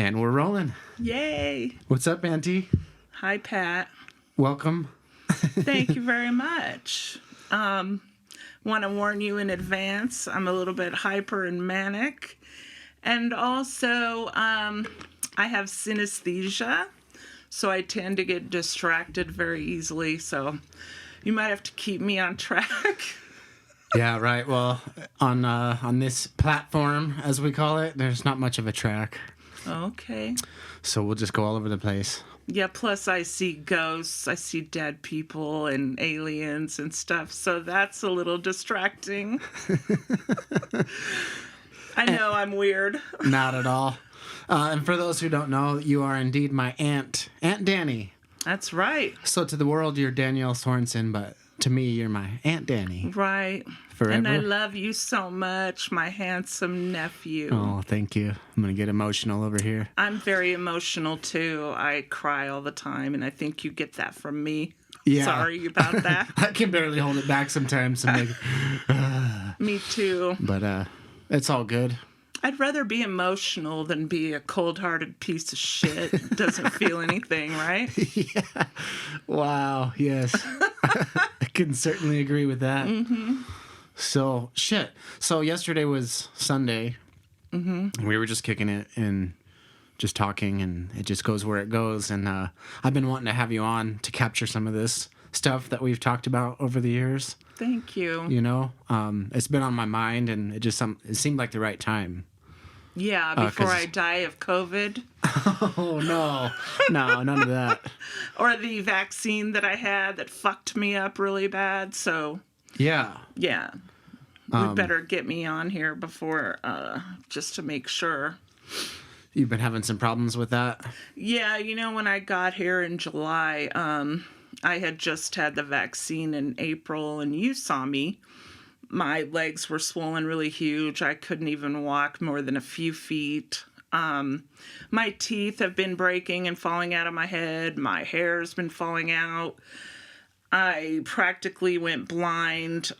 And we're rolling. Yay. What's up, Auntie? Hi, Pat. Welcome. Thank you very much. Want to warn you in advance, I'm a little bit hyper and manic. And also, I have synesthesia, so I tend to get distracted very easily. So you might have to keep me on track. Yeah, right. Well, on this platform, as we call it, there's not much of a track. Okay. So we'll just go all over the place. Yeah, plus I see ghosts, I see dead people and aliens and stuff, so that's a little distracting. I know I'm weird. Not at all. And for those who don't know, you are indeed my Aunt Dani. That's right. So to the world, you're Danielle Sorenson, but to me, you're my Aunt Dani. Right. Forever. And I love you so much, my handsome nephew. Oh, thank you. I'm going to get emotional over here. I'm very emotional, too. I cry all the time, and I think you get that from me. Yeah. Sorry about that. I can barely hold it back sometimes. I'm like, Me, too. But it's all good. I'd rather be emotional than be a cold-hearted piece of shit. Doesn't feel anything, right? Yeah. Wow. Yes. I can certainly agree with that. Mm-hmm. So, shit. So, yesterday was Sunday. Mm-hmm. We were just kicking it and just talking, and it just goes where it goes. And I've been wanting to have you on to capture some of this stuff that we've talked about over the years. Thank you. You know, it's been on my mind, and it seemed like the right time. Yeah, before I die of COVID. Oh, no. No, none of that. Or the vaccine that I had that fucked me up really bad. So, yeah. Yeah. You better get me on here before, just to make sure. You've been having some problems with that? Yeah, you know, when I got here in July, I had just had the vaccine in April, and you saw me. My legs were swollen really huge. I couldn't even walk more than a few feet. My teeth have been breaking and falling out of my head. My hair's been falling out. I practically went blind.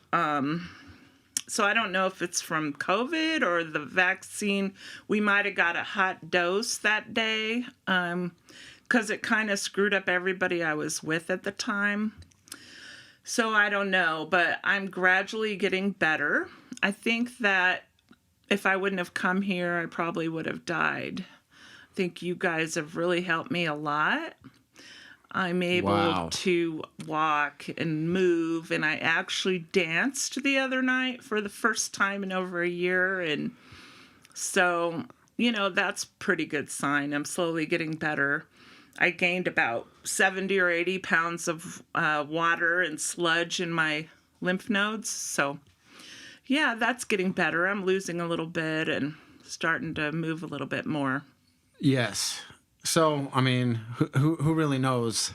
So I don't know if it's from COVID or the vaccine. We might have got a hot dose that day because it kind of screwed up everybody I was with at the time. So I don't know, but I'm gradually getting better. I think that if I wouldn't have come here, I probably would have died. I think you guys have really helped me a lot. I'm able to walk and move, and I actually danced the other night for the first time in over a year, and so, you know, that's a pretty good sign. I'm slowly getting better. I gained about 70 or 80 pounds of water and sludge in my lymph nodes, so yeah, that's getting better. I'm losing a little bit and starting to move a little bit more. Yes. So, I mean, who really knows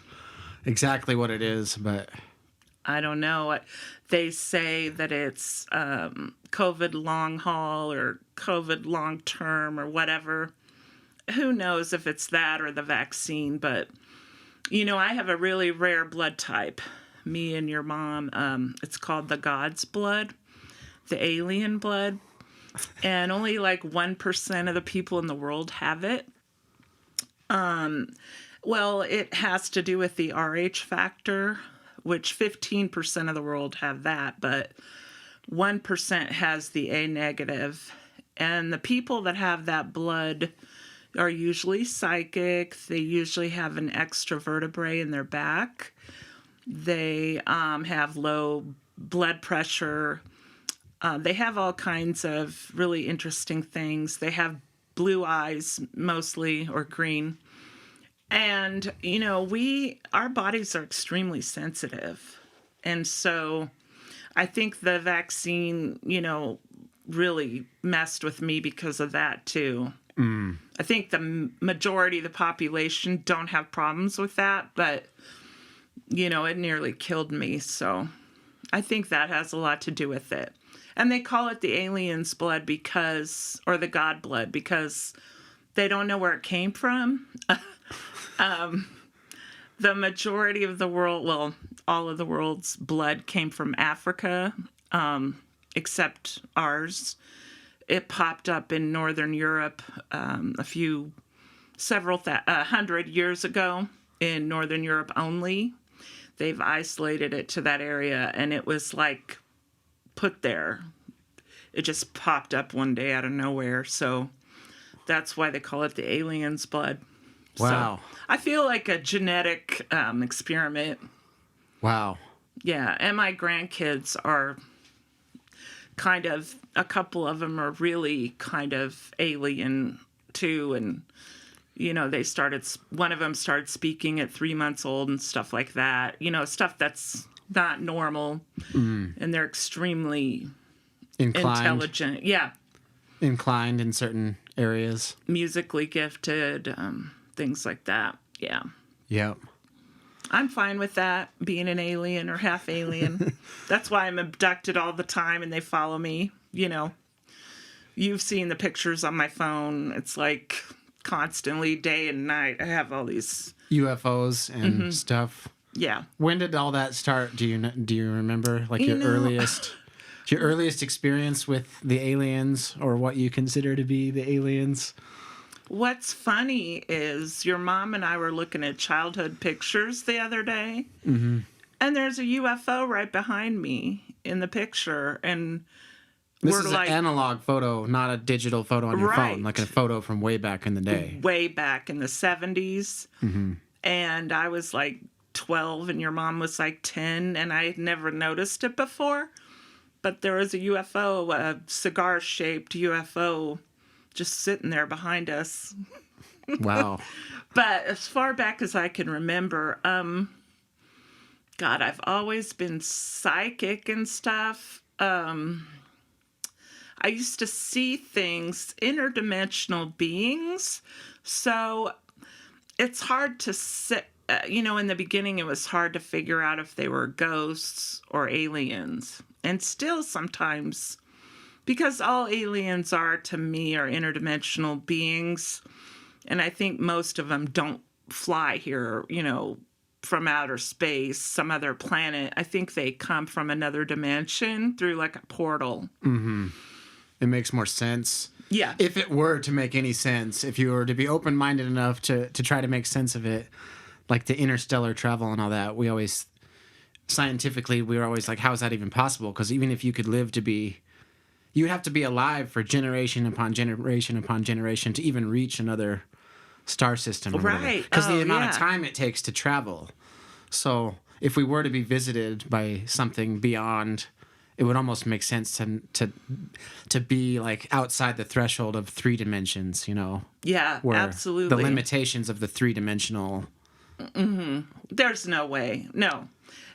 exactly what it is, but... I don't know. They say that it's COVID long haul or COVID long term or whatever. Who knows if it's that or the vaccine, but, you know, I have a really rare blood type, me and your mom. It's called the God's blood, the alien blood, and only like 1% of the people in the world have it. Well, it has to do with the Rh factor, which 15% of the world have that, but 1% has the A negative. And the people that have that blood are usually psychic. They usually have an extra vertebrae in their back. They have low blood pressure. They have all kinds of really interesting things. They have blue eyes mostly, or green. And, you know, our bodies are extremely sensitive. And so I think the vaccine, you know, really messed with me because of that too. I think the majority of the population don't have problems with that, but, you know, it nearly killed me. So I think that has a lot to do with it. And they call it the alien's blood or the God blood, because they don't know where it came from. The majority of the world, well, all of the world's blood came from Africa, except ours. It popped up in Northern Europe a few several 100 years ago in Northern Europe only. They've isolated it to that area, and it was like put there. It just popped up one day out of nowhere. So that's why they call it the alien's blood. Wow. So I feel like a genetic experiment. Wow. Yeah, and my grandkids are kind of, a couple of them are really kind of alien too, and one of them started speaking at 3 months old and stuff like that, stuff that's not normal. And they're extremely intelligent. Yeah. Inclined in certain areas. Musically gifted, things like that. Yeah. Yep. I'm fine with that, being an alien or half alien. That's why I'm abducted all the time and they follow me. You've seen the pictures on my phone. It's like constantly, day and night. I have all these UFOs and stuff. Yeah. When did all that start? Do you remember, like, your earliest experience with the aliens, or what you consider to be the aliens? What's funny is your mom and I were looking at childhood pictures the other day, and there's a UFO right behind me in the picture, and this is an analog photo, not a digital photo on your phone, like a photo from way back in the day. Way back in the 70s. And I was like 12 and your mom was like 10, and I had never noticed it before. But there was a UFO, a cigar-shaped UFO, just sitting there behind us. Wow. But as far back as I can remember, God, I've always been psychic and stuff. I used to see things, interdimensional beings. So it's hard to say, in the beginning it was hard to figure out if they were ghosts or aliens. And still sometimes, because all aliens are to me are interdimensional beings. And I think most of them don't fly here, from outer space, some other planet. I think they come from another dimension through like a portal. It makes more sense. Yeah. If it were to make any sense, if you were to be open-minded enough to try to make sense of it, like the interstellar travel and all that, we were always like, how is that even possible? Because even if you could live to be, you'd have to be alive for generation upon generation upon generation to even reach another star system. Right. Because the amount of time it takes to travel. So if we were to be visited by something beyond, it would almost make sense to be like outside the threshold of 3 dimensions, Yeah, where absolutely. the limitations of the 3-dimensional. There's no way. No.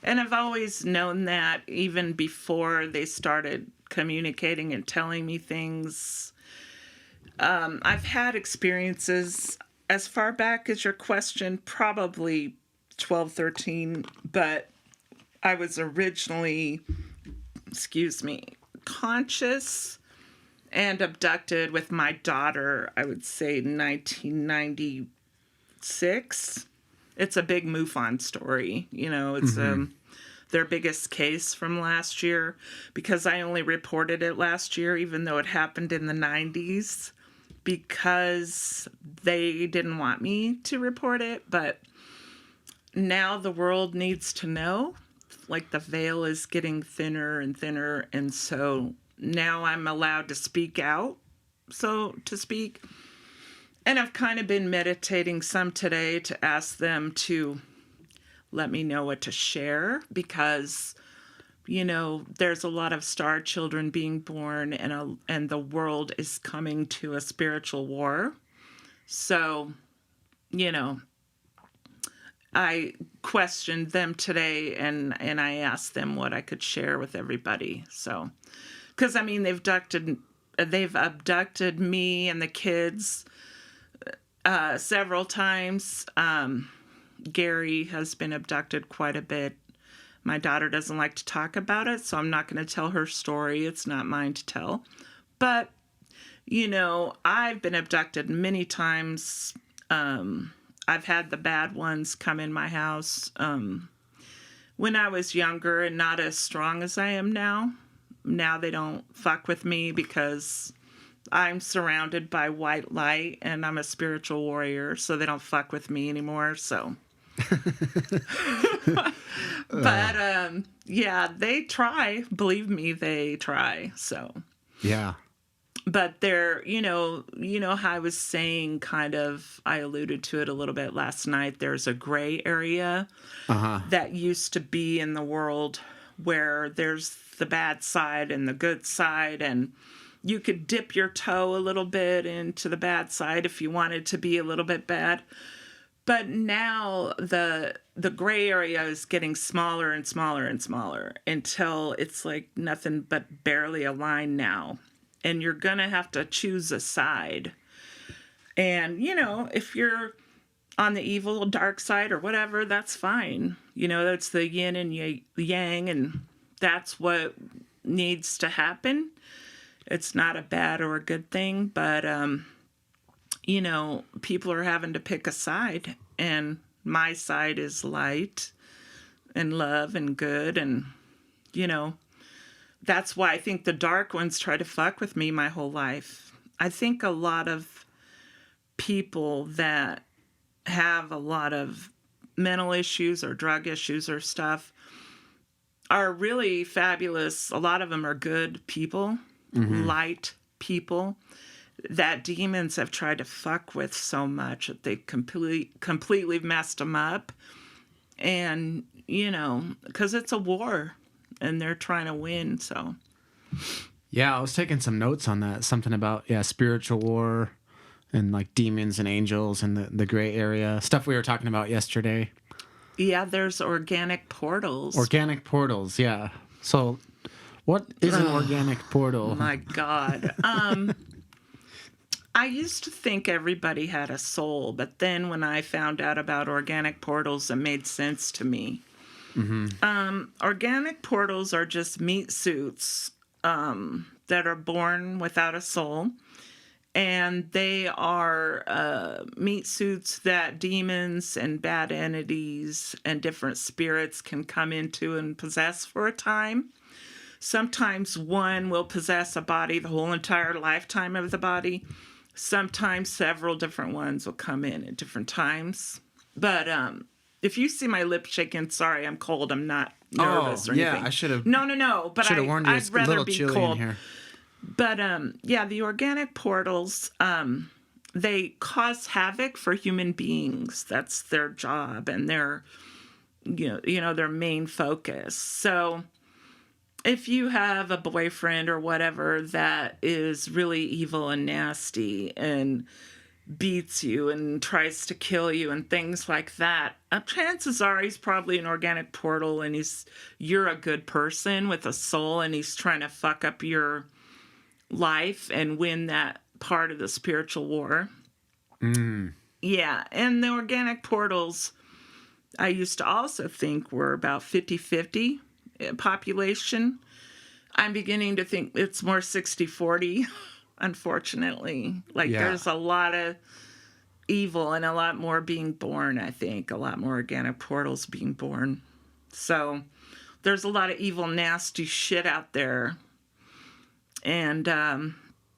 And I've always known that even before they started communicating and telling me things. I've had experiences as far back as your question, probably 12, 13, but I was originally, conscious and abducted with my daughter, I would say 1996. It's a big MUFON story. It's their biggest case from last year, because I only reported it last year, even though it happened in the 90s, because they didn't want me to report it. But now the world needs to know. Like, the veil is getting thinner and thinner, and so now I'm allowed to speak out, so to speak. And I've kind of been meditating some today to ask them to let me know what to share, because, there's a lot of star children being born, and the world is coming to a spiritual war. So, I questioned them today, and I asked them what I could share with everybody. So, because they've abducted me and the kids several times. Gary has been abducted quite a bit. My daughter doesn't like to talk about it, so I'm not going to tell her story. It's not mine to tell. But, I've been abducted many times. I've had the bad ones come in my house when I was younger and not as strong as I am now. Now they don't fuck with me because I'm surrounded by white light, and I'm a spiritual warrior, so they don't fuck with me anymore. So, but yeah, they try. Believe me, they try. So, Yeah. but they're, how I was saying, kind of, I alluded to it a little bit last night. There's a gray area that used to be in the world where there's the bad side and the good side, and you could dip your toe a little bit into the bad side if you wanted to be a little bit bad. But now the gray area is getting smaller and smaller and smaller until it's like nothing but barely a line now. And you're going to have to choose a side. And, if you're on the evil dark side or whatever, that's fine. That's the yin and yang, and that's what needs to happen. It's not a bad or a good thing, but, people are having to pick a side, and my side is light and love and good, and, that's why I think the dark ones try to fuck with me my whole life. I think a lot of people that have a lot of mental issues or drug issues or stuff are really fabulous. A lot of them are good people, light people that demons have tried to fuck with so much that they completely messed them up. And, because it's a war and they're trying to win, so. Yeah, I was taking some notes on that. Something about, spiritual war and like demons and angels and the gray area. Stuff we were talking about yesterday. Yeah, there's organic portals. Organic portals, yeah. So what is an organic portal? My God. I used to think everybody had a soul, but then when I found out about organic portals, it made sense to me. Organic portals are just meat suits that are born without a soul. And they are meat suits that demons and bad entities and different spirits can come into and possess for a time. Sometimes one will possess a body the whole entire lifetime of the body. Sometimes several different ones will come in at different times. But if you see my lip shaking, sorry, I'm cold. I'm not nervous or anything. Yeah, I should have. No. But warned you. I'd rather be cold. In here. But the organic portals, they cause havoc for human beings. That's their job and their, their main focus. So if you have a boyfriend or whatever that is really evil and nasty and beats you and tries to kill you and things like that, chances are he's probably an organic portal and you're a good person with a soul and he's trying to fuck up your life and win that part of the spiritual war. Yeah, and the organic portals, I used to also think were about 50-50 population. I'm beginning to think it's more 60-40, unfortunately. There's a lot of evil and a lot more being born, I think. A lot more organic portals being born. So there's a lot of evil, nasty shit out there. And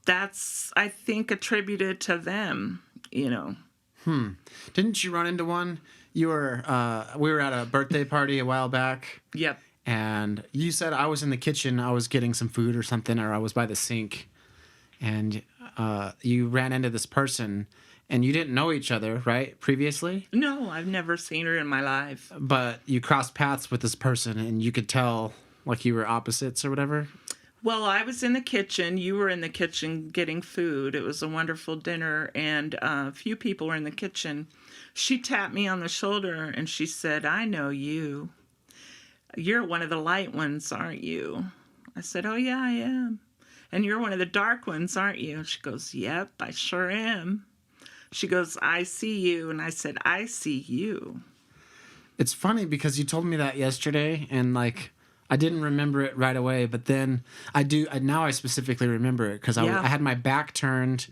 that's, I think, attributed to them, Didn't you run into one? We were at a birthday party a while back. Yep. And you said I was in the kitchen, I was getting some food or something, or I was by the sink. And you ran into this person, and you didn't know each other, right, previously? No, I've never seen her in my life. But you crossed paths with this person, and you could tell, like, you were opposites or whatever? Well, I was in the kitchen. You were in the kitchen getting food. It was a wonderful dinner, and a few people were in the kitchen. She tapped me on the shoulder, and she said, "I know you. You're one of the light ones, aren't you?" I said, "Oh, yeah, I am." "And you're one of the dark ones, aren't you?" She goes, "Yep, I sure am." She goes, "I see you." And I said, "I see you." It's funny because you told me that yesterday, and, like, I didn't remember it right away, but then I do. Now I specifically remember it because I had my back turned,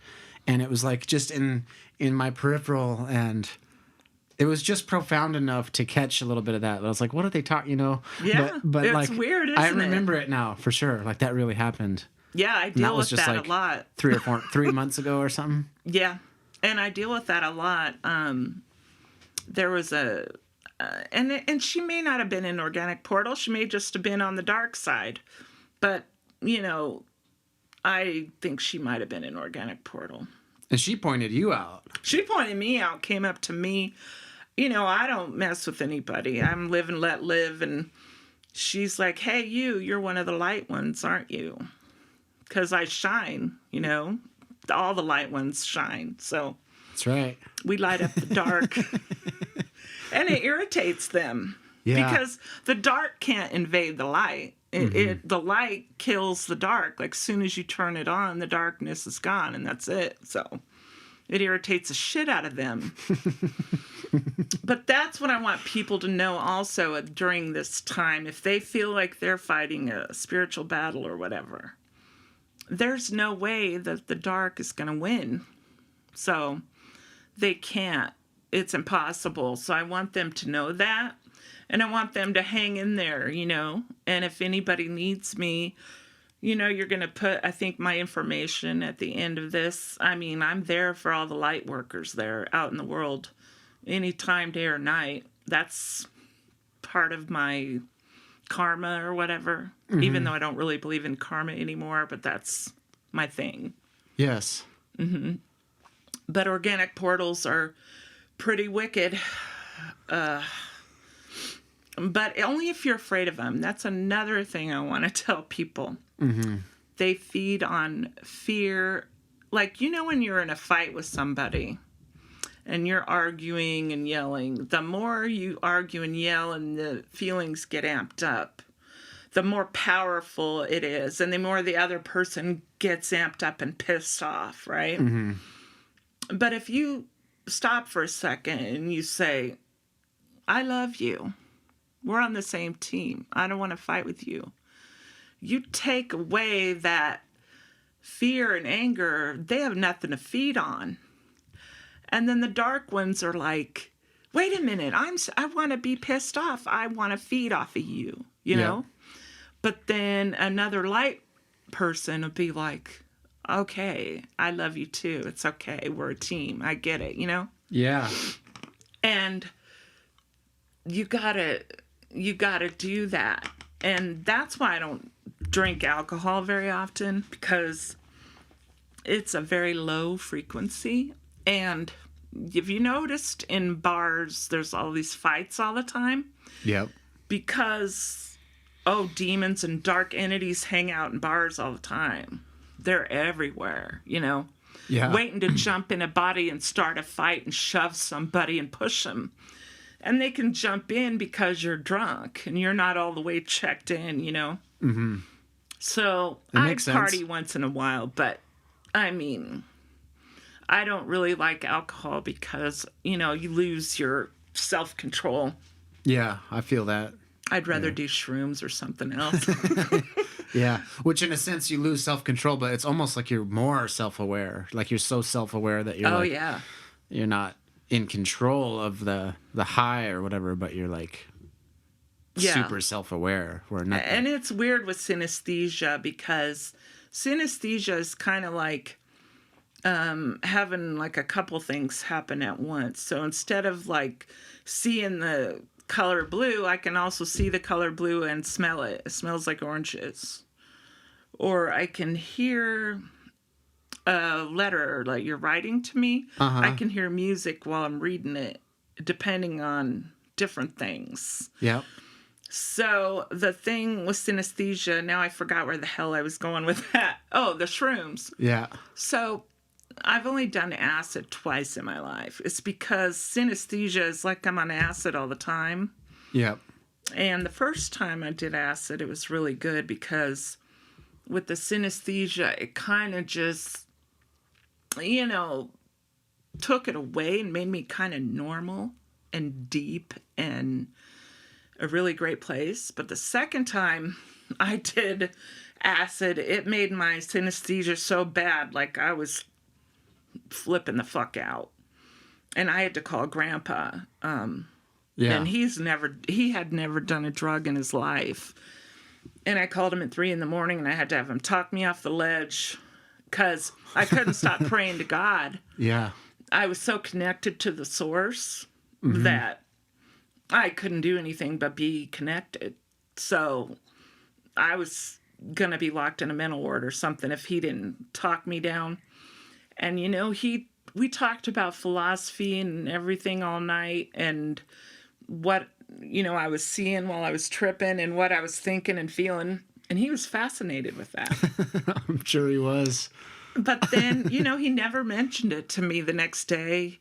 and it was like just in my peripheral, and it was just profound enough to catch a little bit of that. But I was like, "What are they talking?" Yeah, but it's like, weird. Isn't I remember it now for sure. Like that really happened. Yeah, I And deal was with just that like a lot. 3 months ago or something. Yeah, and I deal with that a lot. There was and she may not have been in organic portal. She may just have been on the dark side. But, I think she might have been in organic portal. And she pointed you out. She pointed me out, came up to me. I don't mess with anybody. I'm live and let live. And she's like, hey, you're one of the light ones, aren't you? Because I shine, all the light ones shine. So That's right. we light up the dark. And it irritates them. Yeah. Because the dark can't invade the light. The light kills the dark. Like, as soon as you turn it on, the darkness is gone, and that's it. So it irritates the shit out of them. But that's what I want people to know also during this time. If they feel like they're fighting a spiritual battle or whatever, there's no way that the dark is going to win. So they can't. It's impossible. So I want them to know that. And I want them to hang in there, And if anybody needs me, you're going to put, I think, my information at the end of this. I mean, I'm there for all the light workers there out in the world, anytime, day or night. That's part of my karma or whatever, even though I don't really believe in karma anymore, but that's my thing. Yes. But organic portals are pretty wicked. But only if you're afraid of them. That's another thing I want to tell people. They feed on fear. Like, when you're in a fight with somebody and you're arguing and yelling, the more you argue and yell and the feelings get amped up, the more powerful it is. And the more the other person gets amped up and pissed off, right? But if you stop for a second and you say, I love you. We're on the same team. I don't want to fight with you. You take away that fear and anger, they have nothing to feed on. And then the dark ones are like, wait a minute, I want to be pissed off. I want to feed off of you, you know? But then another light person will be like, okay, I love you too. It's okay. We're a team. I get it, Yeah. And you gotta do that. And that's why I don't drink alcohol very often, because it's a very low frequency. And if you noticed in bars, there's all these fights all the time. Yep. Because, demons and dark entities hang out in bars all the time. They're everywhere, Yeah. Waiting to jump in a body and start a fight and shove somebody and push them. And they can jump in because you're drunk and you're not all the way checked in, So I party once in a while, but I mean, I don't really like alcohol because, you lose your self-control. Yeah, I feel that. I'd rather do shrooms or something else. Yeah, which in a sense you lose self-control, but it's almost like you're more self-aware. Like you're so self-aware that you're you're not in control of the high or whatever, but you're like super self-aware. And it's weird with synesthesia, because synesthesia is kind of like having like a couple things happen at once. So instead of like seeing the color blue, I can also see the color blue and smell it. It smells like oranges. Or I can hear a letter like you're writing to me. I can hear music while I'm reading it, depending on different things. Yep. So the thing with synesthesia, now I forgot where the hell I was going with that. Oh, the shrooms. Yeah. So I've only done acid twice in my life. It's because synesthesia is like I'm on acid all the time. Yep. And the first time I did acid, it was really good because with the synesthesia, it kind of just, took it away and made me kind of normal and deep and a really great place. But the second time I did acid, it made my synesthesia so bad, like I was flipping the fuck out. And I had to call Grandpa. And he had never done a drug in his life. And I called him at 3 a.m. and I had to have him talk me off the ledge because I couldn't stop praying to God. Yeah. I was so connected to the source that I couldn't do anything but be connected. So I was going to be locked in a mental ward or something if he didn't talk me down. And, you know, we talked about philosophy and everything all night and what, you know, I was seeing while I was tripping and what I was thinking and feeling. And he was fascinated with that. I'm sure he was. But then, you know, he never mentioned it to me the next day.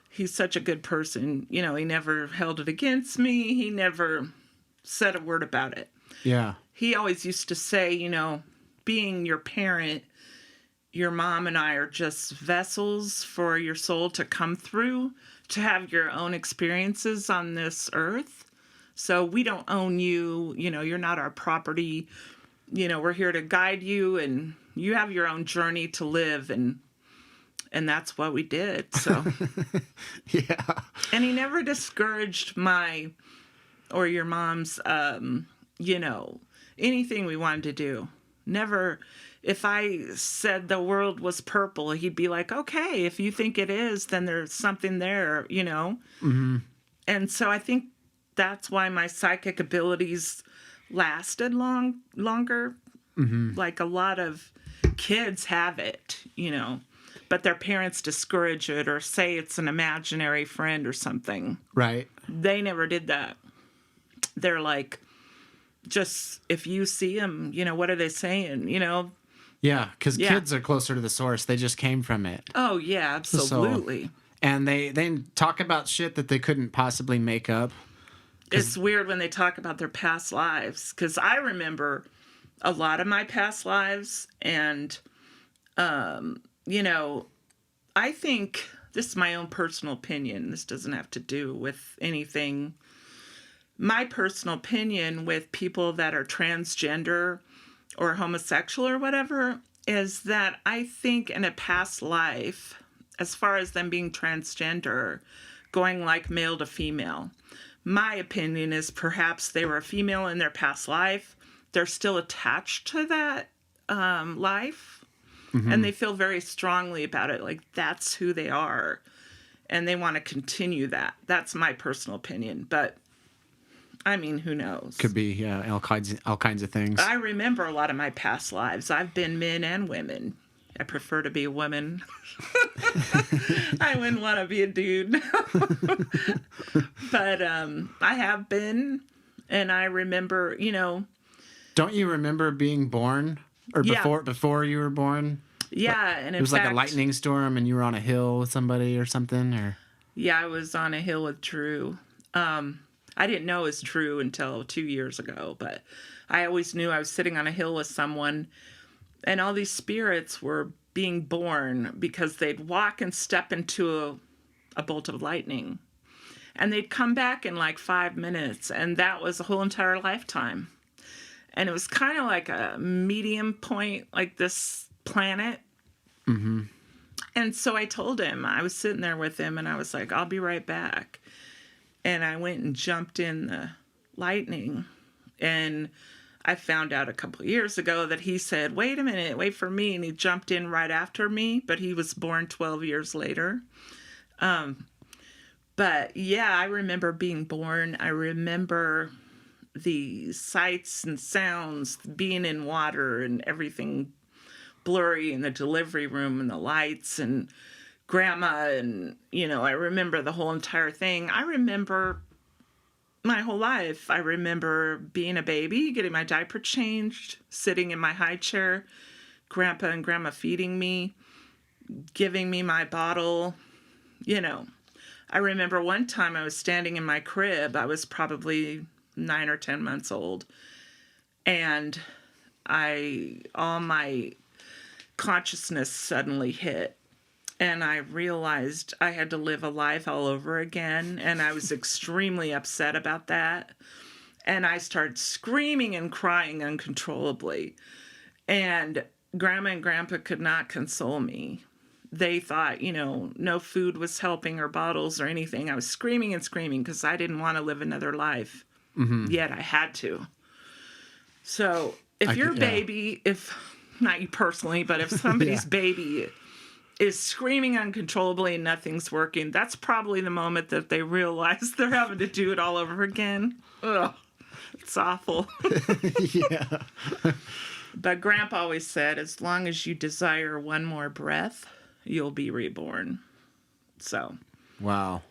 He's such a good person. You know, he never held it against me. He never said a word about it. Yeah. He always used to say, you know, being your parent, your mom and I are just vessels for your soul to come through, to have your own experiences on this earth. So we don't own you. You know, you're not our property. You know, we're here to guide you, and you have your own journey to live, and that's what we did. So Yeah. And he never discouraged my or your mom's you know, anything we wanted to do. Never. If I said the world was purple, he'd be like, okay, if you think it is, then there's something there, you know? And so I think that's why my psychic abilities lasted longer. Like a lot of kids have it, you know, but their parents discourage it or say it's an imaginary friend or something. Right. They never did that. They're like, just if you see them, you know, what are they saying, you know? Yeah, because kids are closer to the source. They just came from it. Oh, yeah, absolutely. So, and they talk about shit that they couldn't possibly make up. It's weird when they talk about their past lives, because I remember a lot of my past lives, and, you know, I think, this is my own personal opinion, this doesn't have to do with anything. My personal opinion with people that are transgender or homosexual or whatever is that I think in a past life, as far as them being transgender, going like male to female, my opinion is perhaps they were a female in their past life. They're still attached to that life, and they feel very strongly about it. Like, that's who they are, and they want to continue that. That's my personal opinion, but I mean, who knows? Could be, yeah, all kinds of things. I remember a lot of my past lives. I've been men and women. I prefer to be a woman. I wouldn't want to be a dude. But I have been, and I remember, you know. Don't you remember being born? Or before you were born? Yeah, and in fact, it was like a lightning storm and you were on a hill with somebody or something, or? Yeah, I was on a hill with Drew. I didn't know it was true until 2 years ago, but I always knew I was sitting on a hill with someone, and all these spirits were being born because they'd walk and step into a bolt of lightning, and they'd come back in like 5 minutes, and that was a whole entire lifetime. And it was kind of like a medium point, like this planet. And so I told him, I was sitting there with him, and I was like, I'll be right back. And I went and jumped in the lightning. And I found out a couple of years ago that he said, wait a minute, wait for me. And he jumped in right after me, but he was born 12 years later. But yeah, I remember being born. I remember the sights and sounds, being in water and everything blurry in the delivery room and the lights and grandma, and, you know, I remember the whole entire thing. I remember my whole life. I remember being a baby, getting my diaper changed, sitting in my high chair, grandpa and grandma feeding me, giving me my bottle, you know. I remember one time I was standing in my crib. I was probably 9 or 10 months old, and all my consciousness suddenly hit. And I realized I had to live a life all over again. And I was extremely upset about that. And I started screaming and crying uncontrollably. And Grandma and Grandpa could not console me. They thought, you know, no food was helping or bottles or anything. I was screaming and screaming because I didn't want to live another life. Yet I had to. So if your baby, if not you personally, but if somebody's baby is screaming uncontrollably and nothing's working, that's probably the moment that they realize they're having to do it all over again. Ugh, it's awful. Yeah. But Grandpa always said, as long as you desire one more breath, you'll be reborn. So. Wow.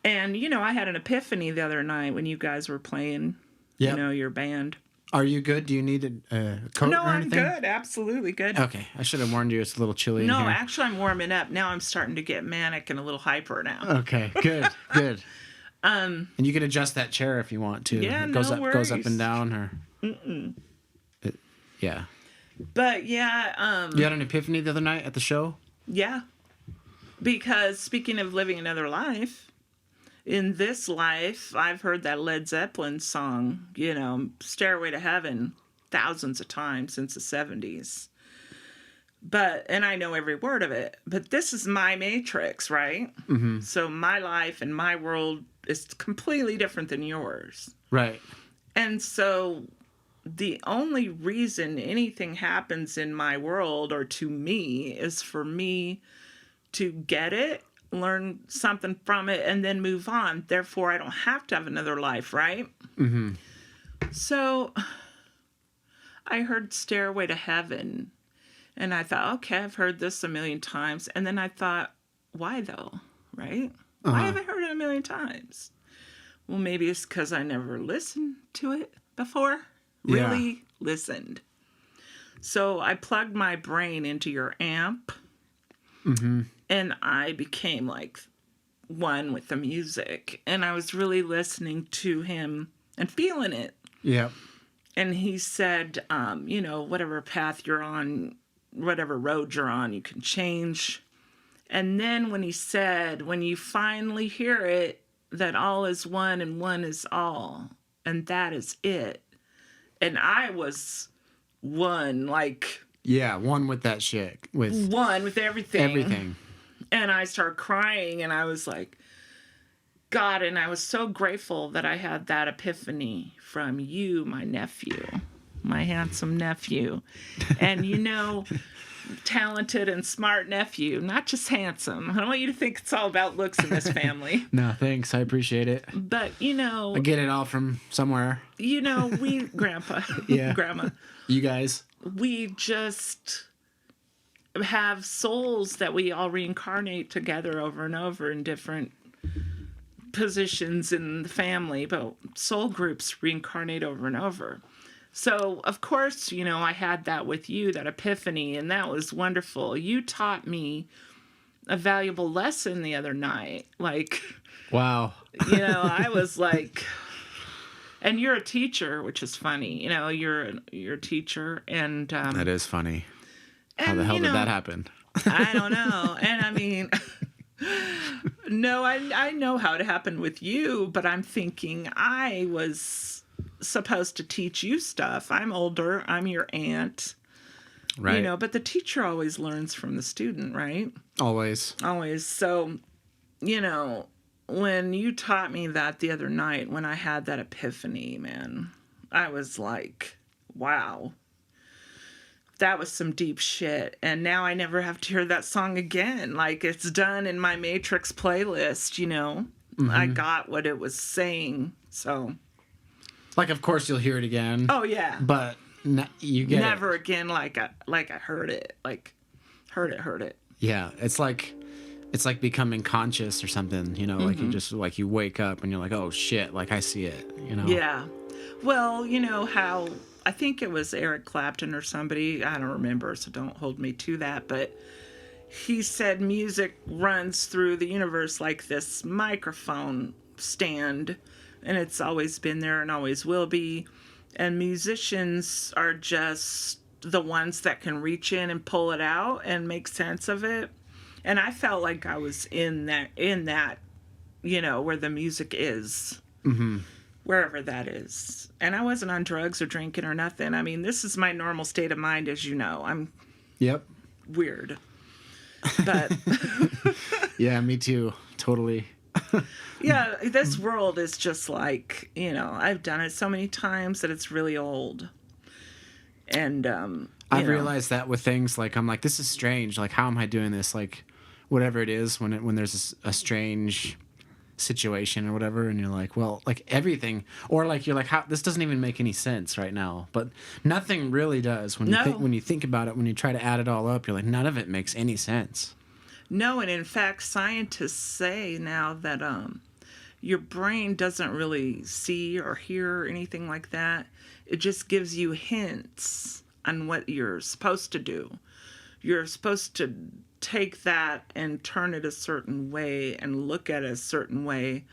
And, you know, I had an epiphany the other night when you guys were playing, you know, your band. Are you good? Do you need a coat no, or anything? I'm good. Absolutely good. Okay. I should have warned you. It's a little chilly in here. No, actually, I'm warming up. Now I'm starting to get manic and a little hyper now. Okay. Good. Good. And you can adjust that chair if you want to. Yeah, it goes no up, worries. goes up and down, or. Yeah. But yeah. You had an epiphany the other night at the show? Yeah. Because speaking of living another life, in this life, I've heard that Led Zeppelin song, you know, Stairway to Heaven, thousands of times since the 70s. And I know every word of it. But this is my matrix, right? Mm-hmm. So my life and my world is completely different than yours. Right. And so the only reason anything happens in my world or to me is for me to get it, learn something from it, and then move on. Therefore, I don't have to have another life, right? Mm-hmm. So I heard Stairway to Heaven, and I thought, okay, I've heard this a million times. And then I thought, why though, right? Why have I heard it a million times? Well, maybe it's because I never listened to it before. Really listened. So I plugged my brain into your amp, and I became like one with the music. And I was really listening to him and feeling it. Yeah. And he said, you know, whatever path you're on, whatever road you're on, you can change. And then when he said, when you finally hear it, that all is one and one is all, and that is it. And I was one, like... Yeah, one with that shit. One with everything. Everything. And I started crying, and I was like, God, and I was so grateful that I had that epiphany from you, my nephew, my handsome nephew. And, you know, talented and smart nephew, not just handsome. I don't want you to think it's all about looks in this family. No, thanks. I appreciate it. But, you know... I get it all from somewhere. You know, we, Grandpa, Grandma, you guys, we just have souls that we all reincarnate together over and over in different positions in the family, but soul groups reincarnate over and over. So, of course, you know, I had that with you, that epiphany, and that was wonderful. You taught me a valuable lesson the other night. Like, wow. You know, I was like... And you're a teacher, which is funny. You know, you're a teacher, and that is funny. How the hell did that happen? I don't know. And I mean, no, I know how it happened with you, but I'm thinking I was supposed to teach you stuff. I'm older. I'm your aunt. Right. You know, but the teacher always learns from the student, right? Always. Always. So, you know, when you taught me that the other night, when I had that epiphany, man, I was like, wow, that was some deep shit. And now I never have to hear that song again. Like, it's done in my Matrix playlist, you know? Mm-hmm. I got what it was saying, so. Like, of course you'll hear it again. Oh, yeah. But you get never again like I heard it. Like, heard it. Yeah, it's like becoming conscious or something, you know, like you just, like you wake up and you're like, oh shit, like I see it, you know? Yeah. Well, you know how, I think it was Eric Clapton or somebody, I don't remember, so don't hold me to that, but he said music runs through the universe like this microphone stand, and it's always been there and always will be, and musicians are just the ones that can reach in and pull it out and make sense of it. And I felt like I was in that, you know, where the music is, wherever that is. And I wasn't on drugs or drinking or nothing. I mean, this is my normal state of mind, as you know. I'm weird. But yeah, me too. Totally. Yeah, this world is just like, I've done it so many times that it's really old. And, I've realized that with things like, I'm like, this is strange. Like, how am I doing this? Like, whatever it is, when there's a strange situation or whatever, and you're like, well, like everything, or like you're like, how this doesn't even make any sense right now. But nothing really does when you think about it. When you try to add it all up, you're like, none of it makes any sense. No, and in fact, scientists say now that your brain doesn't really see or hear or anything like that. It just gives you hints on what you're supposed to do. You're supposed to take that and turn it a certain way and look at it a certain way,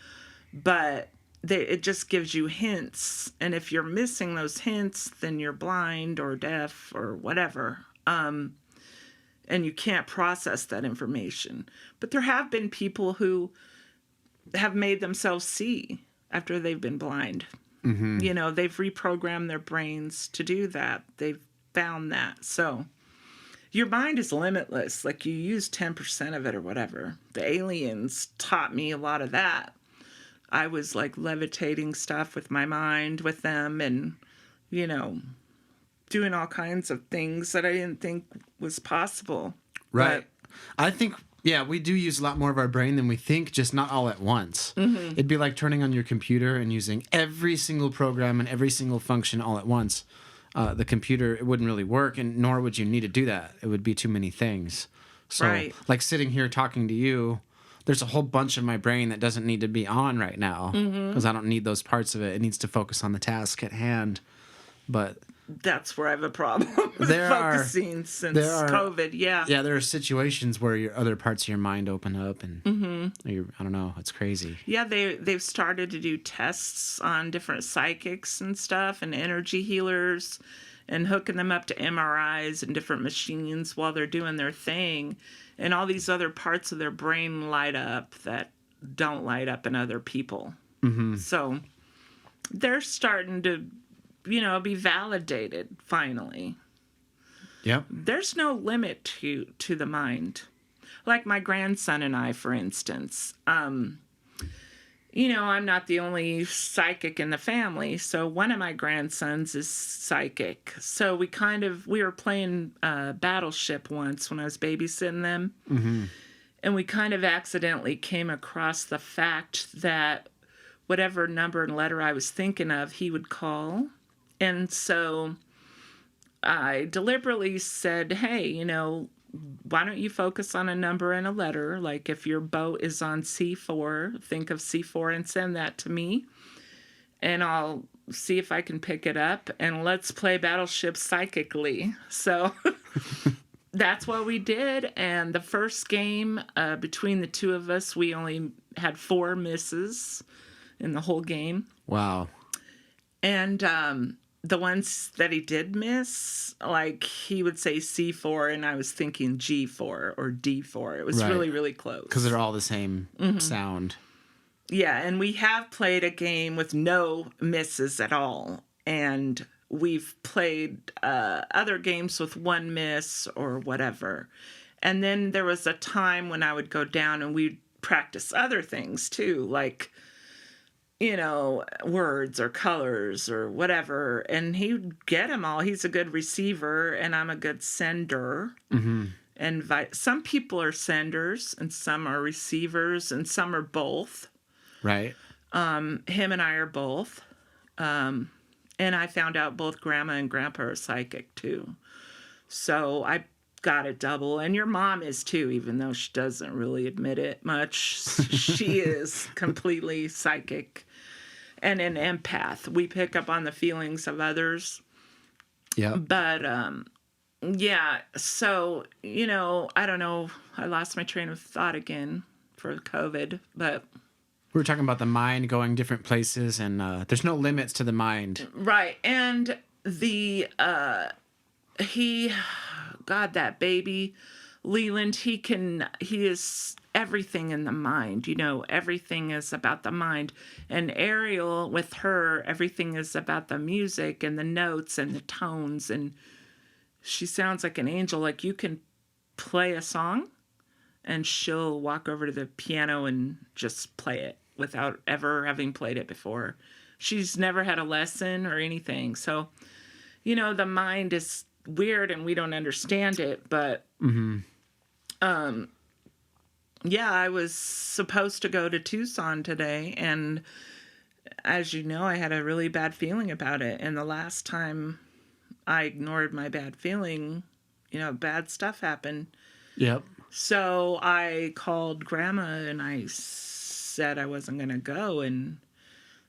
but it just gives you hints. And if you're missing those hints, then you're blind or deaf or whatever. And you can't process that information. But there have been people who have made themselves see after they've been blind. Mm-hmm. They've reprogrammed their brains to do that. They've found that. So your mind is limitless. Like, you use 10% of it or whatever. The aliens taught me a lot of that. I was like levitating stuff with my mind with them and, doing all kinds of things that I didn't think was possible. Right. But I think, yeah, we do use a lot more of our brain than we think, just not all at once. Mm-hmm. It'd be like turning on your computer and using every single program and every single function all at once. The computer, it wouldn't really work, and nor would you need to do that. It would be too many things. So, right. Like sitting here talking to you, there's a whole bunch of my brain that doesn't need to be on right now because I don't need those parts of it. It needs to focus on the task at hand. But that's where I have a problem with focusing since COVID. Yeah. Yeah, there are situations where your other parts of your mind open up, and I don't know, it's crazy. Yeah, they've started to do tests on different psychics and stuff, and energy healers, and hooking them up to MRIs and different machines while they're doing their thing, and all these other parts of their brain light up that don't light up in other people. Mm-hmm. So they're starting to be validated finally. Yep. There's no limit to the mind. Like my grandson and I, for instance. I'm not the only psychic in the family, so one of my grandsons is psychic. So we were playing Battleship once when I was babysitting them. Mm-hmm. And we kind of accidentally came across the fact that whatever number and letter I was thinking of, he would call. And so I deliberately said, hey, why don't you focus on a number and a letter? Like, if your boat is on C4, think of C4 and send that to me. And I'll see if I can pick it up. And let's play Battleship psychically. So that's what we did. And the first game, between the two of us, we only had 4 misses in the whole game. Wow. And the ones that he did miss, like, he would say C4 and I was thinking G4 or D4. It was really, really close. Because they're all the same sound. Yeah, and we have played a game with no misses at all. And we've played other games with 1 miss or whatever. And then there was a time when I would go down and we'd practice other things too, like, words or colors or whatever. And he would get them all. He's a good receiver and I'm a good sender. Mm-hmm. And some people are senders and some are receivers and some are both. Right. Him and I are both. And I found out both Grandma and Grandpa are psychic too. So I got a double. And your mom is too, even though she doesn't really admit it much. She is completely psychic. And an empath. We pick up on the feelings of others. Yeah. But, yeah. So, I don't know. I lost my train of thought again for COVID, but we were talking about the mind going different places, and there's no limits to the mind. Right. And that baby, Leland, he is everything in the mind. Everything is about the mind. And Ariel, with her, everything is about the music and the notes and the tones. And she sounds like an angel. Like, you can play a song and she'll walk over to the piano and just play it without ever having played it before. She's never had a lesson or anything. So, the mind is weird and we don't understand it. But, yeah, I was supposed to go to Tucson today. And as you know, I had a really bad feeling about it. And the last time I ignored my bad feeling, bad stuff happened. Yep. So I called Grandma and I said I wasn't going to go. And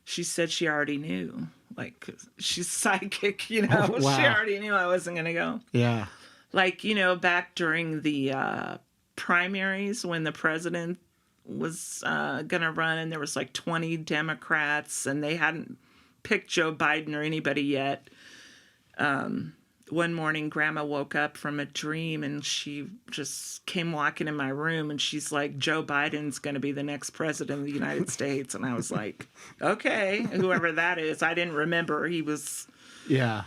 she said she already knew. Like, she's psychic, Oh, wow. She already knew I wasn't going to go. Yeah. Like, back during the primaries when the president was going to run and there was like 20 Democrats and they hadn't picked Joe Biden or anybody yet. One morning, Grandma woke up from a dream and she just came walking in my room and she's like, Joe Biden's going to be the next president of the United States. And I was like, okay, whoever that is. I didn't remember he was, Yeah.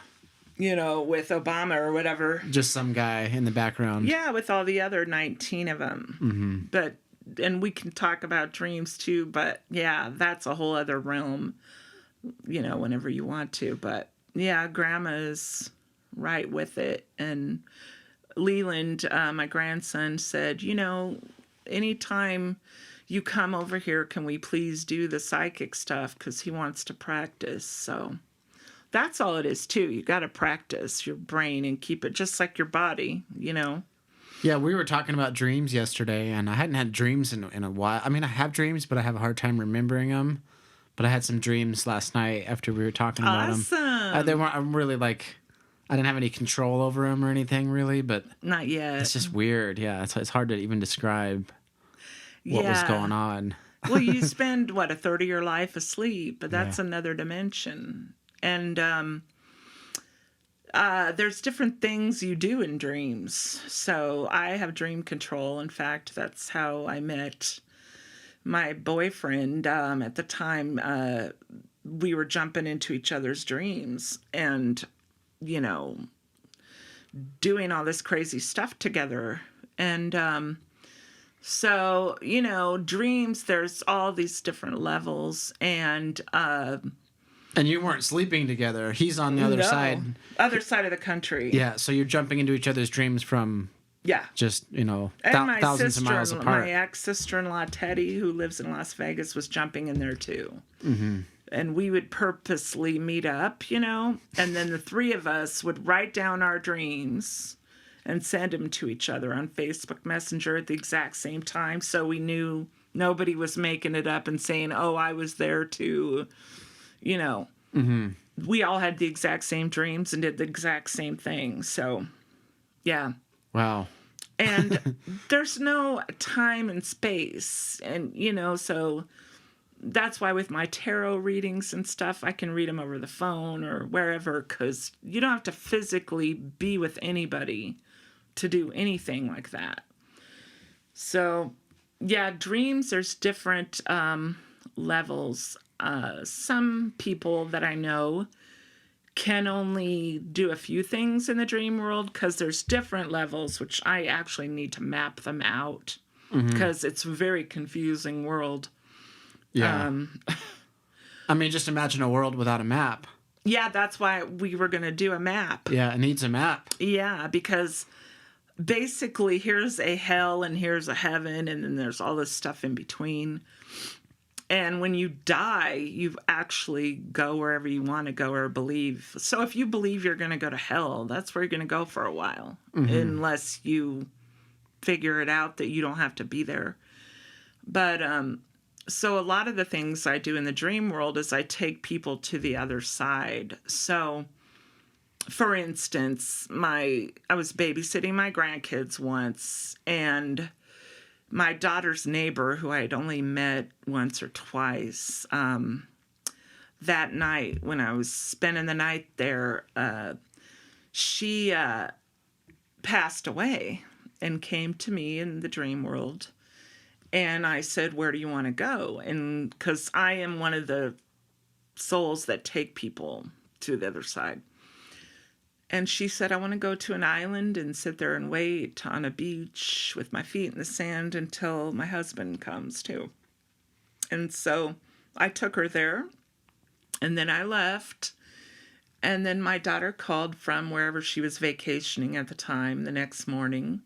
With Obama or whatever. Just some guy in the background. Yeah, with all the other 19 of them. Mm-hmm. And we can talk about dreams too, but yeah, that's a whole other realm, whenever you want to. But yeah, Grandma's right with it. And Leland, my grandson, said, anytime you come over here, can we please do the psychic stuff? Because he wants to practice. So that's all it is, too. You got to practice your brain and keep it just like your body, Yeah, we were talking about dreams yesterday, and I hadn't had dreams in a while. I mean, I have dreams, but I have a hard time remembering them. But I had some dreams last night after we were talking about them. Awesome. They weren't. I'm really like, I didn't have any control over them or anything really, but not yet. It's just weird. Yeah, it's hard to even describe what was going on. Well, you spend a third of your life asleep, but that's another dimension. And there's different things you do in dreams. So I have dream control. In fact, that's how I met my boyfriend. At the time, we were jumping into each other's dreams and, doing all this crazy stuff together. And so, dreams, there's all these different levels. And you weren't sleeping together. He's on the other side. Other side of the country. Yeah, so you're jumping into each other's dreams from just, and thousands of miles apart. My ex-sister-in-law, Teddy, who lives in Las Vegas, was jumping in there too. Mm-hmm. And we would purposely meet up, and then the three of us would write down our dreams and send them to each other on Facebook Messenger at the exact same time. So we knew nobody was making it up and saying, oh, I was there too. Mm-hmm. We all had the exact same dreams and did the exact same thing. So, yeah. Wow. And there's no time and space. And, so that's why with my tarot readings and stuff, I can read them over the phone or wherever, because you don't have to physically be with anybody to do anything like that. So, yeah, dreams, there's different levels. Some people that I know can only do a few things in the dream world because there's different levels, which I actually need to map them out because it's a very confusing world. Yeah. I mean, just imagine a world without a map. Yeah, that's why we were going to do a map. Yeah, it needs a map. Yeah, because basically here's a hell and here's a heaven and then there's all this stuff in between. And when you die, you actually go wherever you want to go or believe. So if you believe you're going to go to hell, that's where you're going to go for a while. Mm-hmm. Unless you figure it out that you don't have to be there. But so a lot of the things I do in the dream world is I take people to the other side. So, for instance, I was babysitting my grandkids once, and my daughter's neighbor, who I had only met once or twice, that night when I was spending the night there, she passed away and came to me in the dream world. And I said, where do you want to go? And because I am one of the souls that take people to the other side. And she said, I want to go to an island and sit there and wait on a beach with my feet in the sand until my husband comes too. And so I took her there, and then I left. And then my daughter called from wherever she was vacationing at the time the next morning.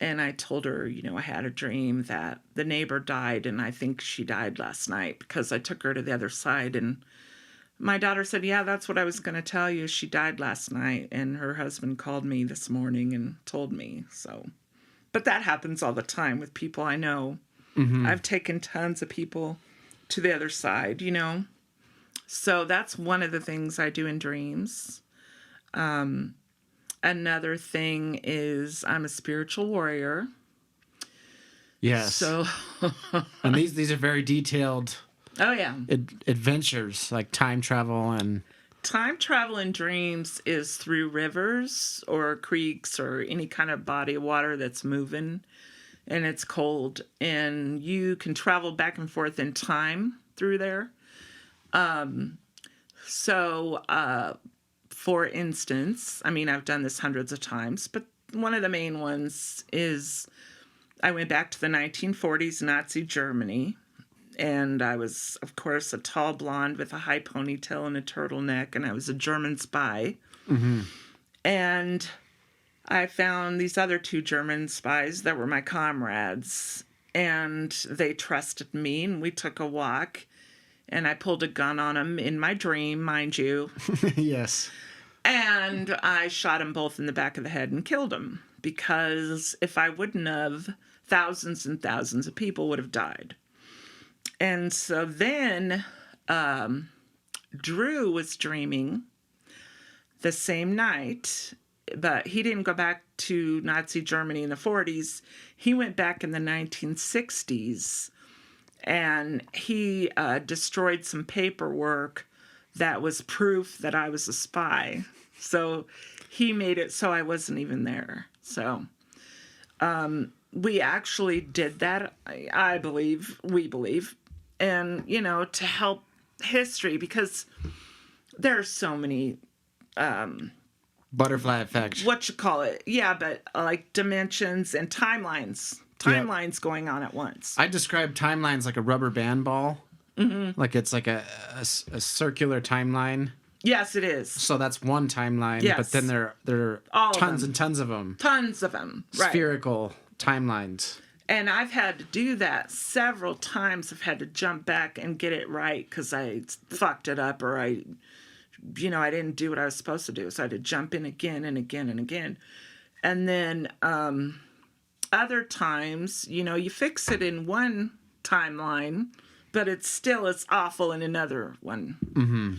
And I told her, I had a dream that the neighbor died, and I think she died last night because I took her to the other side. And my daughter said, yeah, that's what I was going to tell you. She died last night, and her husband called me this morning and told me. So, but that happens all the time with people I know. Mm-hmm. I've taken tons of people to the other side, So that's one of the things I do in dreams. Another thing is I'm a spiritual warrior. Yes. So, and these are very detailed. Oh yeah. Adventures like time travel and. Time travel in dreams is through rivers or creeks or any kind of body of water that's moving, and it's cold, and you can travel back and forth in time through there. For instance, I've done this hundreds of times, but one of the main ones is I went back to the 1940s Nazi Germany, and I was, of course, a tall blonde with a high ponytail and a turtleneck, and I was a German spy. Mm-hmm. And I found these other 2 German spies that were my comrades, and they trusted me, and we took a walk, and I pulled a gun on them in my dream, mind you. Yes. And I shot them both in the back of the head and killed them, because if I wouldn't have, thousands and thousands of people would have died. And so then Drew was dreaming the same night, but he didn't go back to Nazi Germany in the 40s. He went back in the 1960s, and he destroyed some paperwork that was proof that I was a spy. So he made it so I wasn't even there. So we actually did that, I believe, we believe, and, to help history, because there are so many... butterfly effect. What you call it? Yeah, but like dimensions and timelines. Timelines going on at once. I describe timelines like a rubber band ball. Mm-hmm. Like it's like a circular timeline. Yes, it is. So that's one timeline. Yes. But then there are tons and tons of them. Tons of them. Right. Spherical timelines. And I've had to do that several times. I've had to jump back and get it right because I fucked it up, or I didn't do what I was supposed to do. So I had to jump in again and again and again. And then other times, you fix it in one timeline, but it's awful in another one. Mm-hmm.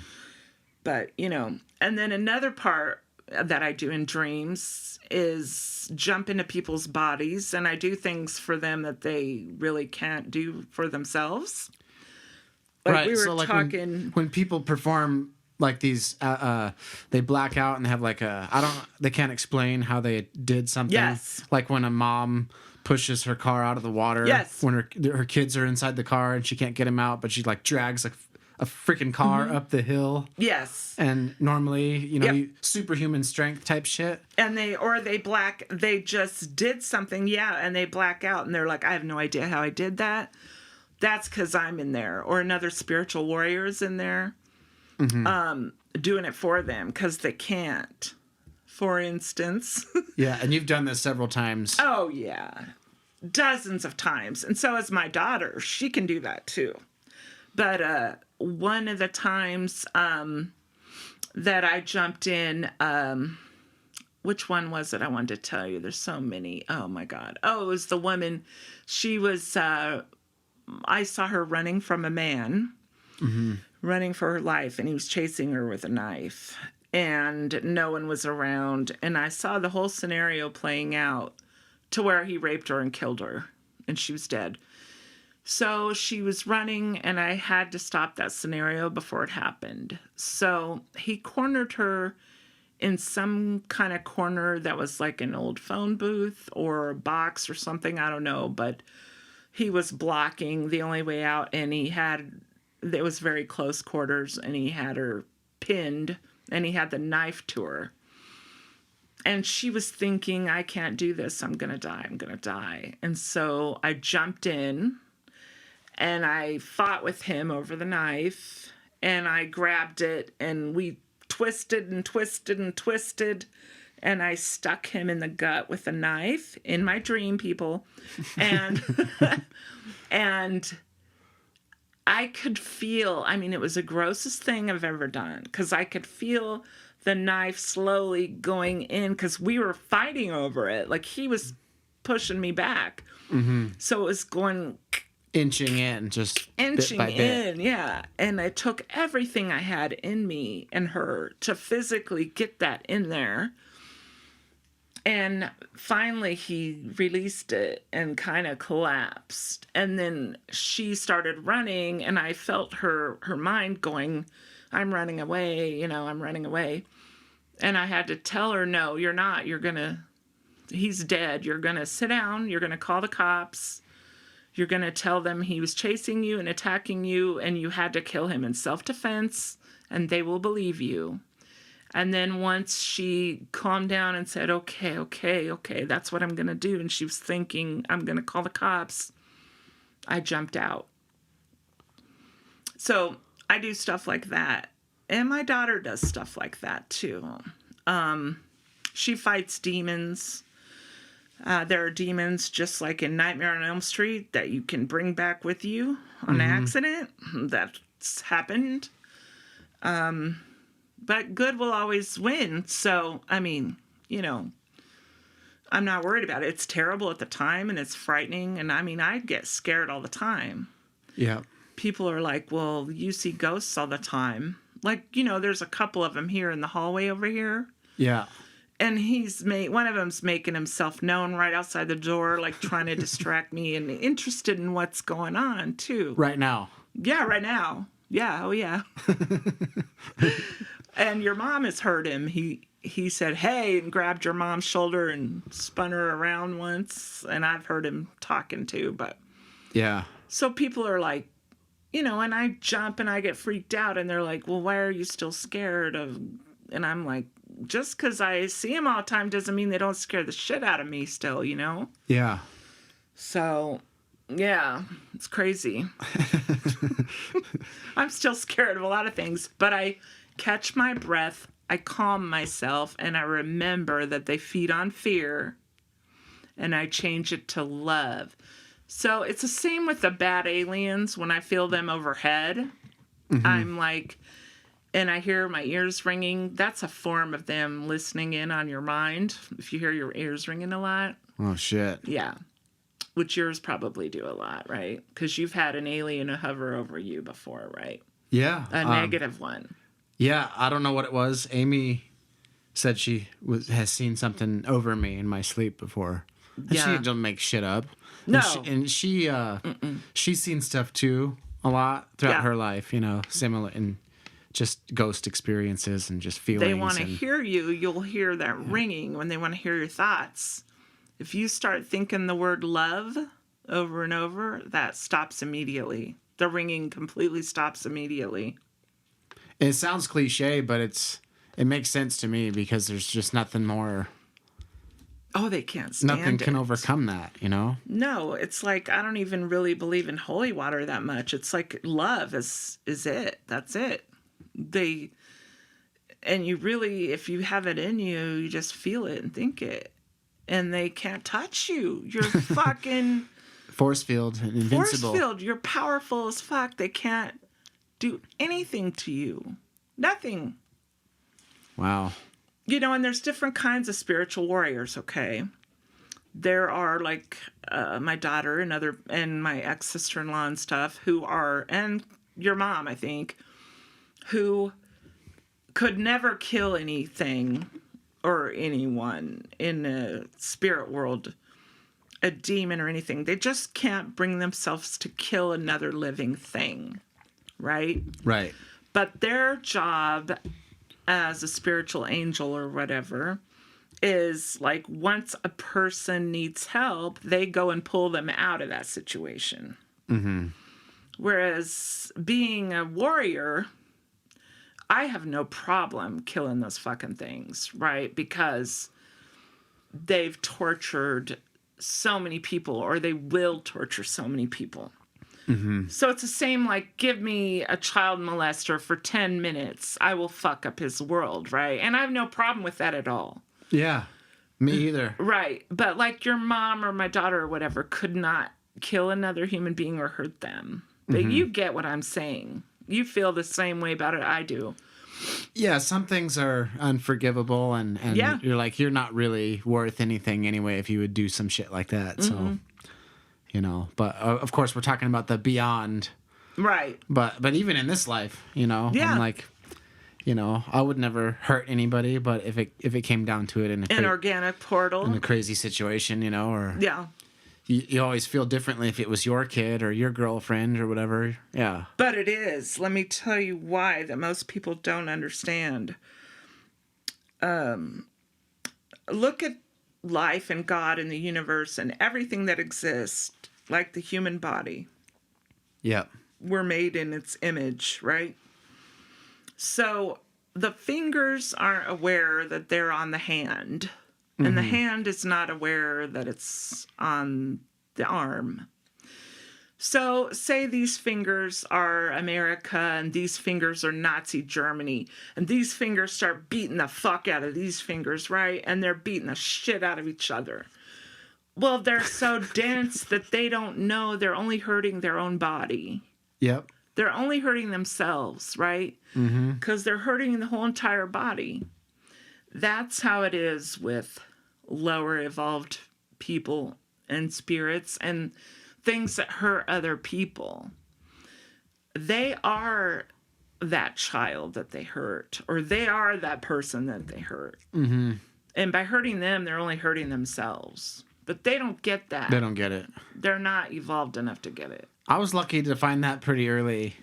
But, and then another part that I do in dreams is jump into people's bodies, and I do things for them that they really can't do for themselves. Like right. We were so like talking when people perform like these, they black out and they have like they can't explain how they did something. Yes. Like when a mom pushes her car out of the water. Yes. When her kids are inside the car and she can't get them out, but she like drags a freaking car up the hill. Yes. And normally, superhuman strength type shit. And they just did something, and they black out and they're like, I have no idea how I did that. That's because I'm in there. Or another spiritual warrior is in there. Mm-hmm. Doing it for them because they can't, for instance. Yeah, and you've done this several times. Oh, yeah. Dozens of times. And so has my daughter. She can do that, too. But one of the times that I jumped in, which one was it I wanted to tell you? There's so many. Oh, my God. Oh, it was the woman. She was, I saw her running from a man. Mm-hmm. Running for her life, and he was chasing her with a knife, and no one was around, and I saw the whole scenario playing out to where he raped her and killed her, and she was dead. So she was running, and I had to stop that scenario before it happened. So he cornered her in some kind of corner that was like an old phone booth or a box or something, I don't know, but he was blocking the only way out, and it was very close quarters, and he had her pinned, and he had the knife to her. And she was thinking, I can't do this. I'm going to die. I'm going to die. And so I jumped in and I fought with him over the knife, and I grabbed it, and we twisted and twisted and twisted, and I stuck him in the gut with a knife in my dream, people. And and I could feel, I mean, it was the grossest thing I've ever done, because I could feel the knife slowly going in, because we were fighting over it. Like, he was pushing me back. Mm-hmm. So it was going... Inching in, just inching bit by bit. in, yeah. And I took everything I had in me and her to physically get that in there. And finally he released it and kind of collapsed. And then she started running, and I felt her mind going, I'm running away, I'm running away. And I had to tell her, no, you're not. He's dead. You're going to sit down. You're going to call the cops. You're going to tell them he was chasing you and attacking you, and you had to kill him in self-defense, and they will believe you. And then once she calmed down and said, okay, that's what I'm going to do, and she was thinking, I'm going to call the cops, I jumped out. So I do stuff like that. And my daughter does stuff like that, too. She fights demons. There are demons, just like in Nightmare on Elm Street, that you can bring back with you on accident. That's happened. But good will always win. So, I mean, I'm not worried about it. It's terrible at the time, and it's frightening. And, I mean, I get scared all the time. Yeah. People are like, well, you see ghosts all the time. Like, there's a couple of them here in the hallway over here. Yeah. And one of them's making himself known right outside the door, like trying to distract me and interested in what's going on, too. Right now. Yeah, right now. Yeah, oh yeah. And your mom has heard him. He said, hey, and grabbed your mom's shoulder and spun her around once. And I've heard him talking too, but... Yeah. So people are like, and I jump and I get freaked out, and they're like, well, why are you still scared of... And I'm like, just because I see them all the time doesn't mean they don't scare the shit out of me still, Yeah. So, yeah, it's crazy. I'm still scared of a lot of things, but I catch my breath, I calm myself, and I remember that they feed on fear, and I change it to love. So it's the same with the bad aliens. When I feel them overhead, I'm like... And I hear my ears ringing. That's a form of them listening in on your mind. If you hear your ears ringing a lot. Oh, shit. Yeah. Which yours probably do a lot, right? Because you've had an alien hover over you before, right? Yeah. A negative one. Yeah. I don't know what it was. Amy said she has seen something over me in my sleep before. And she don't make shit up. No. And she's seen stuff, too, a lot throughout her life, similar and just ghost experiences and just feelings. They want to hear you. You'll hear that ringing when they want to hear your thoughts. If you start thinking the word love over and over, that stops immediately. The ringing completely stops immediately. It sounds cliche, but it makes sense to me, because there's just nothing more. Oh, they can't stand Nothing can it. overcome that, No, it's like, I don't even really believe in holy water that much. It's like love is it. That's it. And you really, if you have it in you, you just feel it and think it. And they can't touch you. You're fucking... Force field, invincible. Force field. You're powerful as fuck. They can't do anything to you. Nothing. Wow. And there's different kinds of spiritual warriors, okay? There are, like, my daughter and my ex-sister-in-law and stuff and your mom, I think, who could never kill anything or anyone in the spirit world, a demon or anything. They just can't bring themselves to kill another living thing, right? Right. But their job as a spiritual angel or whatever is like, once a person needs help, they go and pull them out of that situation. Mm-hmm. Whereas being a warrior, I have no problem killing those fucking things, right? Because they've tortured so many people, or they will torture so many people. Mm-hmm. So it's the same, like, give me a child molester for 10 minutes. I will fuck up his world, right? And I have no problem with that at all. Yeah, me either. Right. But, like, your mom or my daughter or whatever could not kill another human being or hurt them. But you get what I'm saying. You feel the same way about it I do. Yeah, some things are unforgivable, and Yeah. you're like, you're not really worth anything anyway if you would do some shit like that. So, you know, but of course we're talking about the beyond. Right. But even in this life, you know, Yeah. I'm like, you know, I would never hurt anybody, but if it came down to it in An organic portal. in a crazy situation, you know, or Yeah. you always feel differently if it was your kid or your girlfriend or whatever. Yeah. But it is. Let me tell you why that most people don't understand. Look at life and God and the universe and everything that exists, like the human body. Yeah. We're made in its image, right? So the fingers aren't aware that they're on the hand, and the hand is not aware that it's on the arm. So say these fingers are America and these fingers are Nazi Germany, and these fingers start beating the fuck out of these fingers, right? And they're beating the shit out of each other. Well, they're so dense that they don't know they're only hurting their own body. Yep. They're only hurting themselves, right? Because they're hurting the whole entire body. That's how it is with lower evolved people and spirits and things that hurt other people. They are that child that they hurt, or they are that person that they hurt. And by hurting them, they're only hurting themselves. But they don't get that. They don't get it. They're not evolved enough to get it. I was lucky to find that pretty early.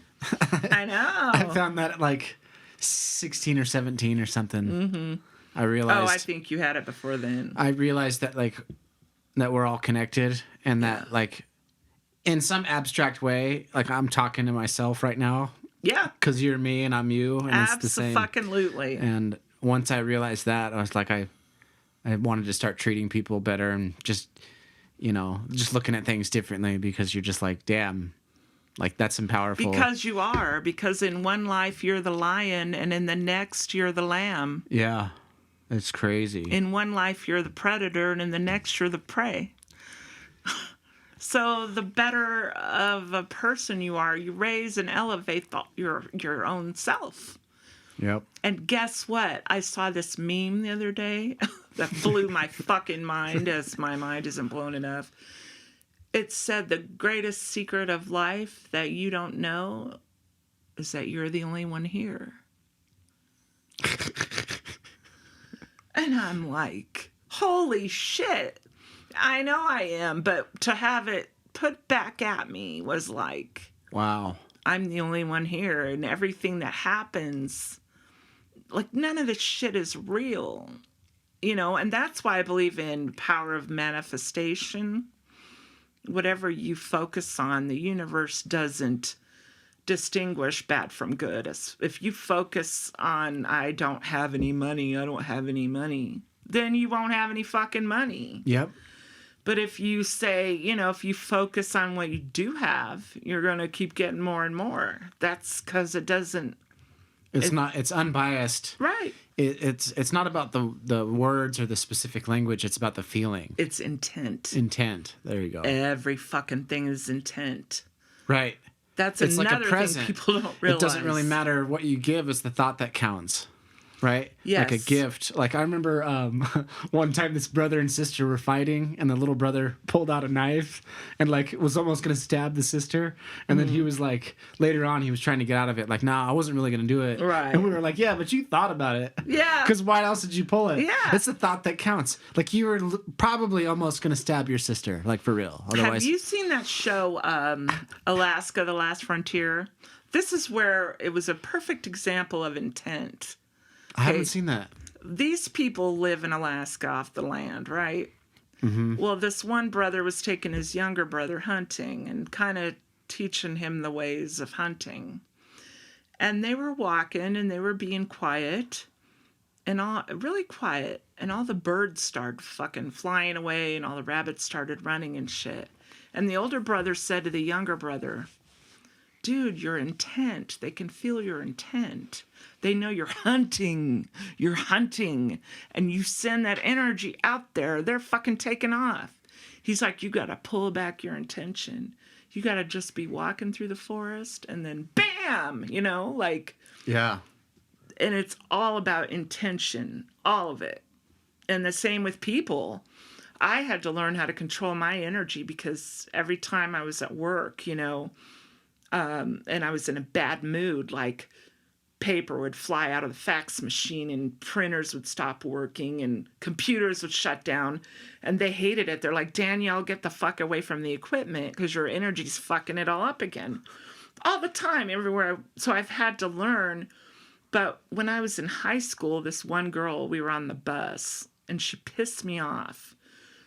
I know. I found that at like 16 or 17 or something. I realized. Oh, I think you had it before then. I realized that that we're all connected, and that like in some abstract way, like I'm talking to myself right now. Yeah. Because you're me and I'm you, and it's the same. Abso-fucking-lutely. And once I realized that, I was like, I wanted to start treating people better and just, you know, just looking at things differently, because you're just like, damn, like that's some powerful. Because you are. Because in one life you're the lion, and in the next you're the lamb. Yeah, it's crazy. In one life you're the predator, and in the next you're the prey. So the better of a person you are, you raise and elevate your own self. Yep. And guess what? I saw this meme the other day that blew my fucking mind, as my mind isn't blown enough. It said the greatest secret of life that you don't know is that you're the only one here. And I'm like, holy shit. I know I am, but to have it put back at me was like, wow. I'm the only one here, and everything that happens, like, none of this shit is real, you know. And that's why I believe in power of manifestation. Whatever you focus on, the universe doesn't distinguish bad from good. If you focus on, I don't have any money, then you won't have any fucking money. Yep. But if you say, you know, if you focus on what you do have, you're going to keep getting more and more. That's because it doesn't. It's unbiased. Right. It's not about the words or the specific language. It's about the feeling. It's intent. Intent. There you go. Every fucking thing is intent. Right. That's it's another like a present. thing people don't realize. It doesn't really matter what you give. It's the thought that counts. Right? Yes. Like a gift. Like I remember one time this brother and sister were fighting, and the little brother pulled out a knife and like was almost going to stab the sister. And then he was like, later on, he was trying to get out of it. Like, nah, I wasn't really going to do it. Right. And we were like, yeah, but you thought about it. Yeah. Because why else did you pull it? Yeah. It's the thought that counts. Like you were probably almost going to stab your sister, like for real. Otherwise, have you seen that show, Alaska, The Last Frontier? This is where it was a perfect example of intent. I haven't seen that. These people live in Alaska off the land, right? Mm-hmm. Well, this one brother was taking his younger brother hunting and kind of teaching him the ways of hunting. And they were walking and they were being quiet and all really quiet. And all the birds started fucking flying away, and all the rabbits started running and shit. And the older brother said to the younger brother, dude, your intent. They can feel your intent. They know you're hunting. You're hunting. And you send that energy out there, they're fucking taking off. He's like, you got to pull back your intention. You got to just be walking through the forest and then bam, you know, like. Yeah. And it's all about intention, all of it. And the same with people. I had to learn how to control my energy because every time I was at work, you know, and I was in a bad mood, like paper would fly out of the fax machine and printers would stop working and computers would shut down, and they hated it. They're like, Danielle, get the fuck away from the equipment because your energy's fucking it all up again. All the time, everywhere. So I've had to learn. But when I was in high school, this one girl, we were on the bus and she pissed me off.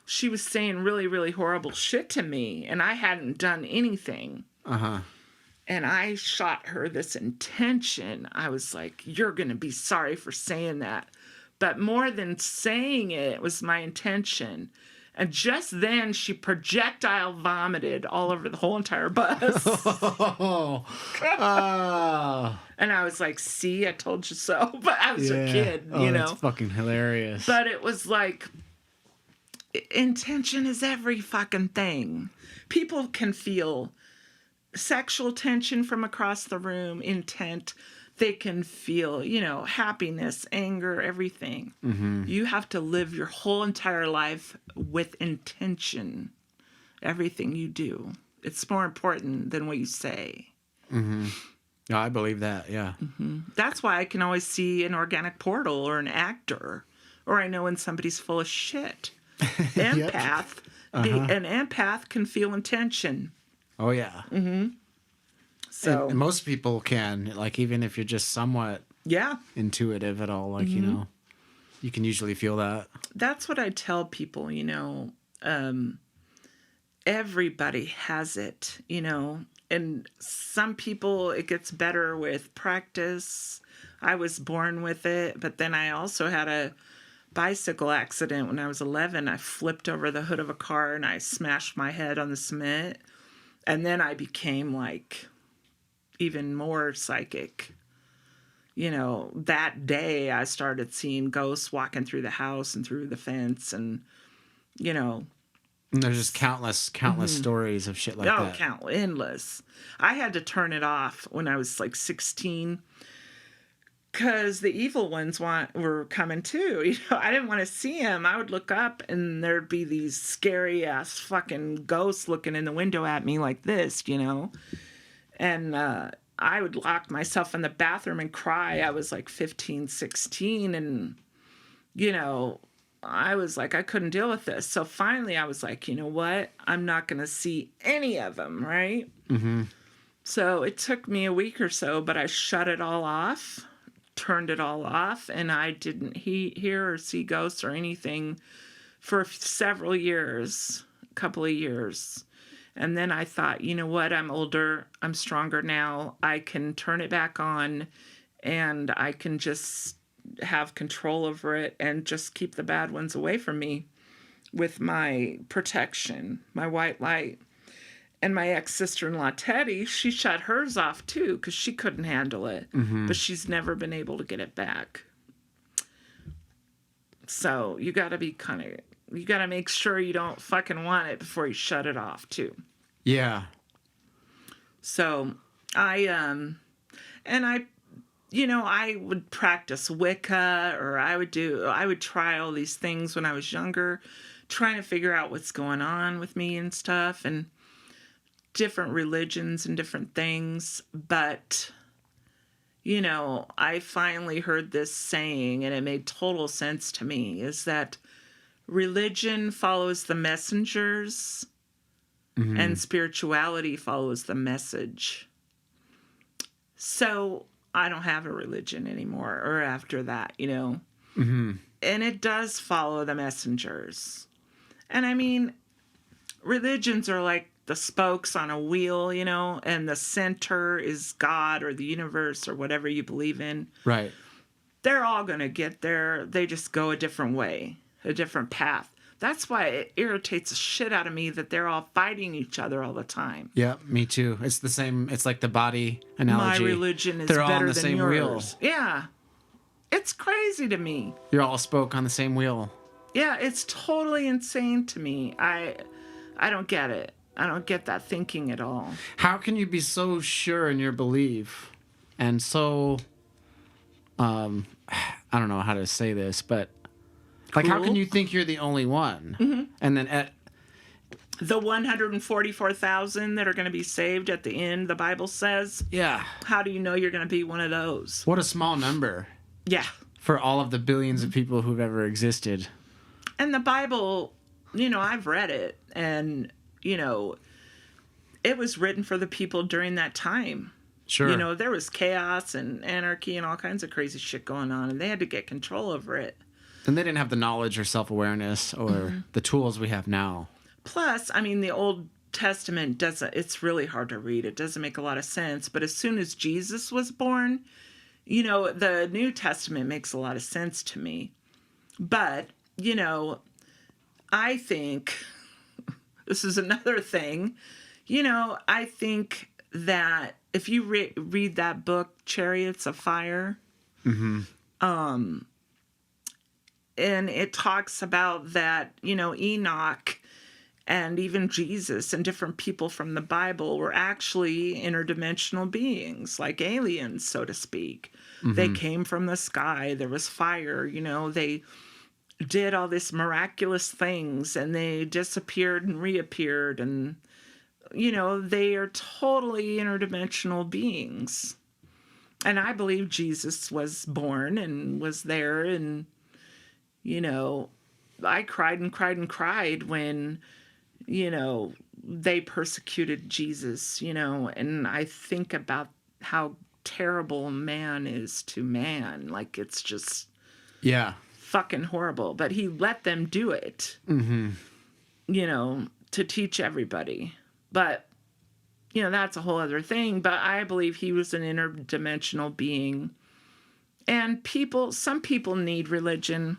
She was saying really, really horrible shit to me and I hadn't done anything. Uh-huh. And I shot her this intention. I was like, you're going to be sorry for saying that. But more than saying it was my intention. And just then she projectile vomited all over the whole entire bus. And I was like, see, I told you so. But I was a kid, you know. That's fucking hilarious. But it was like, intention is every fucking thing. People can feel sexual tension from across the room, intent. They can feel, you know, happiness, anger, everything. Mm-hmm. You have to live your whole entire life with intention. Everything you do. It's more important than what you say. Mm-hmm. Yeah, I believe that, yeah. Mm-hmm. That's why I can always see an organic portal or an actor. Or I know when somebody's full of shit. Empath. An empath can feel intention. Oh, yeah. Mm-hmm. So and most people can, like, even if you're just somewhat intuitive at all, like, you know, you can usually feel that. That's what I tell people, you know. Everybody has it, you know. And some people, it gets better with practice. I was born with it, but then I also had a bicycle accident when I was 11. I flipped over the hood of a car and I smashed my head on the cement. And then I became like even more psychic. You know, that day I started seeing ghosts walking through the house and through the fence and, you know. And there's just countless stories of shit like that. Oh, endless. I had to turn it off when I was like 16 because the evil ones were coming too. You know, I didn't want to see them. I would look up and there'd be these scary ass fucking ghosts looking in the window at me like this, you know. And I would lock myself in the bathroom and cry. I was like 15, 16 and, you know, I was like, I couldn't deal with this. So finally I was like, you know what? I'm not going to see any of them, right? Mm-hmm. So it took me a week or so, but I shut it all off, turned it all off, and I didn't hear or see ghosts or anything for several years, a couple of years. And then I thought, you know what? I'm older. I'm stronger now. I can turn it back on and I can just have control over it and just keep the bad ones away from me with my protection, my white light. And my ex-sister-in-law, Teddy, she shut hers off too because she couldn't handle it. Mm-hmm. But she's never been able to get it back. So you got to make sure you don't fucking want it before you shut it off too. Yeah. So I would practice Wicca, or I would try all these things when I was younger, trying to figure out what's going on with me and stuff, and different religions and different things. But, you know, I finally heard this saying, and it made total sense to me, is that religion follows the messengers, mm-hmm. and spirituality follows the message. So I don't have a religion anymore, or after that, you know. Mm-hmm. And it does follow the messengers. And I mean, religions are like the spokes on a wheel, you know, and the center is God or the universe or whatever you believe in. Right. they're all going to get there. They just go a different way, a different path. That's why it irritates the shit out of me that they're all fighting each other all the time. Yeah, me too. It's the same. It's like the body analogy. My religion is They're all on better the than same yours. wheel. Yeah. It's crazy to me. You're all spoke on the same wheel. Yeah, it's totally insane to me. I don't get it. I don't get that thinking at all. How can you be so sure in your belief and so I don't know how to say this, but like how can you think you're the only one? Mm-hmm. And then the 144,000 that are going to be saved at the end, the Bible says. Yeah. How do you know you're going to be one of those? What a small number. Yeah. For all of the billions of people who've ever existed. And the Bible, I've read it, and, it was written for the people during that time. Sure. There was chaos and anarchy and all kinds of crazy shit going on, and they had to get control over it. And they didn't have the knowledge or self-awareness or the tools we have now. Plus, the Old Testament it's really hard to read. It doesn't make a lot of sense. But as soon as Jesus was born, the New Testament makes a lot of sense to me. But, I think, this is another thing, I think that if you read that book, Chariots of Fire, and it talks about that, Enoch and even Jesus and different people from the Bible were actually interdimensional beings, like aliens, so to speak. Mm-hmm. They came from the sky. There was fire, they did all this miraculous things, and they disappeared and reappeared, and, they are totally interdimensional beings. And I believe Jesus was born and was there, and, I cried and cried and cried when, they persecuted Jesus, and I think about how terrible man is to man. Like, it's just fucking horrible. But he let them do it, to teach everybody. But, that's a whole other thing. But I believe he was an interdimensional being. And some people need religion.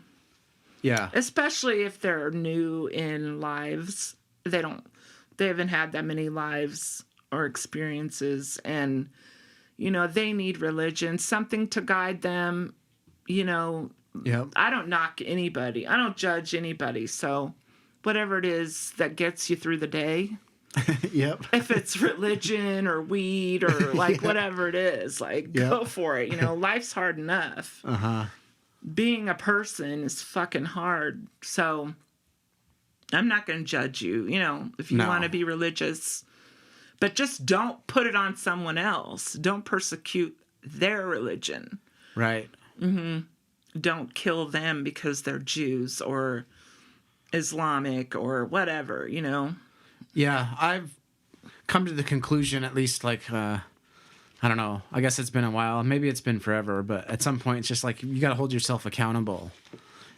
Yeah. Especially if they're new in lives. They haven't had that many lives or experiences, and, they need religion, something to guide them, Yep. I don't knock anybody. I don't judge anybody. So whatever it is that gets you through the day. Yep. If it's religion or weed or whatever it is, go for it. Life's hard enough. Uh-huh. Being a person is fucking hard. So I'm not going to judge you, if you want to be religious. But just don't put it on someone else. Don't persecute their religion. Right. Mm-hmm. Don't kill them because they're Jews or Islamic or whatever, Yeah, I've come to the conclusion, at least, I don't know. I guess it's been a while. Maybe it's been forever. But at some point, it's just you got to hold yourself accountable.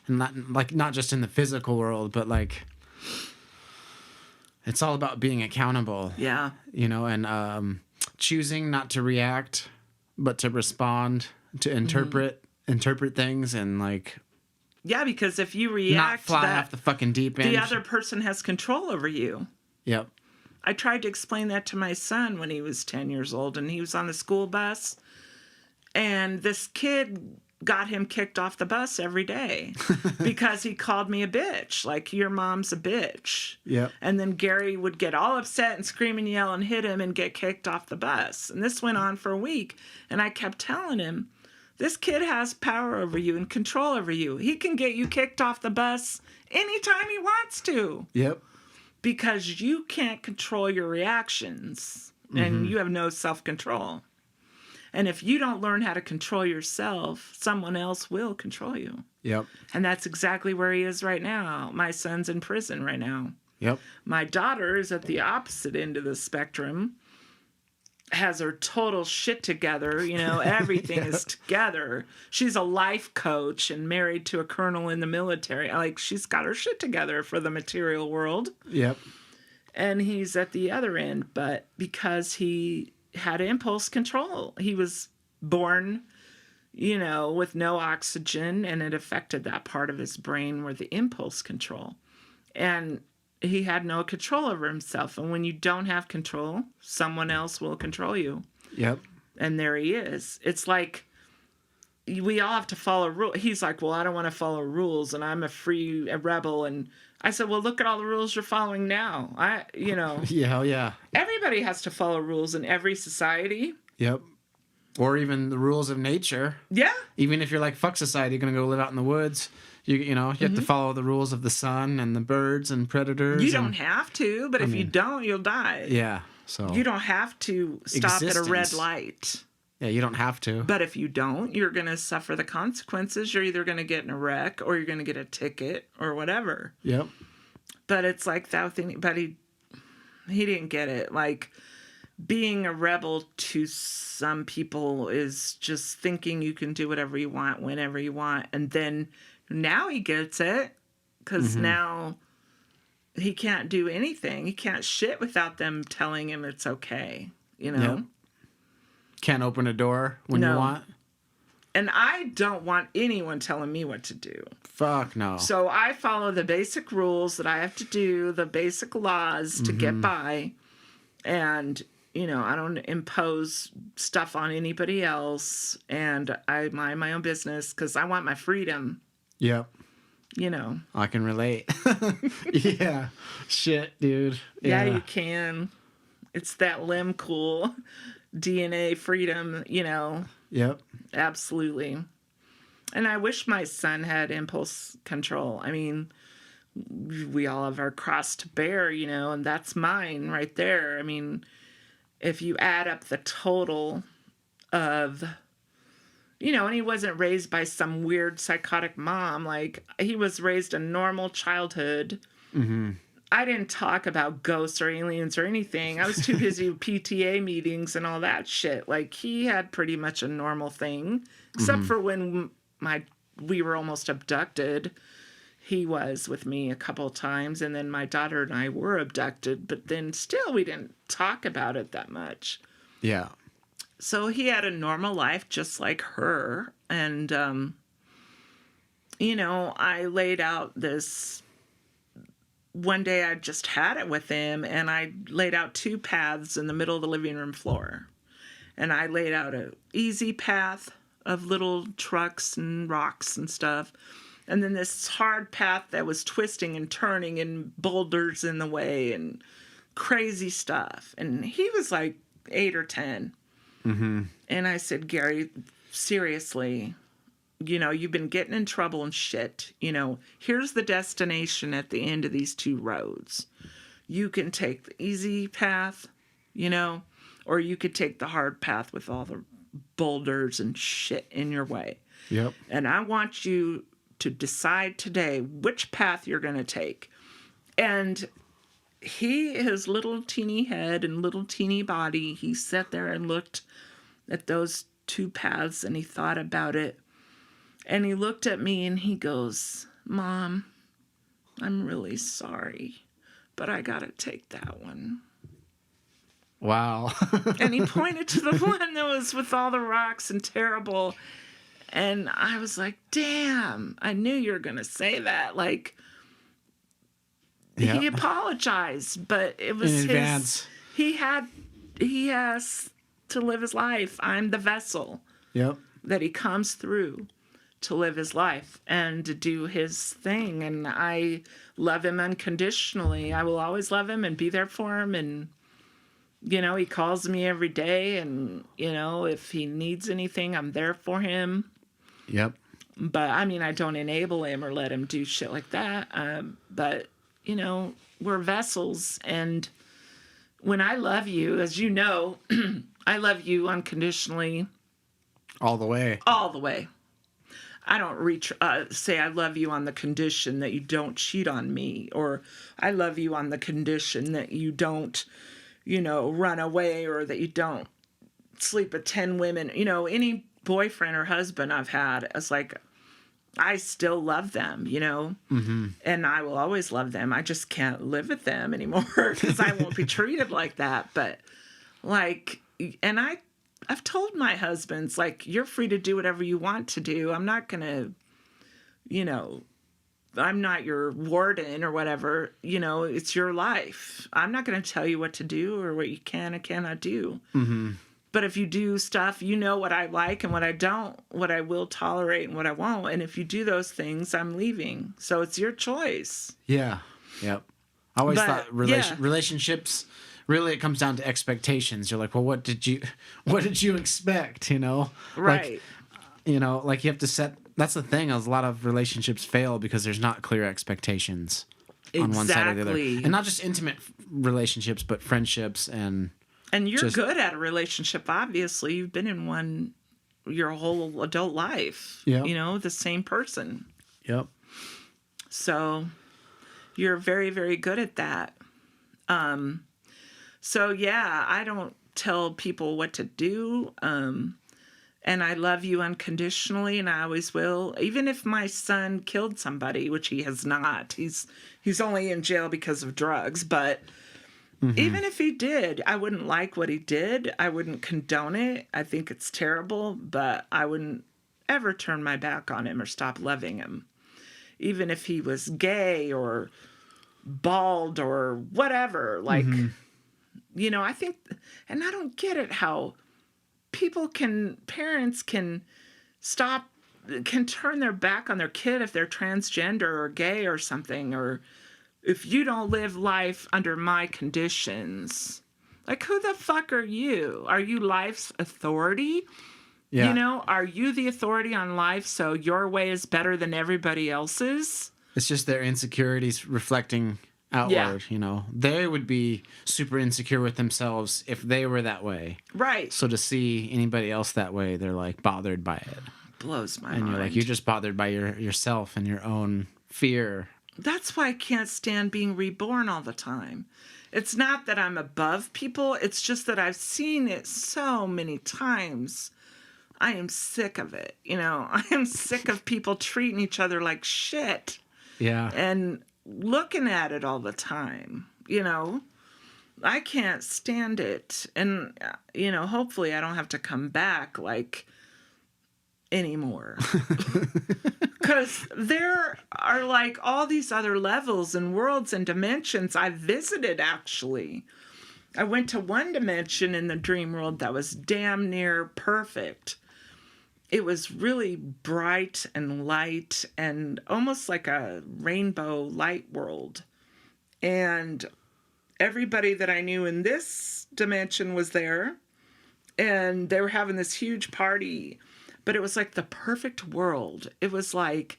And not just in the physical world, but it's all about being accountable. Yeah. And choosing not to react, but to respond, to interpret things, and yeah, because if you react, not fly off the fucking deep end. The other person has control over you. Yep. I tried to explain that to my son when he was 10 years old, and he was on the school bus, and this kid got him kicked off the bus every day because he called me a bitch, your mom's a bitch. Yep. And then Gary would get all upset and scream and yell and hit him and get kicked off the bus. And this went on for a week, and I kept telling him, this kid has power over you and control over you. He can get you kicked off the bus anytime he wants to. Yep. Because you can't control your reactions, and you have no self-control. And if you don't learn how to control yourself, someone else will control you. Yep. And that's exactly where he is right now. My son's in prison right now. Yep. My daughter is at the opposite end of the spectrum, has her total shit together, everything is together. She's a life coach and married to a colonel in the military. She's got her shit together for the material world. Yep. And he's at the other end, but because he had impulse control. He was born, with no oxygen, and it affected that part of his brain where the impulse control. And he had no control over himself. And when you don't have control, someone else will control you. Yep. And there he is. It's like we all have to follow rules. He's like, well, I don't want to follow rules, and I'm a rebel. And I said, well, look at all the rules you're following now. Yeah, yeah. Everybody has to follow rules in every society. Yep. Or even the rules of nature. Yeah. Even if you're like, fuck society, you're going to go live out in the woods. You have to follow the rules of the sun and the birds and predators. You don't have to, but if you don't, you'll die. Yeah. So you don't have to stop at a red light. Yeah, you don't have to. But if you don't, you're going to suffer the consequences. You're either going to get in a wreck or you're going to get a ticket or whatever. Yep. But it's like that thing. But he didn't get it. Like, being a rebel to some people is just thinking you can do whatever you want, whenever you want. And then now he gets it, because now he can't do anything. He can't shit without them telling him it's okay, Yep. Can't open a door when you want. And I don't want anyone telling me what to do. Fuck no. So I follow the basic rules that I have to do, the basic laws to get by. And, I don't impose stuff on anybody else. And I mind my own business because I want my freedom. Yep. I can relate. Yeah. Shit, dude. Yeah, you can. It's that Lehmkuhl DNA freedom, Yep. Absolutely. And I wish my son had impulse control. I mean, we all have our cross to bear, and that's mine right there. I mean, if you add up the total of, and he wasn't raised by some weird psychotic mom. Like, he was raised a normal childhood. Mm-hmm. I didn't talk about ghosts or aliens or anything. I was too busy with PTA meetings and all that shit. Like, he had pretty much a normal thing, except for when we were almost abducted. He was with me a couple of times, and then my daughter and I were abducted, but then still we didn't talk about it that much. Yeah. So he had a normal life just like her. And, I laid out this. One day I just had it with him, and I laid out two paths in the middle of the living room floor. And I laid out an easy path of little trucks and rocks and stuff. And then this hard path that was twisting and turning and boulders in the way and crazy stuff. And he was like 8 or 10. Mm-hmm. And I said, Gary, seriously, you've been getting in trouble and shit. Here's the destination at the end of these two roads. You can take the easy path, or you could take the hard path with all the boulders and shit in your way. Yep. And I want you to decide today which path you're going to take. And his little teeny head and little teeny body, he sat there and looked at those two paths, and he thought about it. And he looked at me and he goes, Mom, I'm really sorry, but I got to take that one. Wow. And he pointed to the one that was with all the rocks and terrible. And I was like, damn, I knew you were going to say that. Like, he apologized, but it was in advance. He has to live his life. I'm the vessel that he comes through to live his life and to do his thing. And I love him unconditionally. I will always love him and be there for him. And, he calls me every day. And, if he needs anything, I'm there for him. Yep. But, I mean, I don't enable him or let him do shit like that. But, we're vessels. And when I love you, as you know, I love you unconditionally. All the way. All the way. I don't say I love you on the condition that you don't cheat on me, or I love you on the condition that you don't, run away, or that you don't sleep with 10 women. Any boyfriend or husband I've had, it's like, I still love them, mm-hmm. And I will always love them. I just can't live with them anymore because I won't be treated like that. But and I've told my husbands, like, you're free to do whatever you want to do. I'm not going to, you know, I'm not your warden or whatever. You know, it's your life. I'm not going to tell you what to do or what you can and cannot do. Mm-hmm. But if you do stuff, you know what I like and what I don't, what I will tolerate and what I won't. And if you do those things, I'm leaving. So it's your choice. Yeah. Yep. I always thought relationships, really, it comes down to expectations. You're like, well, what did you expect? You know, Right. Like, you know, like you have to set. That's the thing. A lot of relationships fail because there's not clear expectations on one side or the other, and not just intimate relationships, but friendships and. And you're good at a relationship, obviously. You've been in one your whole adult life. Yeah. You know, the same person. Yep. So you're very, very good at that. So, yeah, I don't tell people what to do. And I love you unconditionally, and I always will. Even if my son killed somebody, which he has not. He's only in jail because of drugs, but... Mm-hmm. Even if he did, I wouldn't like what he did. I wouldn't condone it. I think it's terrible, but I wouldn't ever turn my back on him or stop loving him. Even if he was gay or bald or whatever. Like, you know, I think, and I don't get it how parents can turn their back on their kid if they're transgender or gay or something, or if you don't live life under my conditions. Like, who the fuck are you? Are you life's authority? Yeah. You know, are you the authority on life so your way is better than everybody else's? It's just their insecurities reflecting outward, you know. They would be super insecure with themselves if they were that way. Right. So to see anybody else that way, they're like bothered by it. Blows my mind. And you're like, you're just bothered by yourself and your own fear. That's why I can't stand being reborn all the time. It's not that I'm above people. It's just that I've seen it so many times. I am sick of it. You know, I am sick of people treating each other like shit. Yeah. And looking at it all the time. You know, I can't stand it. And, you know, hopefully I don't have to come back like anymore. Because there are like all these other levels and worlds and dimensions I've visited, actually. I went to one dimension in the dream world that was damn near perfect. It was really bright and light and almost like a rainbow light world. And everybody that I knew in this dimension was there. And they were having this huge party. But it was like the perfect world. It was like,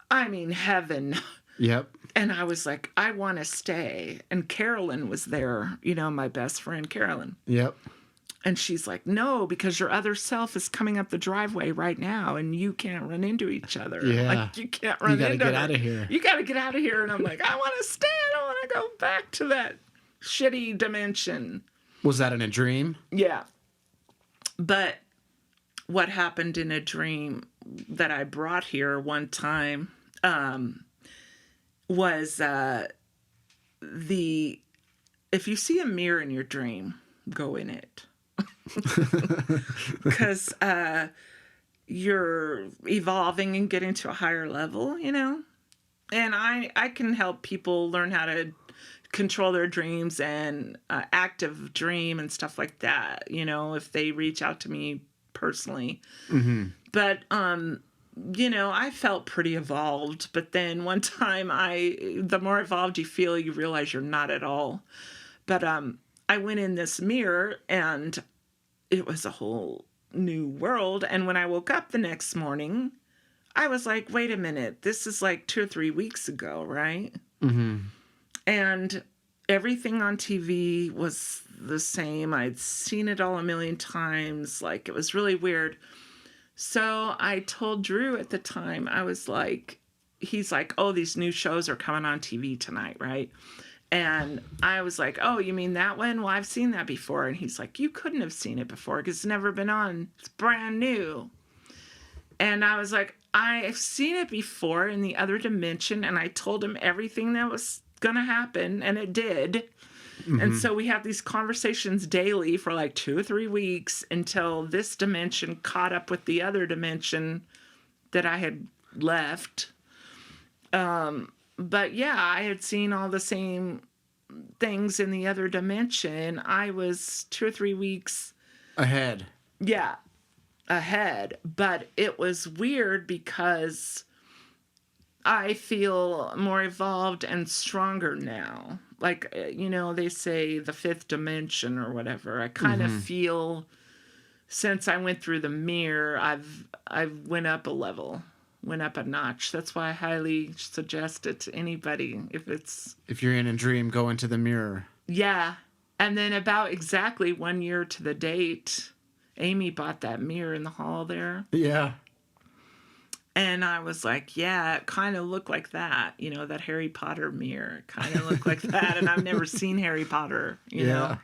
I mean, heaven. Yep. And I was like, I want to stay. And Carolyn was there, you know, my best friend, Carolyn. Yep. And she's like, no, because your other self is coming up the driveway right now and you can't run into each other. Yeah. Like, you can't run into her. You got to get out of here. You got to get out of here. And I'm like, I want to stay. I don't want to go back to that shitty dimension. Was that in a dream? Yeah. But what happened in a dream that I brought here one time was if you see a mirror in your dream, go in it. Because you're evolving and getting to a higher level, you know? And I can help people learn how to control their dreams and active dream and stuff like that, you know, if they reach out to me personally. Mm-hmm. But, you know, I felt pretty evolved. But then one time the more evolved you feel, you realize you're not at all. But I went in this mirror and it was a whole new world. And when I woke up the next morning, I was like, wait a minute, this is like 2 or 3 weeks ago, right? Mm-hmm. And everything on TV was the same. I'd seen it all a million times. Like, it was really weird. So I told Drew at the time, I was like, he's like, oh, these new shows are coming on TV tonight, right? And I was like, oh, you mean that one? Well, I've seen that before. And he's like, you couldn't have seen it before because it's never been on. It's brand new. And I was like, I've seen it before in the other dimension. And I told him everything that was going to happen. And it did. And so we have these conversations daily for like 2 or 3 weeks until this dimension caught up with the other dimension that I had left. But yeah, I had seen all the same things in the other dimension. I was 2 or 3 weeks ahead. Yeah, ahead. But it was weird because I feel more evolved and stronger now. Like, they say the 5th dimension or whatever. I kind of feel, since I went through the mirror, I've went up a level, went up a notch. That's why I highly suggest it to anybody if you're in a dream, go into the mirror. Yeah. And then about exactly 1 year to the date, Amy bought that mirror in the hall there. Yeah. And I was like, yeah, it kind of looked like that, that Harry Potter mirror. It kind of looked like that. And I've never seen Harry Potter, you know.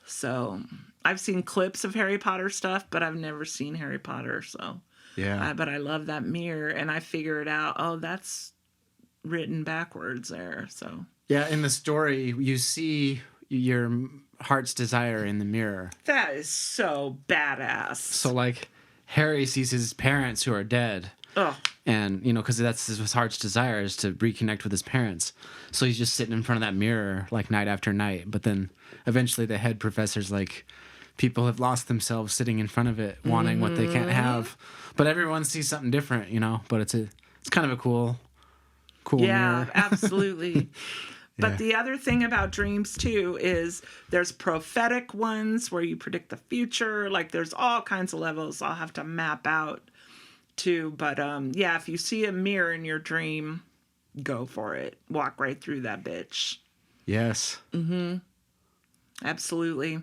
So I've seen clips of Harry Potter stuff, but I've never seen Harry Potter. So, yeah. But I love that mirror. And I figured out, oh, that's written backwards there. So, yeah, in the story, you see your heart's desire in the mirror. That is so badass. So, like, Harry sees his parents who are dead. Oh. And, because that's his heart's desire is to reconnect with his parents. So he's just sitting in front of that mirror, like, night after night. But then eventually the head professor's like, people have lost themselves sitting in front of it, wanting what they can't have. But everyone sees something different, But it's kind of a cool mirror. Yeah, absolutely. But the other thing about dreams, too, is there's prophetic ones where you predict the future. Like, there's all kinds of levels I'll have to map out, too. But, yeah, if you see a mirror in your dream, go for it. Walk right through that bitch. Yes. Mm-hmm. Absolutely.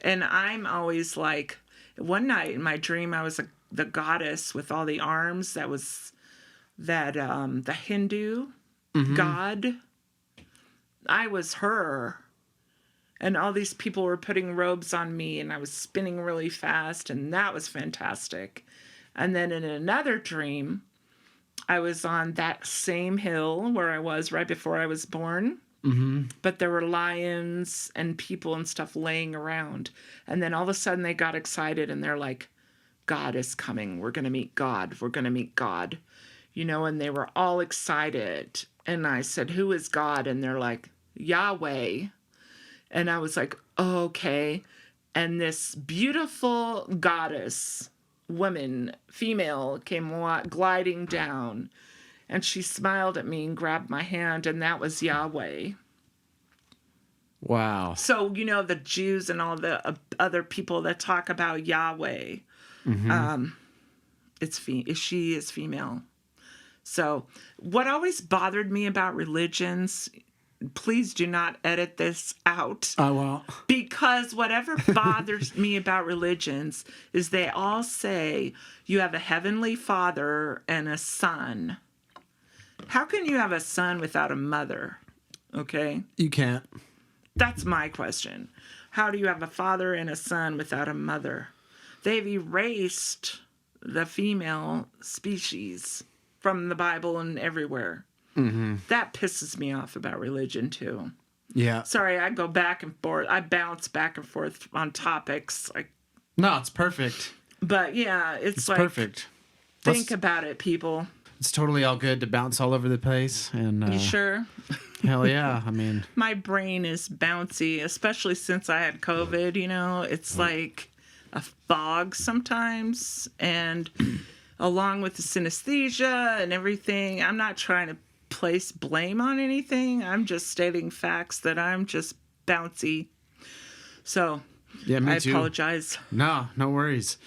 And I'm always like, one night in my dream, I was the goddess with all the arms. That was the Hindu god. I was her, and all these people were putting robes on me, and I was spinning really fast, and that was fantastic. And then in another dream, I was on that same hill where I was right before I was born, but there were lions and people and stuff laying around. And then all of a sudden they got excited, and they're like, God is coming. We're going to meet God. We're going to meet God. And they were all excited. And I said, who is God? And they're like, Yahweh. And I was like, oh, okay. And this beautiful goddess, woman, female, came gliding down. And she smiled at me and grabbed my hand. And that was Yahweh. Wow. So, the Jews and all the other people that talk about Yahweh, she is female. So what always bothered me about religions, please do not edit this out. I won't. Because whatever bothers me about religions is they all say you have a heavenly father and a son. How can you have a son without a mother? Okay? You can't. That's my question. How do you have a father and a son without a mother? They've erased the female species from the Bible and everywhere. That pisses me off about religion, too. Yeah. Sorry, I go back and forth. I bounce back and forth on topics. No, it's perfect. But, yeah, it's like... perfect. Think about it, people. It's totally all good to bounce all over the place. And you sure? Hell yeah. I mean... My brain is bouncy, especially since I had COVID, It's like a fog sometimes. And along with the synesthesia and everything, I'm not trying to place blame on anything. I'm just stating facts that I'm just bouncy. So, yeah, me I too. apologize. No worries.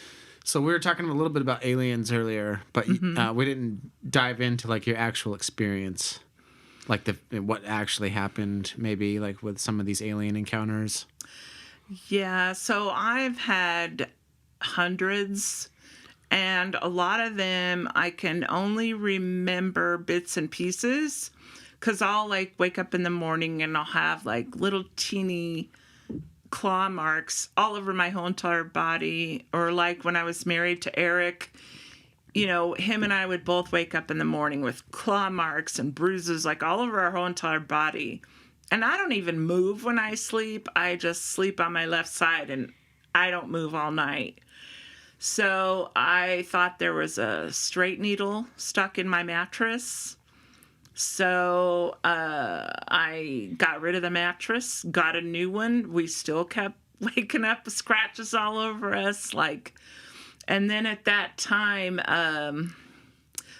So we were talking a little bit about aliens earlier, but we didn't dive into like your actual experience, like what actually happened, maybe like with some of these alien encounters. Yeah, so I've had hundreds, and a lot of them I can only remember bits and pieces, because I'll like wake up in the morning and I'll have like little teeny claw marks all over my whole entire body. Or like when I was married to Eric, him and I would both wake up in the morning with claw marks and bruises like all over our whole entire body. And I don't even move when I sleep. I just sleep on my left side and I don't move all night. So I thought there was a straight needle stuck in my mattress. So I got rid of the mattress, got a new one. We still kept waking up with scratches all over us. And then at that time,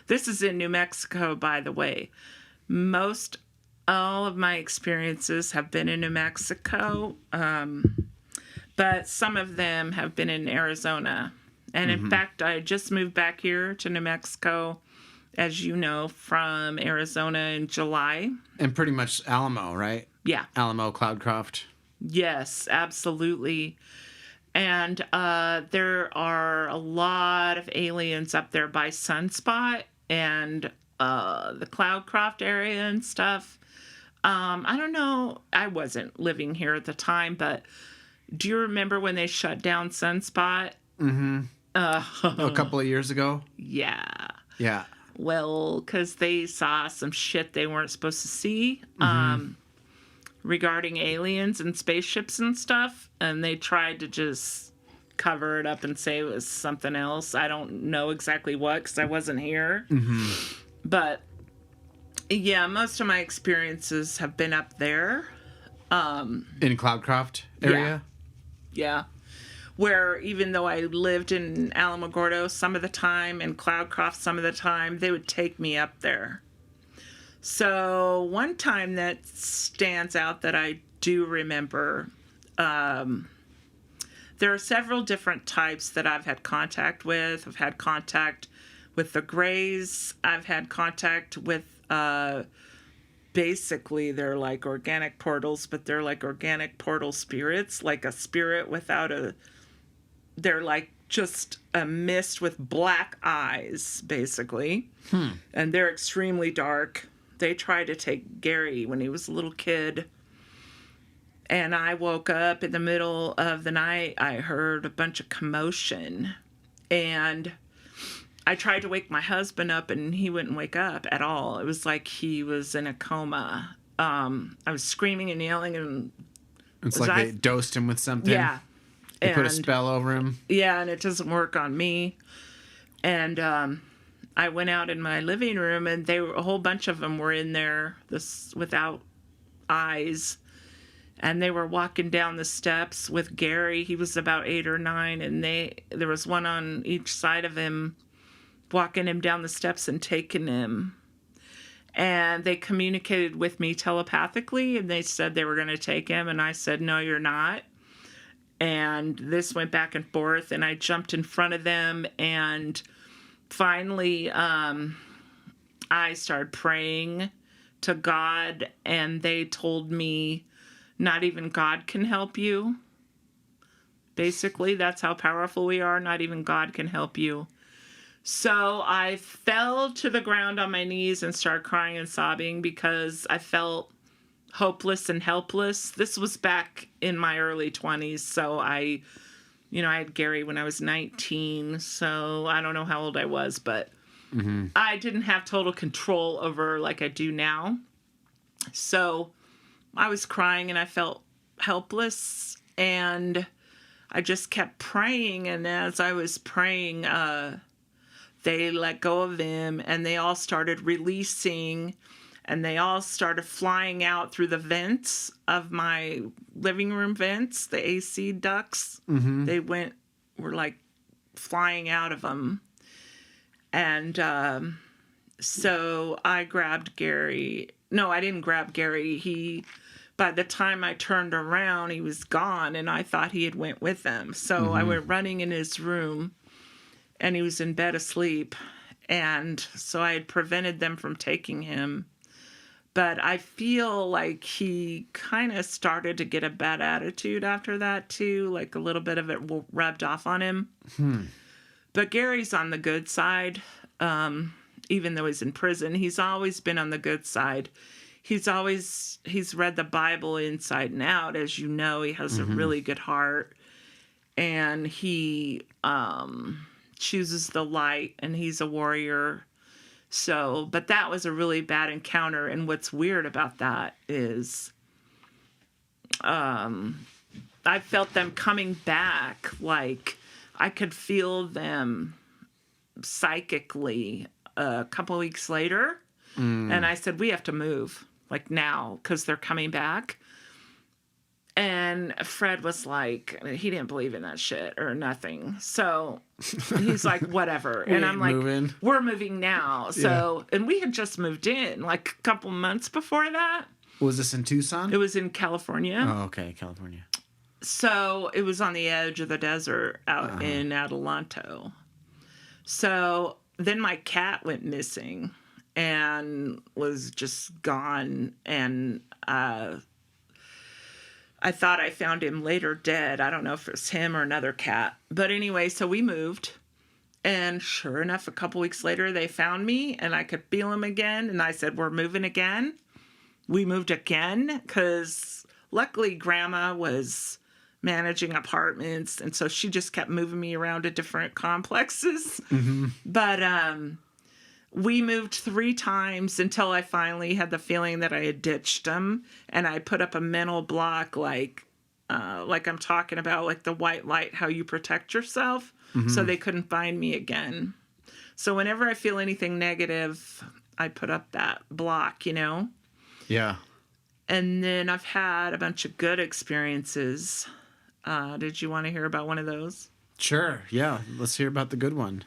this is in New Mexico, by the way. All of my experiences have been in New Mexico, but some of them have been in Arizona. And in fact, I just moved back here to New Mexico, as you know, from Arizona in July. And pretty much Alamo, right? Yeah. Alamo, Cloudcroft. Yes, absolutely. And there are a lot of aliens up there by Sunspot and the Cloudcroft area and stuff. I don't know. I wasn't living here at the time, but do you remember when they shut down Sunspot? Mm-hmm. A couple of years ago? Yeah. Yeah. Well, because they saw some shit they weren't supposed to see regarding aliens and spaceships and stuff, and they tried to just cover it up and say it was something else. I don't know exactly what, because I wasn't here. But, yeah, most of my experiences have been up there. In Cloudcroft area? Yeah. Where even though I lived in Alamogordo some of the time and Cloudcroft some of the time, they would take me up there. So one time that stands out that I do remember, there are several different types that I've had contact with. I've had contact with the Greys. I've had contact with, basically they're like organic portals, but they're like organic portal spirits, like a spirit without they're like just a mist with black eyes, basically. And they're extremely dark. They tried to take Gary when he was a little kid. And I woke up in the middle of the night. I heard a bunch of commotion. And I tried to wake my husband up, and he wouldn't wake up at all. It was like he was in a coma. I was screaming and yelling. And it's like they dosed him with something. Yeah. They put a spell over him. Yeah, and it doesn't work on me. And I went out in my living room, and a whole bunch of them were in there, without eyes. And they were walking down the steps with Gary. He was about 8 or 9, and there was one on each side of him, walking him down the steps and taking him. And they communicated with me telepathically, and they said they were going to take him, and I said, no, you're not. And this went back and forth, and I jumped in front of them, and finally I started praying to God, and they told me not even God can help you. Basically, that's how powerful we are. Not even God can help you. So I fell to the ground on my knees and started crying and sobbing because I felt hopeless and helpless. This was back in my early 20s, so I had Gary when I was 19, so I don't know how old I was, but I didn't have total control over like I do now. So I was crying and I felt helpless, and I just kept praying, and as I was praying, they let go of him, and they all started releasing. And they all started flying out through the vents of my living room vents, the AC ducts. They were like flying out of them. And so I grabbed Gary. No, I didn't grab Gary. By the time I turned around, he was gone, and I thought he had went with them. So I went running in his room, and he was in bed asleep. And so I had prevented them from taking him. But I feel like he kind of started to get a bad attitude after that, too. Like a little bit of it rubbed off on him. But Gary's on the good side. Even though he's in prison, he's always been on the good side. He's read the Bible inside and out. As you know, he has a really good heart. And he chooses the light, and he's a warrior. So, but that was a really bad encounter, and what's weird about that is I felt them coming back, like I could feel them psychically a couple weeks later. And I said, we have to move, like now, because they're coming back. And Fred was like, he didn't believe in that shit or nothing. So he's like, whatever. And I'm like, we're moving now. So, and we had just moved in like a couple months before that. Was this in Tucson? It was in California. Oh, okay, California. So it was on the edge of the desert out in Adelanto. So then my cat went missing and was just gone. And I thought I found him later dead. I don't know if it was him or another cat. But anyway, so we moved. And sure enough, a couple weeks later, they found me and I could feel him again. And I said, we're moving again. We moved again because luckily Grandma was managing apartments. And so she just kept moving me around to different complexes. But we moved 3 times until I finally had the feeling that I had ditched them. And I put up a mental block like I'm talking about, like the white light, how you protect yourself. So they couldn't find me again. So whenever I feel anything negative, I put up that block, you know? Yeah. And then I've had a bunch of good experiences. Did you want to hear about one of those? Sure. Yeah. Let's hear about the good one.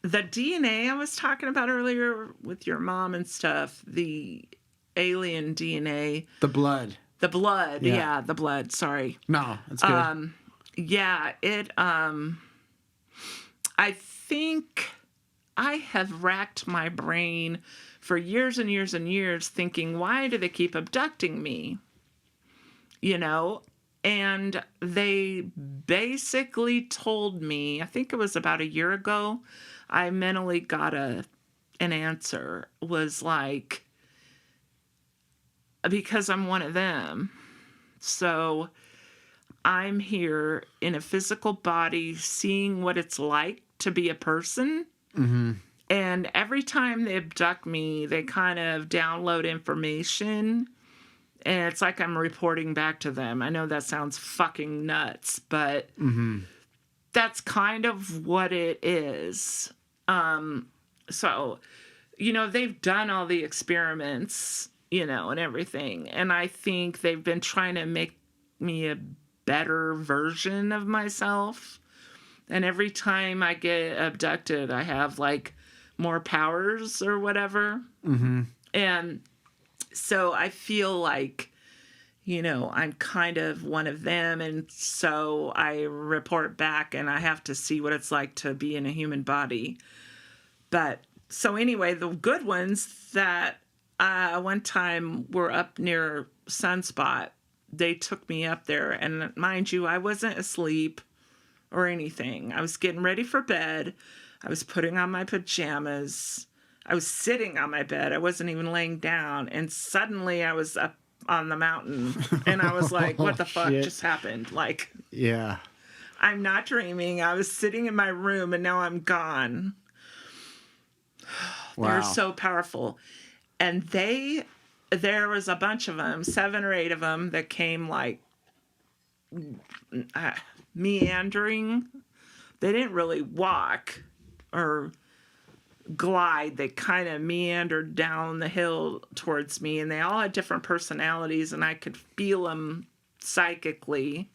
The DNA I was talking about earlier with your mom and stuff, the alien DNA. The blood. The blood. Yeah, the blood. Sorry. No, it's good. Yeah, I think I have racked my brain for years and years and years thinking, why do they keep abducting me? You know? And they basically told me, I think it was about a year ago, I mentally got an answer. Was like, because I'm one of them. So I'm here in a physical body seeing what it's like to be a person. And every time they abduct me, they kind of download information. And it's like I'm reporting back to them. I know that sounds fucking nuts, but that's kind of what it is. So, you know, they've done all the experiments, you know, and everything. And I think they've been trying to make me a better version of myself. And every time I get abducted, I have like more powers or whatever. And so I feel like, you know, I'm kind of one of them. And so I report back and I have to see what it's like to be in a human body. But so anyway, the good ones that one time were up near Sunspot, they took me up there. And mind you, I wasn't asleep or anything. I was getting ready for bed. I was putting on my pajamas. I was sitting on my bed. I wasn't even laying down. And suddenly I was up on the mountain. And I was like, what the fuck just happened? Like, yeah, I'm not dreaming. I was sitting in my room and now I'm gone. Wow. They're so powerful. And there was a bunch of them, 7 or 8 of them that came like meandering. They didn't really walk or glide. They kind of meandered down the hill towards me, and they all had different personalities, and I could feel them psychically.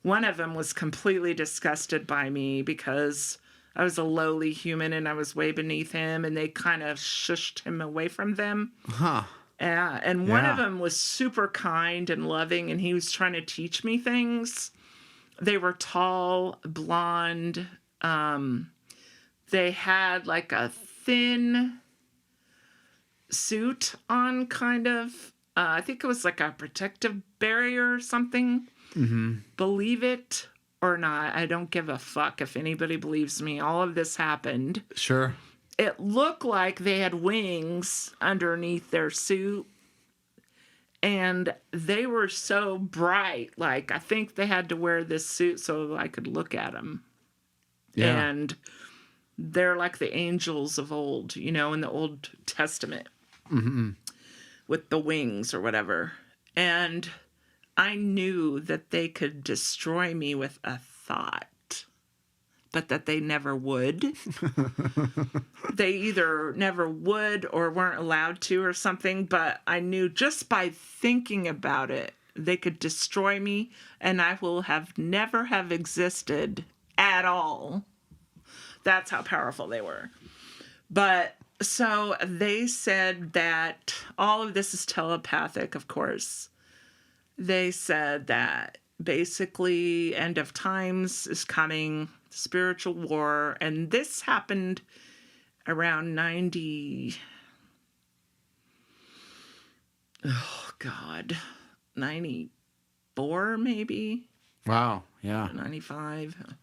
One of them was completely disgusted by me because I was a lowly human and I was way beneath him, and they kind of shushed him away from them. And one of them was super kind and loving, and he was trying to teach me things. They were tall, blonde. They had like a thin suit on, kind of. I think it was like a protective barrier or something. Believe it or not, I don't give a fuck if anybody believes me. All of this happened. Sure. It looked like they had wings underneath their suit. And they were so bright. Like, I think they had to wear this suit so I could look at them. Yeah. And they're like the angels of old, you know, in the Old Testament. With the wings or whatever. And I knew that they could destroy me with a thought, but that they never would. They either never would or weren't allowed to or something, but I knew just by thinking about it, they could destroy me and I will never have existed at all. That's how powerful they were. But so they said that all of this is telepathic, of course. They said that basically end of times is coming, spiritual war, and this happened around 94 maybe. Wow, yeah. 95.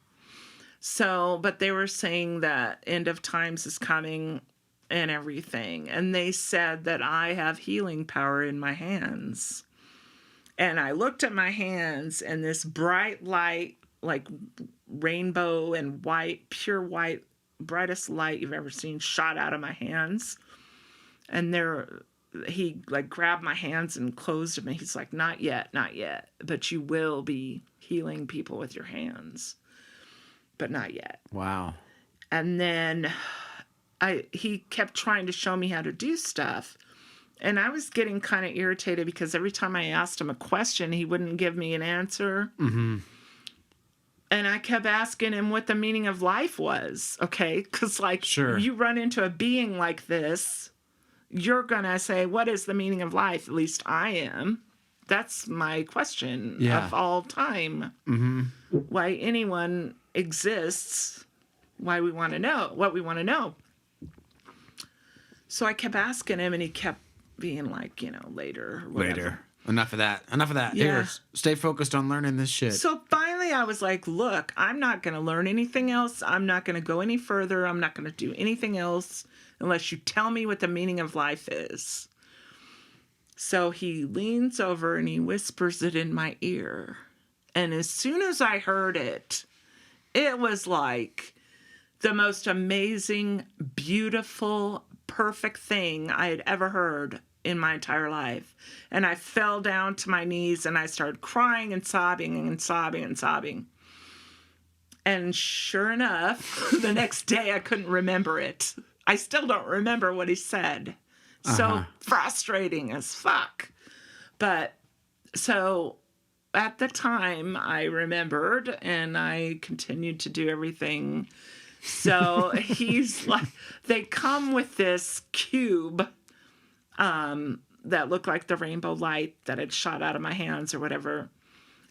So, but they were saying that end of times is coming and everything. And they said that I have healing power in my hands. And I looked at my hands and this bright light, like rainbow and white, pure white, brightest light you've ever seen shot out of my hands. And he like grabbed my hands and closed them. And he's like, not yet, but you will be healing people with your hands, but not yet. Wow. And then he kept trying to show me how to do stuff. And I was getting kind of irritated because every time I asked him a question, he wouldn't give me an answer. Mm-hmm. And I kept asking him what the meaning of life was, okay? Because, like, sure. You run into a being like this, you're going to say, what is the meaning of life? At least I am. That's my question of all time. Mm-hmm. Why anyone exists, why we want to know, what we want to know. So I kept asking him, and he kept being like, later. Or whatever. Later. Enough of that. Yeah. Here, stay focused on learning this shit. So finally I was like, look, I'm not going to learn anything else. I'm not going to go any further. I'm not going to do anything else unless you tell me what the meaning of life is. So he leans over and he whispers it in my ear. And as soon as I heard it, it was like the most amazing, beautiful, perfect thing I had ever heard in my entire life. And I fell down to my knees and I started crying and sobbing and sobbing and sobbing. And sure enough, the next day I couldn't remember it. I still don't remember what he said. So frustrating as fuck. But so at the time I remembered and I continued to do everything. So he's like, they come with this cube that looked like the rainbow light that had shot out of my hands or whatever.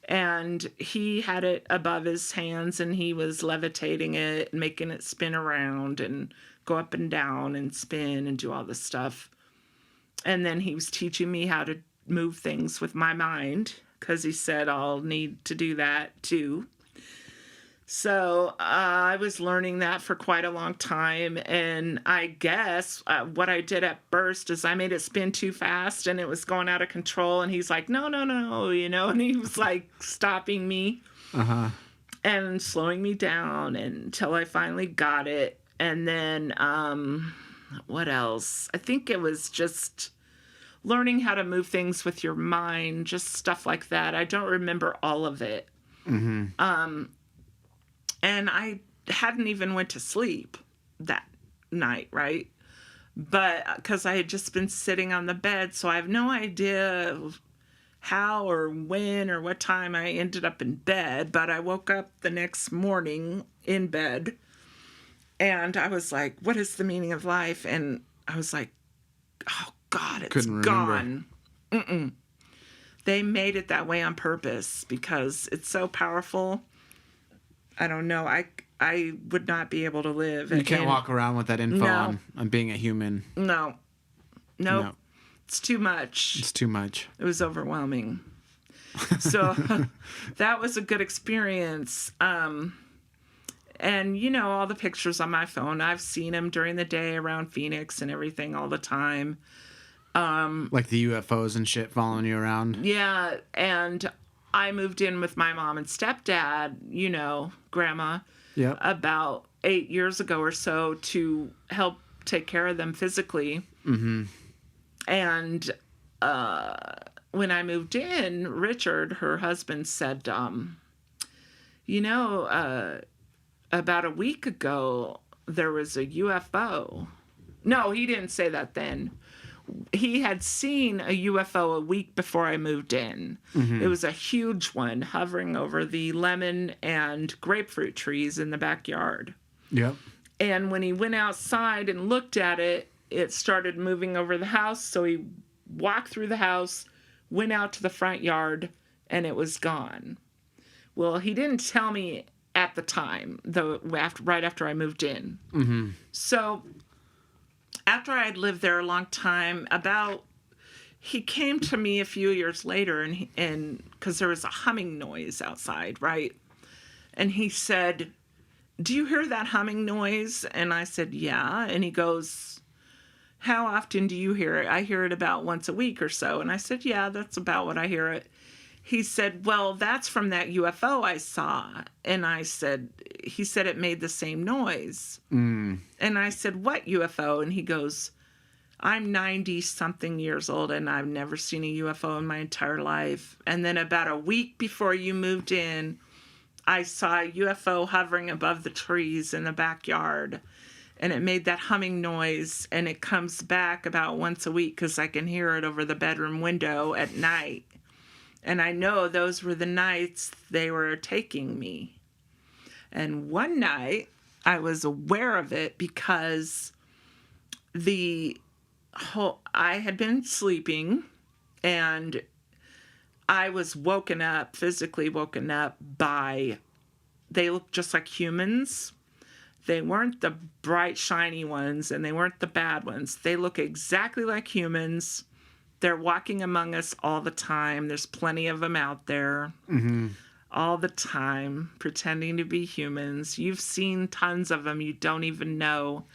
And he had it above his hands and he was levitating it and making it spin around and go up and down and spin and do all this stuff. And then he was teaching me how to move things with my mind because he said I'll need to do that too. So I was learning that for quite a long time. And I guess what I did at first is I made it spin too fast and it was going out of control. And he's like, no, and he was like stopping me and slowing me down until I finally got it. And then what else? I think it was just learning how to move things with your mind, just stuff like that. I don't remember all of it. Mm-hmm. And I hadn't even went to sleep that night, right? But because I had just been sitting on the bed, so I have no idea how or when or what time I ended up in bed. But I woke up the next morning in bed, and I was like, what is the meaning of life? And I was like, oh, God, it's gone. Mm-mm. They made it that way on purpose because it's so powerful. I don't know. I would not be able to live. You can't walk around with that info on being a human. No. Nope. It's too much. It's too much. It was overwhelming. So that was a good experience. And, all the pictures on my phone, I've seen them during the day around Phoenix and everything all the time. Like the UFOs and shit following you around? Yeah, and I moved in with my mom and stepdad, grandma, about 8 years ago or so to help take care of them physically. Mm-hmm. And when I moved in, Richard, her husband, said, about a week ago, there was a UFO. No, he didn't say that then. He had seen a UFO a week before I moved in. Mm-hmm. It was a huge one hovering over the lemon and grapefruit trees in the backyard. Yep. And when he went outside and looked at it, it started moving over the house. So he walked through the house, went out to the front yard, and it was gone. Well, he didn't tell me at the time, though, right after I moved in. Mm-hmm. So after I had lived there a long time, he came to me a few years later, and because there was a humming noise outside, right? And he said, "Do you hear that humming noise?" And I said, "Yeah." And he goes, "How often do you hear it?" "I hear it about once a week or so." And I said, "Yeah, that's about what I hear it." He said, "Well, that's from that UFO I saw." And he said it made the same noise. Mm. And I said, "What UFO?" And he goes, "I'm 90-something years old, and I've never seen a UFO in my entire life. And then about a week before you moved in, I saw a UFO hovering above the trees in the backyard. And it made that humming noise, and it comes back about once a week because I can hear it over the bedroom window at night. And I know those were the nights they were taking me." And one night, I was aware of it because I had been sleeping, and I was physically woken up by, they looked just like humans. They weren't the bright, shiny ones, and they weren't the bad ones. They look exactly like humans. They're walking among us all the time. There's plenty of them out there. Mm-hmm. All the time, pretending to be humans. You've seen tons of them. You don't even know.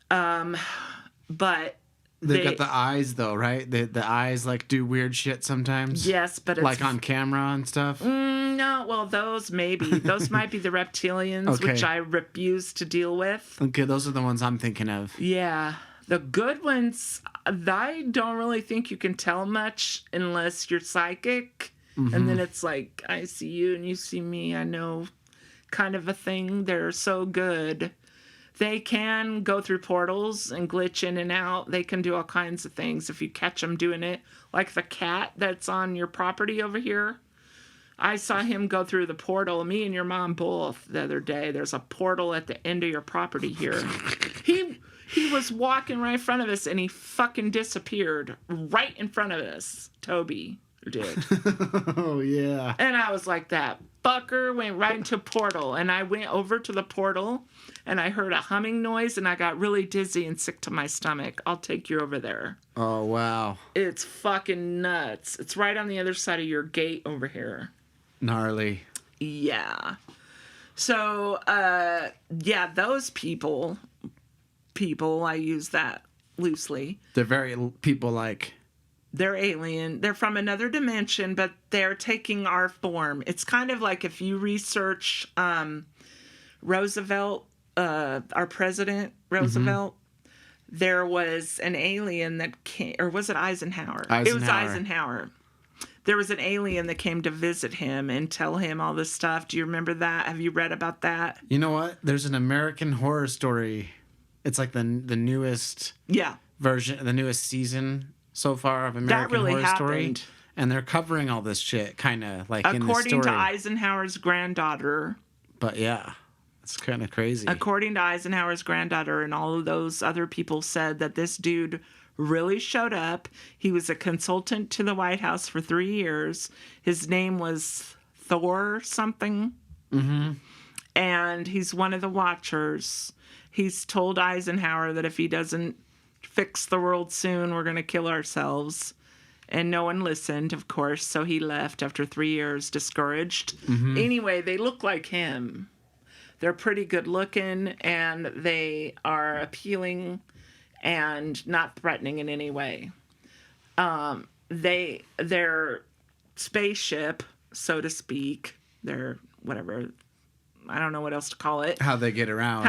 But They've got the eyes, though, right? The eyes, like, do weird shit sometimes. Yes, but it's... like on camera and stuff? No, well, those maybe. Those might be the reptilians, okay, which I refuse to deal with. Okay, those are the ones I'm thinking of. Yeah. The good ones, I don't really think you can tell much unless you're psychic. Mm-hmm. And then it's like, I see you and you see me, I know, kind of a thing. They're so good. They can go through portals and glitch in and out. They can do all kinds of things if you catch them doing it. Like the cat that's on your property over here. I saw him go through the portal. Me and your mom both the other day. There's a portal at the end of your property here. He was walking right in front of us, and he fucking disappeared right in front of us. Toby did. Oh, yeah. And I was like, that fucker went right into a portal. And I went over to the portal, and I heard a humming noise, and I got really dizzy and sick to my stomach. I'll take you over there. Oh, wow. It's fucking nuts. It's right on the other side of your gate over here. Gnarly. Yeah. So, yeah, those people, I use that loosely. They're very people-like. They're alien. They're from another dimension, but they're taking our form. It's kind of like if you research Roosevelt, our president, Roosevelt, mm-hmm. There was an alien that came, or was it Eisenhower? It was Eisenhower. There was an alien that came to visit him and tell him all this stuff. Do you remember that? Have you read about that? You know what? There's an American Horror Story. It's like the newest version, the newest season so far of American Horror Story. And they're covering all this shit, kind of like in the story. According to Eisenhower's granddaughter. But yeah, it's kind of crazy. According to Eisenhower's granddaughter, and all of those other people said that this dude really showed up. He was a consultant to the White House for 3 years. His name was Thor something. Mm-hmm. And he's one of the Watchers. He's told Eisenhower that if he doesn't fix the world soon, we're going to kill ourselves. And no one listened, of course, so he left after 3 years, discouraged. Mm-hmm. Anyway, they look like him. They're pretty good looking, and they are appealing and not threatening in any way. Their spaceship, so to speak, their whatever, I don't know what else to call it. How they get around.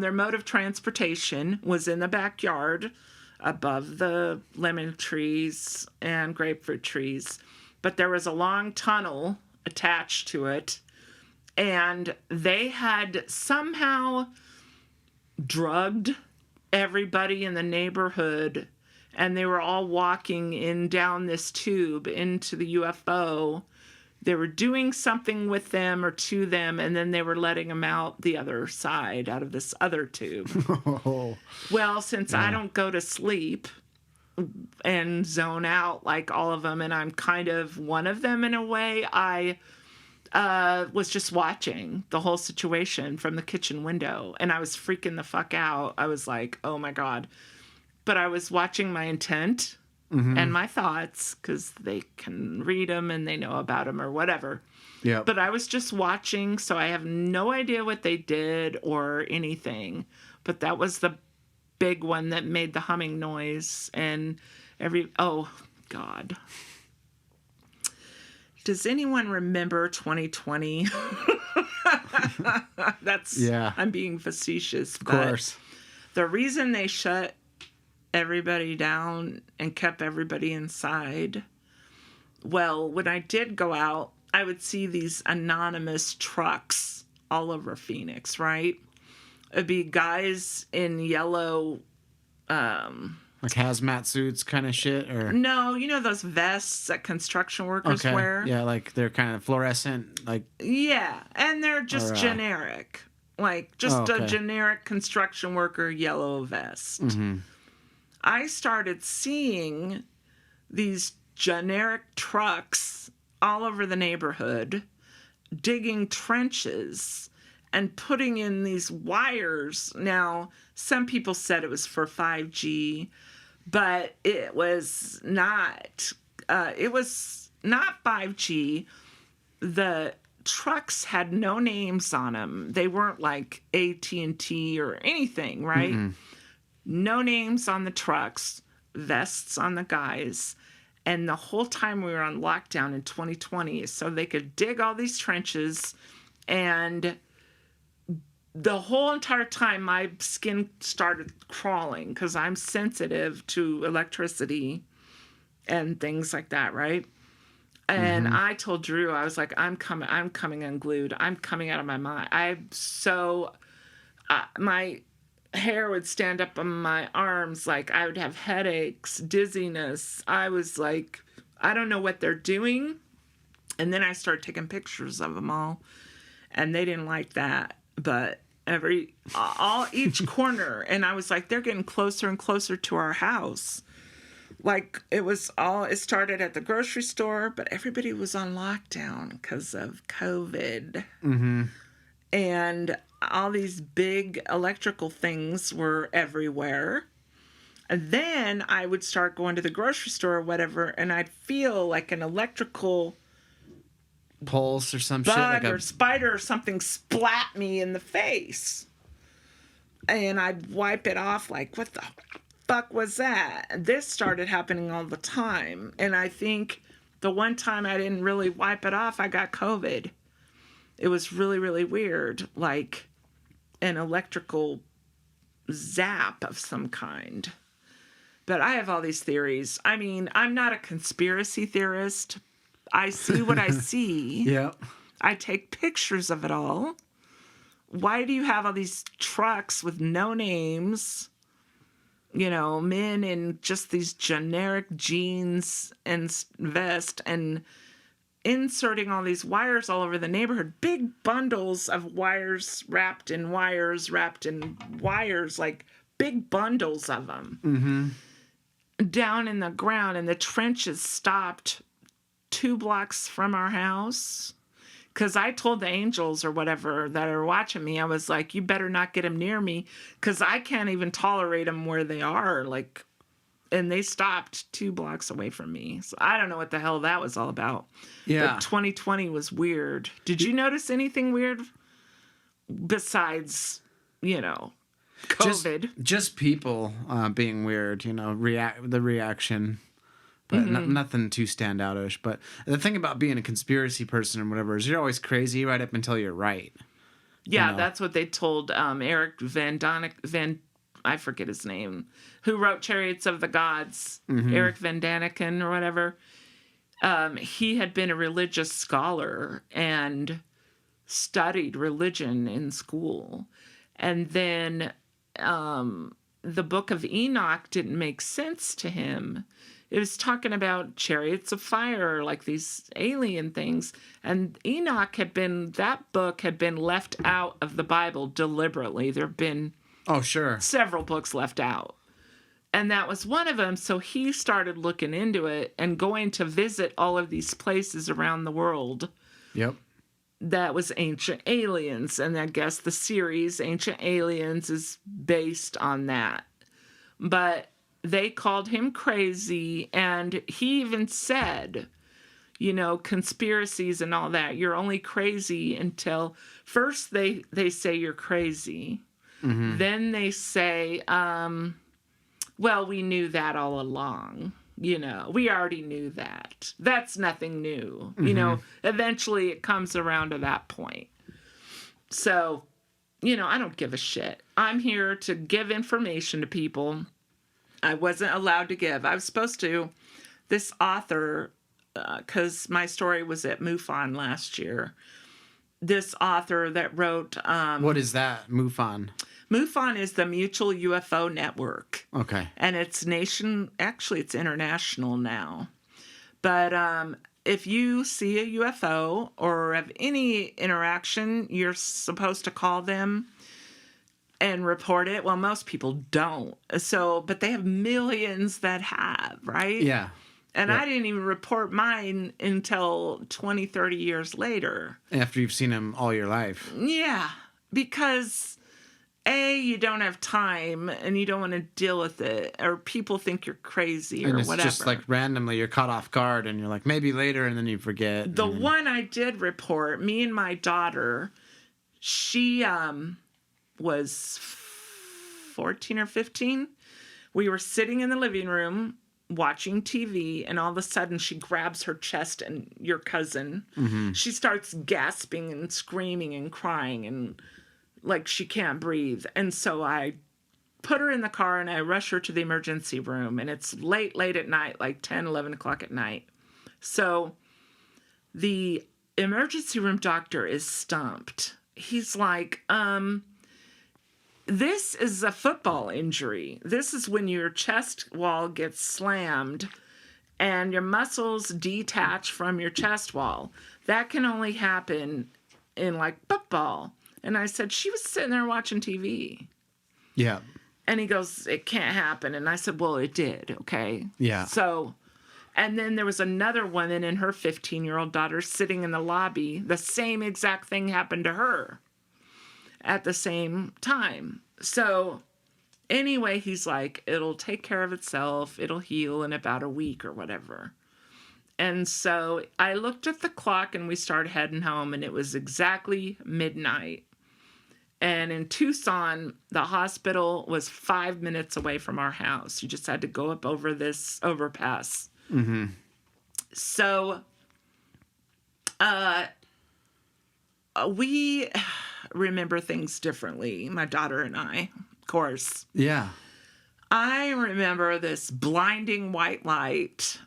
Their mode of transportation was in the backyard above the lemon trees and grapefruit trees. But there was a long tunnel attached to it, and they had somehow drugged everybody in the neighborhood, and they were all walking in down this tube into the UFO. They were doing something with them or to them, and then they were letting them out the other side, out of this other tube. Oh. Well, since I don't go to sleep and zone out like all of them, and I'm kind of one of them in a way, I was just watching the whole situation from the kitchen window, and I was freaking the fuck out. I was like, oh my God. But I was watching my intent and my thoughts, because they can read them and they know about them or whatever. Yeah. But I was just watching, so I have no idea what they did or anything. But that was the big one that made the humming noise. And oh, God. Does anyone remember 2020? I'm being facetious. Of course. The reason they shut everybody down and kept everybody inside, well, when I did go out, I would see these anonymous trucks all over Phoenix, right? It'd be guys in yellow, like hazmat suits kind of shit, or no, you know those vests that construction workers wear? Yeah, like they're kind of fluorescent, like yeah, and they're just generic, like just a generic construction worker yellow vest. I started seeing these generic trucks all over the neighborhood, digging trenches and putting in these wires. Now, some people said it was for 5G, but it was not. It was not 5G. The trucks had no names on them. They weren't like AT&T or anything, right? No names on the trucks, vests on the guys. And the whole time we were on lockdown in 2020, so they could dig all these trenches. And the whole entire time, my skin started crawling because I'm sensitive to electricity and things like that, right? And I told Drew, I was like, I'm coming unglued. I'm coming out of my mind. My hair would stand up on my arms, like I would have headaches, dizziness. I was like, I don't know what they're doing. And then I started taking pictures of them all, and they didn't like that. But each corner, and I was like, they're getting closer and closer to our house. Like it started at the grocery store, but everybody was on lockdown because of COVID. And all these big electrical things were everywhere. And then I would start going to the grocery store or whatever, and I'd feel like an electrical pulse or some bug shit, like or spider or something splat me in the face. And I'd wipe it off like, what the fuck was that? And this started happening all the time. And I think the one time I didn't really wipe it off, I got COVID. It was really, really weird, like an electrical zap of some kind. But I have all these theories. I mean, I'm not a conspiracy theorist. I see what I see. Yeah. I take pictures of it all. Why do you have all these trucks with no names? You know, men in just these generic jeans and vest, and inserting all these wires all over the neighborhood. Big bundles of wires, wrapped in wires, like big bundles of them. Down in the ground, and the trenches stopped 2 blocks from our house. Because I told the angels or whatever that are watching me, I was like, you better not get them near me, because I can't even tolerate them where they are. Like, and they stopped 2 blocks away from me. So I don't know what the hell that was all about. Yeah. But 2020 was weird. Did you notice anything weird besides, COVID? Just people being weird, the reaction. But nothing too standoutish. But the thing about being a conspiracy person or whatever is you're always crazy right up until you're right. Yeah, that's what they told Eric Van I forget his name, who wrote Chariots of the Gods, Eric Van Daniken or whatever. He had been a religious scholar and studied religion in school. And then the Book of Enoch didn't make sense to him. It was talking about chariots of fire, like these alien things. And that book had been left out of the Bible deliberately. There have been several books left out. And that was one of them. So he started looking into it and going to visit all of these places around the world. Yep. That was Ancient Aliens. And I guess the series Ancient Aliens is based on that. But they called him crazy, and he even said, conspiracies and all that, you're only crazy until first they say you're crazy. Then they say, well, we knew that all along. We already knew that. That's nothing new. Eventually it comes around to that point. So, I don't give a shit. I'm here to give information to people. I wasn't allowed to give. I was supposed to. This author, because my story was at MUFON last year. This author that wrote... what is that, MUFON? MUFON is the Mutual UFO Network. Okay. And it's it's international now. But if you see a UFO or have any interaction, you're supposed to call them and report it. Well, most people don't. But they have millions that have, right? Yeah. And I didn't even report mine until 20, 30 years later. After you've seen them all your life. Yeah. Because, A, you don't have time and you don't want to deal with it. Or people think you're crazy or whatever. And it's just like randomly you're caught off guard and you're like, maybe later, and then you forget. The one I did report, me and my daughter, she... was 14 or 15. We were sitting in the living room watching TV, and all of a sudden she grabs her chest and your cousin. She starts gasping and screaming and crying and like she can't breathe. And so I put her in the car and I rush her to the emergency room, and it's late at night, like 10, 11 o'clock at night. So the emergency room doctor is stumped. He's like, this is a football injury. This is when your chest wall gets slammed and your muscles detach from your chest wall. That can only happen in like football. And I said, she was sitting there watching TV. Yeah. And he goes, it can't happen. And I said, well, it did. Okay. Yeah. So, and then there was another woman and her 15-year-old daughter sitting in the lobby. The same exact thing happened to her at the same time. So anyway, he's like, it'll take care of itself. It'll heal in about a week or whatever. And so I looked at the clock and we started heading home, and it was exactly midnight. And in Tucson, the hospital was 5 minutes away from our house. You just had to go up over this overpass. So we remember things differently, my daughter and I, of course. Yeah. I remember this blinding white light.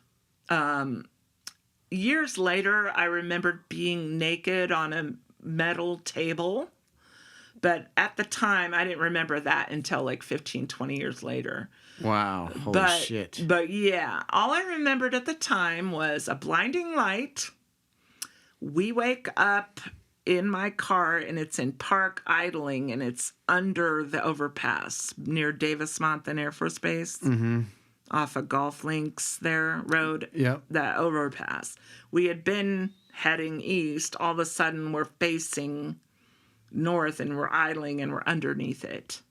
Years later, I remembered being naked on a metal table. But at the time, I didn't remember that until like 15, 20 years later. Wow. Holy shit. But yeah, all I remembered at the time was a blinding light. We wake up in my car, and it's in park idling, and it's under the overpass near Davis-Monthan Air Force Base, off of Golf Links there road. Yep. That overpass. We had been heading east. All of a sudden, we're facing north, and we're idling, and we're underneath it.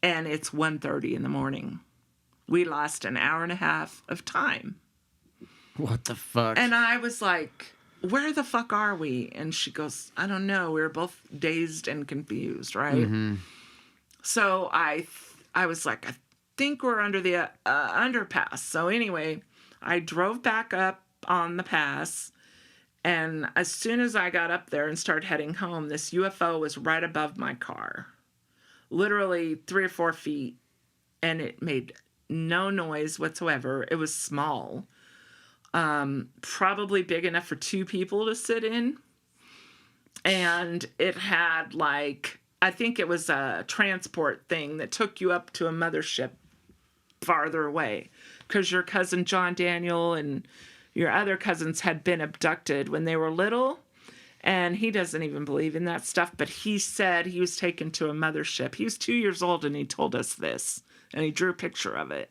And it's 1:30 in the morning. We lost an hour and a half of time. What the fuck? And I was like, where the fuck are we? And she goes, I don't know. We were both dazed and confused, right? So I was like, I think we're under the underpass. So anyway, I drove back up on the pass. And as soon as I got up there and started heading home, this UFO was right above my car. literally 3 or 4 feet, and it made no noise whatsoever. It was small, probably big enough for 2 people to sit in. And it had like, I think it was a transport thing that took you up to a mothership farther away, because your cousin John Daniel and your other cousins had been abducted when they were little. And he doesn't even believe in that stuff, but he said he was taken to a mothership. He was 2 years old and he told us this, and he drew a picture of it.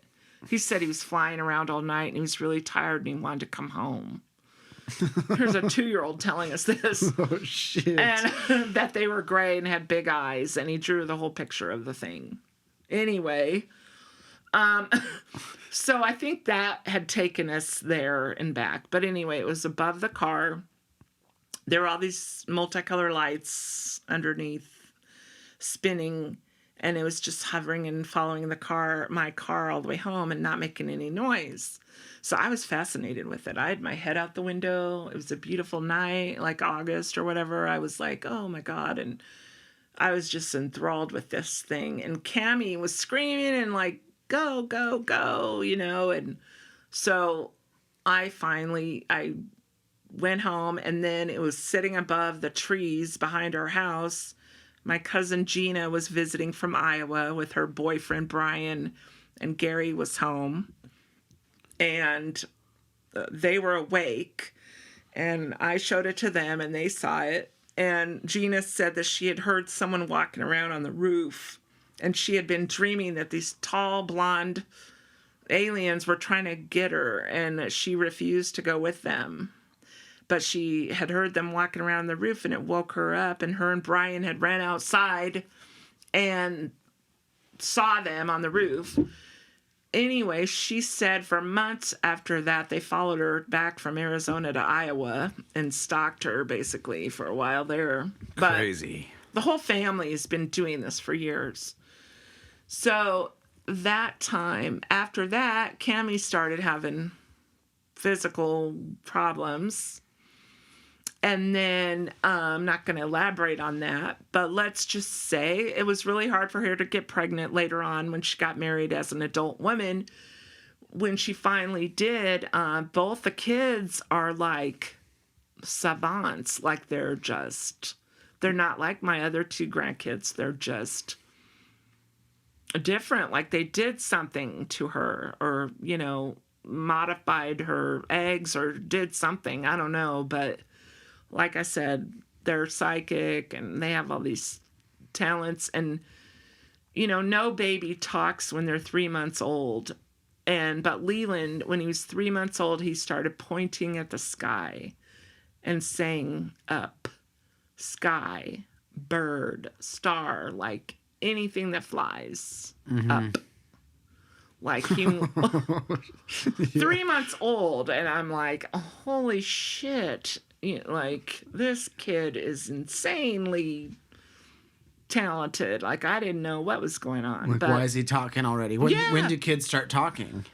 He said he was flying around all night and he was really tired and he wanted to come home. Here's a 2-year-old telling us this. Oh, shit. And that they were gray and had big eyes, and he drew the whole picture of the thing. Anyway, so I think that had taken us there and back. But anyway, it was above the car. There were all these multicolored lights underneath spinning, and it was just hovering and following my car all the way home and not making any noise. So I was fascinated with it. I had my head out the window. It was a beautiful night, like August or whatever. I was like, oh my God. And I was just enthralled with this thing. And Cammie was screaming and like, go, go, go, And so I went home, and then it was sitting above the trees behind our house. My cousin Gina was visiting from Iowa with her boyfriend Brian, and Gary was home. And they were awake, and I showed it to them, and they saw it. And Gina said that she had heard someone walking around on the roof, and she had been dreaming that these tall, blonde aliens were trying to get her, and she refused to go with them. But she had heard them walking around the roof, and it woke her up, and her and Brian had ran outside and saw them on the roof. Anyway, she said for months after that, they followed her back from Arizona to Iowa and stalked her, basically, for a while there. But crazy. The whole family has been doing this for years. So that time, after that, Cammie started having physical problems. And then I'm not going to elaborate on that, but let's just say it was really hard for her to get pregnant later on when she got married as an adult woman. When she finally did, both the kids are like savants. Like they're not like my other 2 grandkids. They're just different. Like they did something to her, or, modified her eggs or did something. I don't know, but like I said, they're psychic and they have all these talents. And, no baby talks when they're 3 months old. But Leland, when he was 3 months old, he started pointing at the sky and saying up, sky, bird, star, like anything that flies, up. Like he 3 months old. And I'm like, oh, holy shit. Like, this kid is insanely talented. Like, I didn't know what was going on. Like, but why is he talking already? When do kids start talking?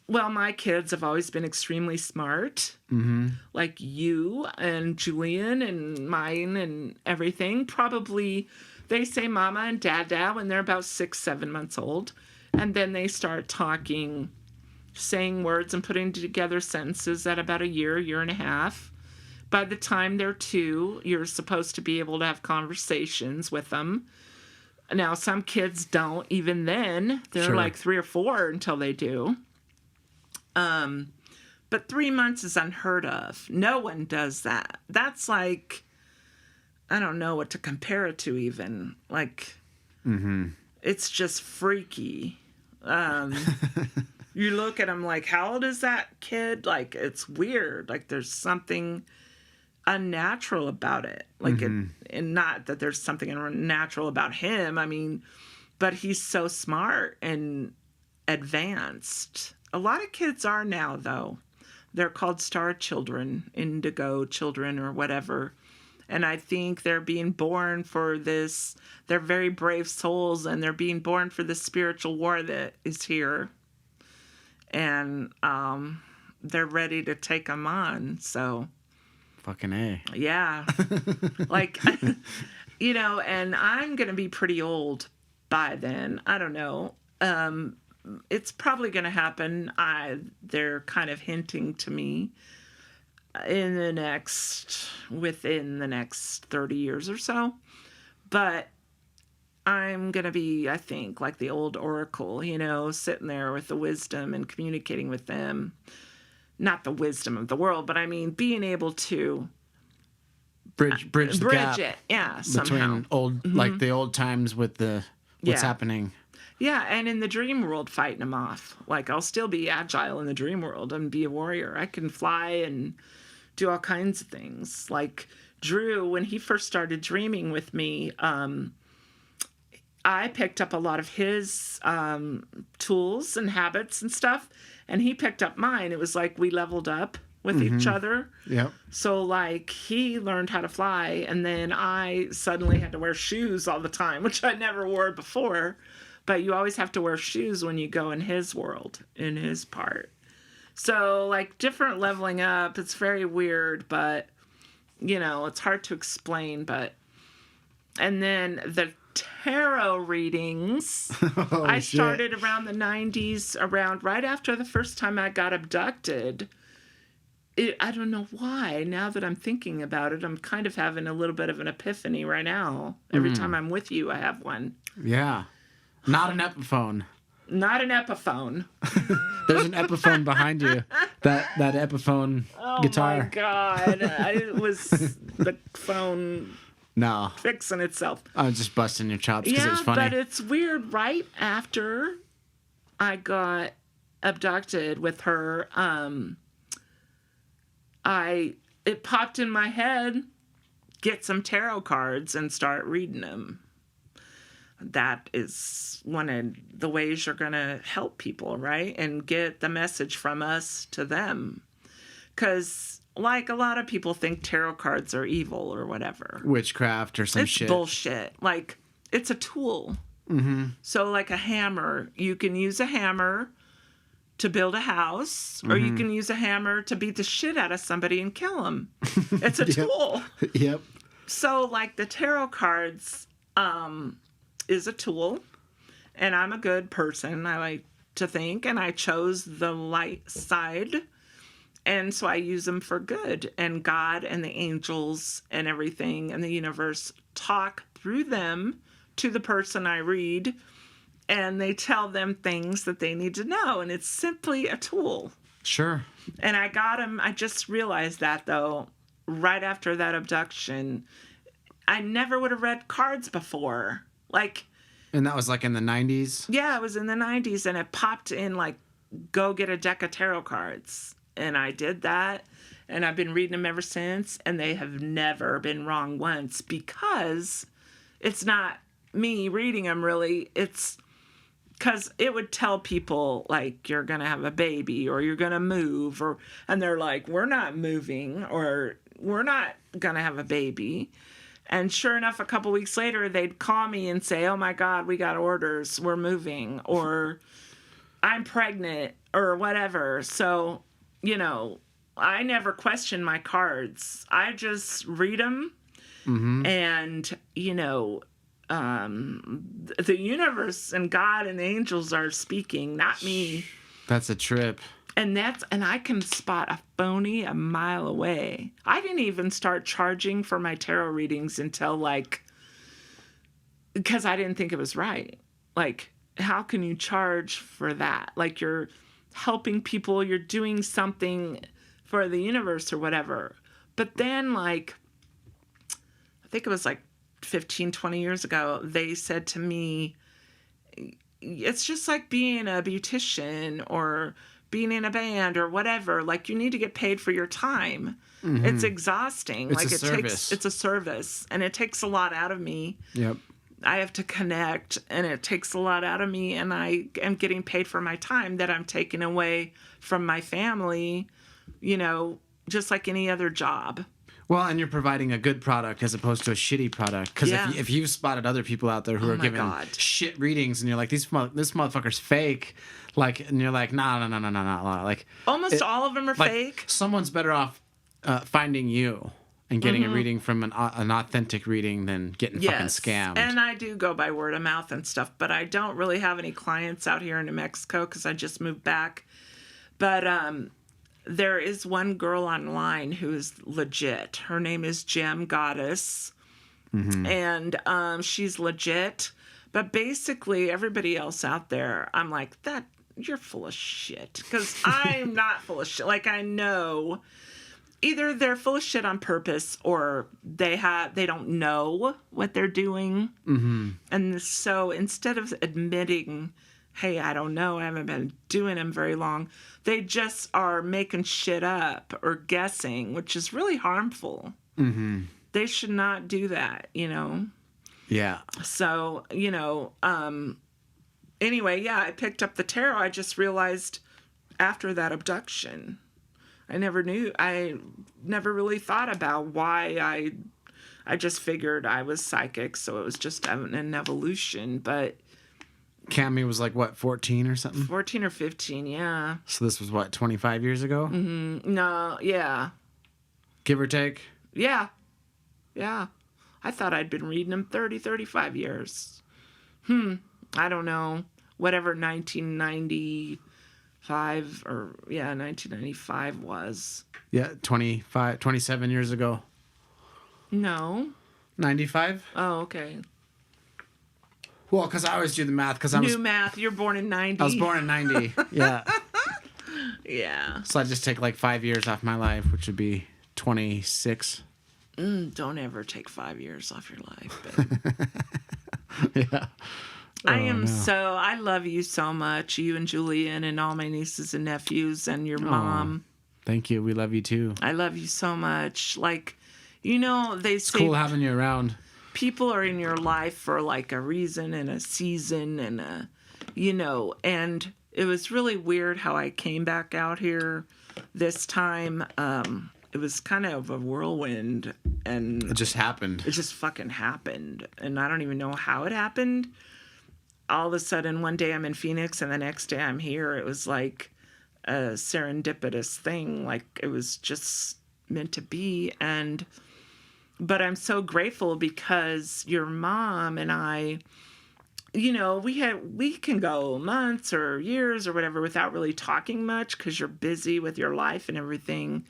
Well, my kids have always been extremely smart. Mm-hmm. Like you and Julian and mine and everything. Probably, they say mama and dada when they're about 6, 7 months old. And then they start talking, saying words and putting together sentences at about a year and a half. By the time they're 2, you're supposed to be able to have conversations with them. Now, some kids don't. Even then, they're like 3 or 4 until they do. But 3 months is unheard of. No one does that. That's like, I don't know what to compare it to even. Like, It's just freaky. You look at them like, how old is that kid? Like, it's weird. Like, there's something unnatural about it. Like, and not that there's something unnatural about him. I mean, but he's so smart and advanced. A lot of kids are now, though. They're called star children, indigo children, or whatever. And I think they're being born for this. They're very brave souls, and they're being born for the spiritual war that is here. And they're ready to take them on. So, fucking A. Yeah. Like, and I'm going to be pretty old by then. I don't know. It's probably going to happen. They're kind of hinting to me within the next 30 years or so. But I'm going to be, I think, like the old oracle, sitting there with the wisdom and communicating with them. Not the wisdom of the world, but I mean, being able to bridge the gap it. Yeah, somehow. Between old, like the old times with what's happening. Yeah, and in the dream world, fighting them off. Like, I'll still be agile in the dream world and be a warrior. I can fly and do all kinds of things. Like, Drew, when he first started dreaming with me, I picked up a lot of his tools and habits and stuff, and he picked up mine. It was like we leveled up with each other. Yep. So, like, he learned how to fly, and then I suddenly had to wear shoes all the time, which I never wore before. But you always have to wear shoes when you go in his world, in his part. So, like, different leveling up. It's very weird, but, it's hard to explain. But, and then the tarot readings, I started around the 90s, right after the first time I got abducted. I don't know why. Now that I'm thinking about it, I'm kind of having a little bit of an epiphany right now. Every time I'm with you, I have one. Yeah. Not an Epiphone. Not an Epiphone. There's an Epiphone behind you. That Epiphone guitar. Oh my God. It was the phone fixing itself. I was just busting your chops because it was funny. But it's weird. Right after I got abducted with her, it popped in my head, get some tarot cards and start reading them. That is one of the ways you're going to help people, right? And get the message from us to them. Because, like, a lot of people think tarot cards are evil or whatever. Witchcraft or some shit. It's bullshit. Like, it's a tool. Mm-hmm. So, like a hammer. You can use a hammer to build a house, or you can use a hammer to beat the shit out of somebody and kill them. It's a tool. Yep. So, like, the tarot cards... is a tool, and I'm a good person, I like to think, and I chose the light side, and so I use them for good, and God and the angels and everything and the universe talk through them to the person I read, and they tell them things that they need to know, and it's simply a tool. Sure. And I got them. I just realized that, though, right after that abduction. I never would have read cards before. Like, and that was like in the 90s? Yeah, it was in the 90s, and it popped in like, go get a deck of tarot cards. And I did that, and I've been reading them ever since, and they have never been wrong once, because it's not me reading them, really. It's because it would tell people, like, you're going to have a baby, or you're going to move, and they're like, we're not moving, or we're not going to have a baby. And sure enough, a couple weeks later, they'd call me and say, oh, my God, we got orders. We're moving. Or I'm pregnant or whatever. So, I never question my cards. I just read them. Mm-hmm. And, the universe and God and the angels are speaking, not me. That's a trip. And I can spot a phony a mile away. I didn't even start charging for my tarot readings until, like, because I didn't think it was right. Like, how can you charge for that? Like, you're helping people, you're doing something for the universe or whatever. But then, like, I think it was like 15, 20 years ago, they said to me, it's just like being a beautician or being in a band or whatever. Like, you need to get paid for your time. Mm-hmm. It's exhausting. It's a service, and it takes a lot out of me. Yep. I have to connect, and it takes a lot out of me, and I am getting paid for my time that I'm taking away from my family, just like any other job. Well, and you're providing a good product as opposed to a shitty product. Because if you've spotted other people out there who are giving shit readings, and you're like, this motherfucker's fake, like, and you're like, no, like almost all of them are like, fake. Someone's better off finding you and getting a reading from an authentic reading than getting fucking scammed. And I do go by word of mouth and stuff, but I don't really have any clients out here in New Mexico because I just moved back. But there is one girl online who is legit. Her name is Gem Goddess, and she's legit. But basically, everybody else out there, I'm like, you're full of shit. Because I'm not full of shit. Like, I know either they're full of shit on purpose or they don't know what they're doing. And so instead of admitting, hey, I don't know, I haven't been doing them very long, they just are making shit up or guessing, which is really harmful. They should not do that, you know? Yeah. So, you know, anyway, yeah, I picked up the tarot. I just realized after that abduction, I never really thought about why I just figured I was psychic, so it was just an evolution, but... Cammy was like, what, 14 or something? 14 or 15, yeah. So this was, what, 25 years ago? No, yeah. Give or take? Yeah. Yeah. I thought I'd been reading them 30, 35 years. I don't know. Whatever 1995 was. Yeah, 27 years ago. No. 95? Oh, okay. Well, because I always do the math. New math. You're born in 90. I was born in 90. Yeah. Yeah. So I just take like 5 years off my life, which would be 26. Don't ever take 5 years off your life, babe. Yeah. I love you so much, you and Julian and all my nieces and nephews and your mom. Thank you. We love you too. I love you so much. Like, you know, it's cool having you around. People are in your life for like a reason and a season and you know, and it was really weird how I came back out here this time. It was kind of a whirlwind, and it just happened. It just fucking happened, and I don't even know how it happened. All of a sudden, one day I'm in Phoenix, and the next day I'm here. It was like a serendipitous thing, like it was just meant to be. But I'm so grateful because your mom and I, you know, we can go months or years or whatever without really talking much because you're busy with your life and everything.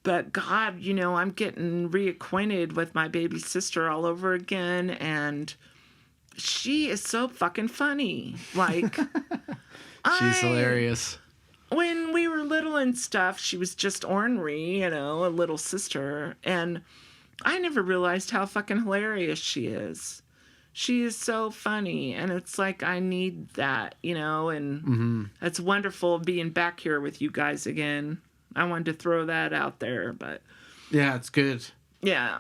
But God, you know, I'm getting reacquainted with my baby sister all over again, and she is so fucking funny. Like, she's hilarious. When we were little and stuff, she was just ornery, you know, a little sister, and I never realized how fucking hilarious she is. She is so funny, and it's like I need that, you know, and it's wonderful being back here with you guys again. I wanted to throw that out there, but... Yeah, it's good. Yeah.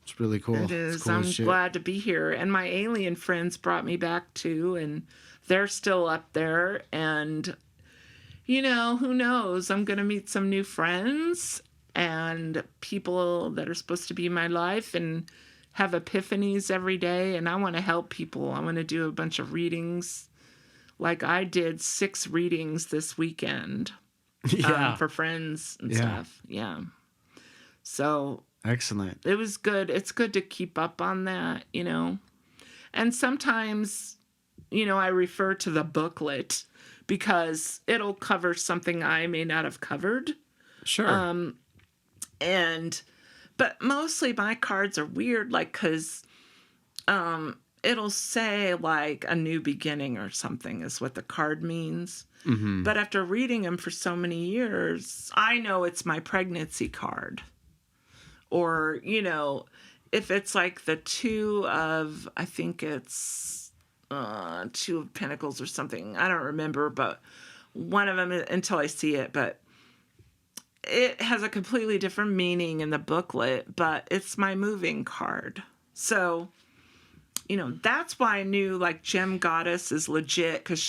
It's really cool. It is. It's cool I'm as shit. glad to be here. And my alien friends brought me back, too, and they're still up there. And, you know, who knows? I'm going to meet some new friends and people that are supposed to be in my life and have epiphanies every day. And I want to help people. I want to do a bunch of readings. Like I did 6 readings this weekend. Yeah. For friends and stuff. Yeah. So. Excellent. It was good. It's good to keep up on that, you know. And sometimes, you know, I refer to the booklet because it'll cover something I may not have covered. Sure. But mostly my cards are weird, like, because it'll say, like, a new beginning or something is what the card means. But after reading them for so many years, I know it's my pregnancy card. Or, you know, if it's like the 2 of, I think it's 2 of Pentacles or something. I don't remember, but one of them until I see it. But it has a completely different meaning in the booklet, but it's my moving card. So, you know, that's why I knew, like, Gem Goddess is legit, because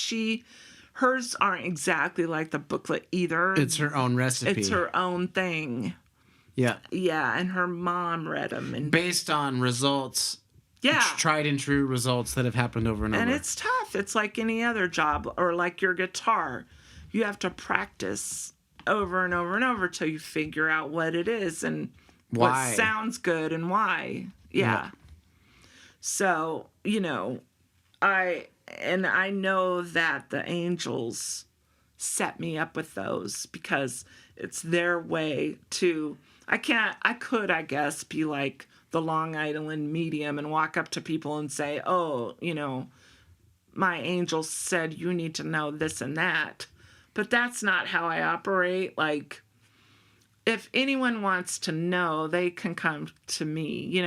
hers aren't exactly like the booklet either. It's her own recipe. It's her own thing. Yeah. Yeah, and her mom read them. And based on results. Yeah. Tried and true results that have happened over and over. And it's tough. It's like any other job or like your guitar. You have to practice over and over and over till you figure out what it is. And Why? What sounds good and why. Yeah. So, I know that the angels set me up with those because it's their way to, I could, I guess, be like the Long Island medium and walk up to people and say, oh, my angel said you need to know this and that. But that's not how I operate. Like, if anyone wants to know, they can come to me,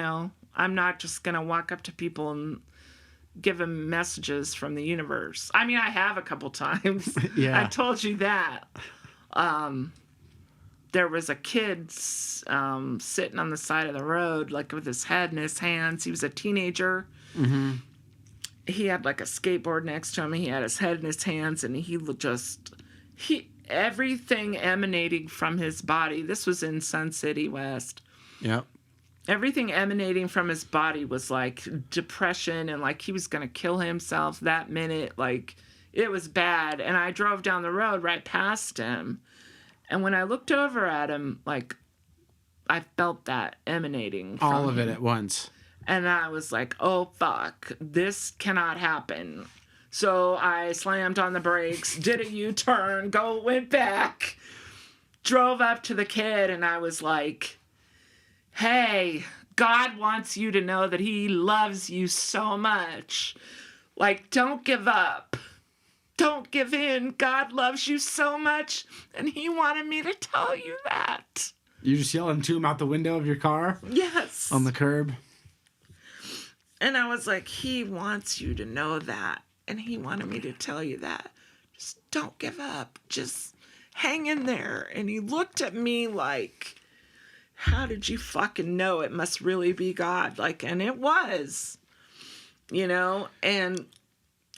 I'm not just going to walk up to people and give them messages from the universe. I mean, I have a couple times. Yeah. I told you that. There was a kid sitting on the side of the road, like with his head in his hands. He was a teenager. Mm-hmm. He had like a skateboard next to him. He had his head in his hands, and everything emanating from his body. This was in Sun City, West. Yep. Everything emanating from his body was like depression and like he was going to kill himself that minute. Like, it was bad. And I drove down the road right past him. And when I looked over at him, like, I felt that emanating from all of him. it at once. And I was like, oh, fuck, this cannot happen. So I slammed on the brakes, did a U-turn, went back, drove up to the kid, and I was like, hey, God wants you to know that he loves you so much. Like, don't give up. Don't give in. God loves you so much, and he wanted me to tell you that. You just yelling to him out the window of your car? Yes. On the curb? And I was like, he wants you to know that, and he wanted me to tell you that. Just don't give up. Just hang in there. And he looked at me like, how did you fucking know it must really be God? Like, and it was, and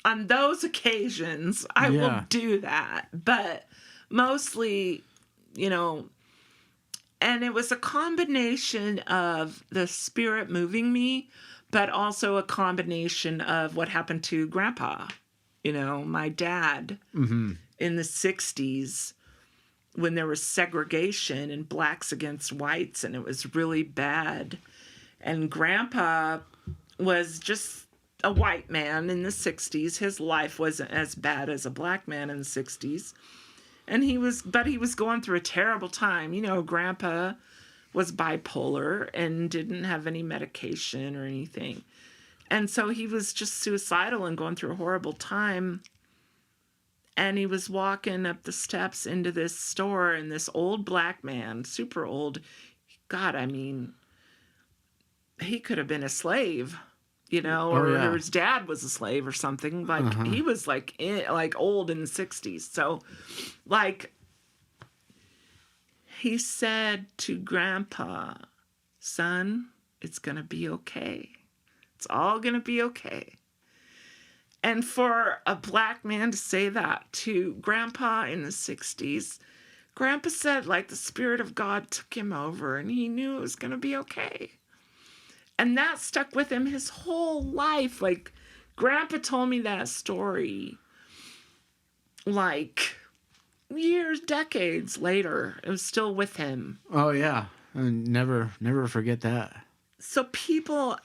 on those occasions, I will do that. But mostly, and it was a combination of the spirit moving me, but also a combination of what happened to Grandpa, my dad in the 60s when there was segregation and blacks against whites, and it was really bad. And Grandpa was just a white man in the 60s. His life wasn't as bad as a black man in the 60s. And he was going through a terrible time. Grandpa was bipolar and didn't have any medication or anything. And so he was just suicidal and going through a horrible time. And he was walking up the steps into this store, and this old black man, super old, God, I mean, he could have been a slave, or his dad was a slave or something. Like, he was like old in the 60s. So, like, he said to Grandpa, son, it's going to be okay. It's all going to be okay. And for a black man to say that to Grandpa in the 60s, Grandpa said, like, the Spirit of God took him over and he knew it was going to be okay. And that stuck with him his whole life. Like, Grandpa told me that story, like, years, decades later. It was still with him. Oh, yeah. Never forget that. So people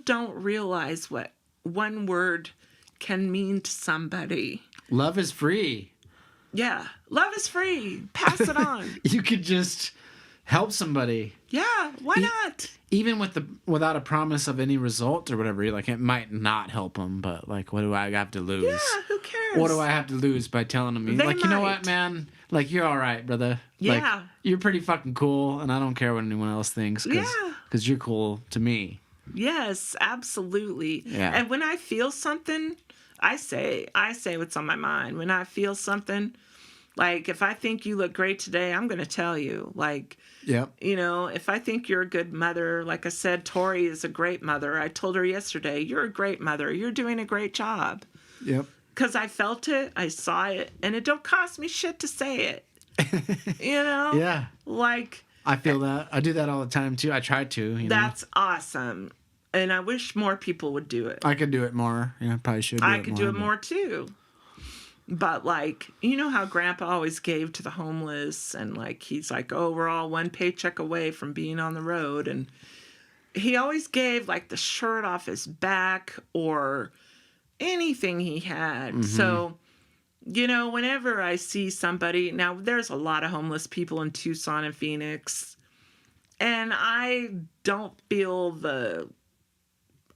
don't realize what one word can mean to somebody. Love is free. Yeah. Love is free. Pass it on. You could just help somebody. Yeah. Why not? Even without a promise of any result or whatever. Like, it might not help them, but like, what do I have to lose? Yeah. Who cares? What do I have to lose by telling them? Like, you know what, man? Like, you're all right, brother. Yeah. Like, you're pretty fucking cool, and I don't care what anyone else thinks. Because you're cool to me. Yes, absolutely. Yeah. And when I feel something, I say what's on my mind. When I feel something, like, if I think you look great today, I'm going to tell you. Like, yep. If I think you're a good mother, like I said, Tori is a great mother. I told her yesterday, you're a great mother. You're doing a great job. Yep. Because I felt it, I saw it, and it don't cost me shit to say it. Yeah. Like, I feel that. I do that all the time, too. I try to. That's awesome. And I wish more people would do it. I could do it more. Yeah, I probably should do it more. I could do it more, too. But, like, you know how Grandpa always gave to the homeless, and, like, he's like, oh, we're all one paycheck away from being on the road, and he always gave, like, the shirt off his back or anything he had. Mm-hmm. So, you know, whenever I see somebody, now there's a lot of homeless people in Tucson and Phoenix, and I don't feel the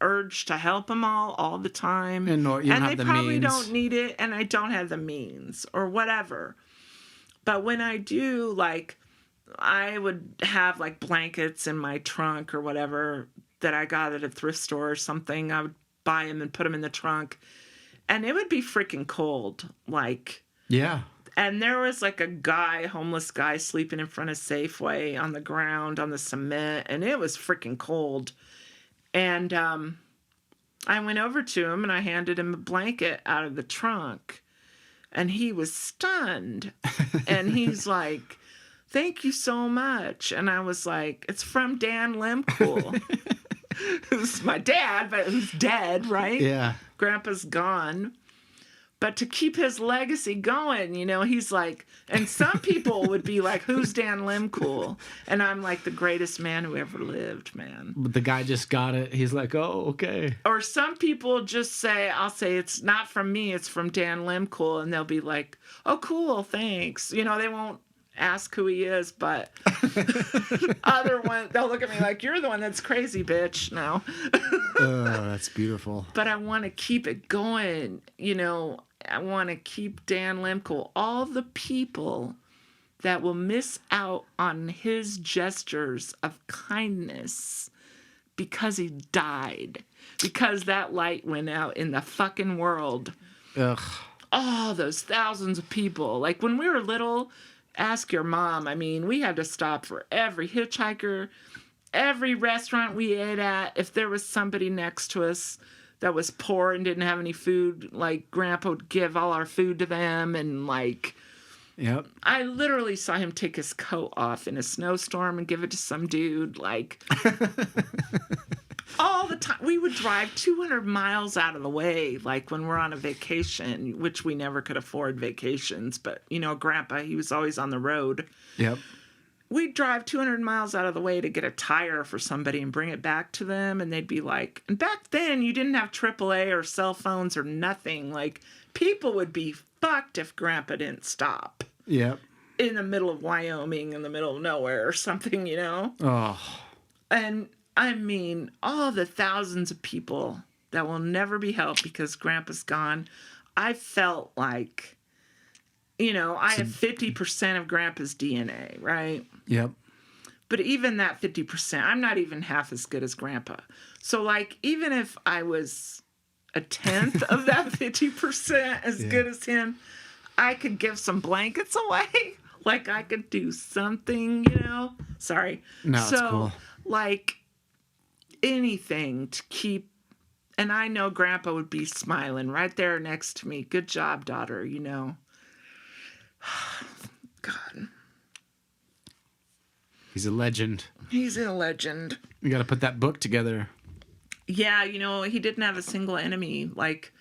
urge to help them all the time. And no, you don't have they the probably means. don't need it, and I don't have the means or whatever. But when I do, like, I would have, like, blankets in my trunk or whatever that I got at a thrift store or something. I would buy them and put them in the trunk. And it would be freaking cold. Like, Yeah. and there was, like, a homeless guy sleeping in front of Safeway on the ground, on the cement. And it was freaking cold. And I went over to him and I handed him a blanket out of the trunk. And he was stunned. And he's like, thank you so much. And I was like, it's from Dan Lehmkuhl, who's my dad, but who's dead, right? Yeah. Grandpa's gone. But to keep his legacy going, you know, he's like, and some people would be like, who's Dan Lehmkuhl? And I'm like, the greatest man who ever lived, man. But the guy just got it. He's like, oh, okay. Or some people just say, I'll say, it's not from me, it's from Dan Lehmkuhl. And they'll be like, oh, cool, thanks. You know, they won't ask who he is, but other one, they'll look at me like, you're the one that's crazy, bitch. No. Oh, that's beautiful. But I want to keep it going, you know. I want to keep Dan Lehmkuhl. All the people that will miss out on his gestures of kindness because he died, because that light went out in the fucking world. Ugh. Oh, those thousands of people. Like, when we were little, ask your mom. I mean, we had to stop for every hitchhiker, every restaurant we ate at. If there was somebody next to us that was poor and didn't have any food, like, Grandpa would give all our food to them. And, like, Yep. I literally saw him take his coat off in a snowstorm and give it to some dude. Like, all the time. We would drive 200 miles out of the way, like, when we're on a vacation, which we never could afford vacations. But, you know, Grandpa, he was always on the road. Yep. We'd drive 200 miles out of the way to get a tire for somebody and bring it back to them. And they'd be like, and back then you didn't have AAA or cell phones or nothing. Like, people would be fucked if Grandpa didn't stop Yep. in the middle of Wyoming, in the middle of nowhere or something, you know? Oh. And I mean, all the thousands of people that will never be helped because Grandpa's gone. I felt like, you know, I have 50% of Grandpa's DNA, right? Yep. But even that 50%, I'm not even half as good as Grandpa. So, like, even if I was a tenth of that 50% as good as him, I could give some blankets away. Like, I could do something, you know? Sorry. No, so, it's cool. Like, anything to keep. And I know Grandpa would be smiling right there next to me. Good job, daughter, you know? God. He's a legend. He's a legend. We got to put that book together. Yeah, you know, he didn't have a single enemy. Like,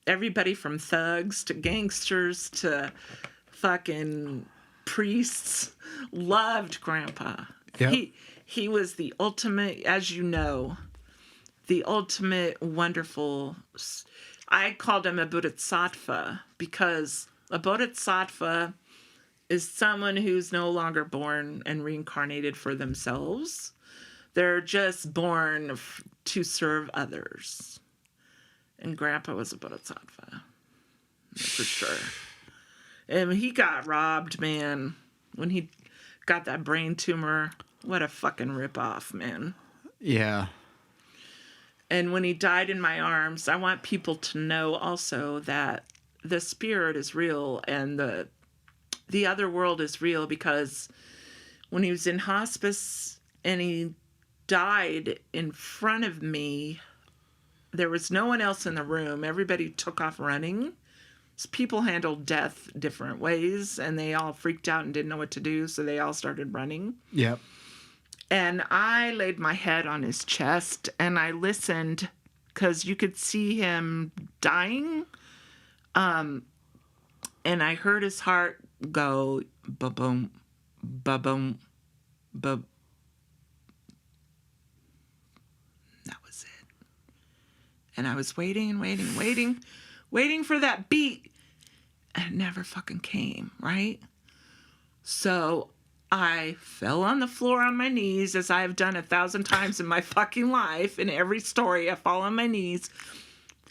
everybody from thugs to gangsters to fucking priests loved Grandpa. Yep. He was the ultimate, as you know, the ultimate wonderful. I called him a bodhisattva because a bodhisattva is someone who's no longer born and reincarnated for themselves. They're just born to serve others. And Grandpa was a bodhisattva, for sure. And he got robbed, man. When he got that brain tumor, what a fucking ripoff, man. Yeah. And when he died in my arms, I want people to know also that the spirit is real and the other world is real, because when he was in hospice and he died in front of me, there was no one else in the room. Everybody took off running. So people handled death different ways, and they all freaked out and didn't know what to do, so they all started running. Yep. And I laid my head on his chest, and I listened, because you could see him dying. And I heard his heart go ba-boom, ba-boom, ba. That was it. And I was waiting for that beat. And it never fucking came, right? So I fell on the floor on my knees, as I have done 1,000 times in my fucking life. In every story, I fall on my knees.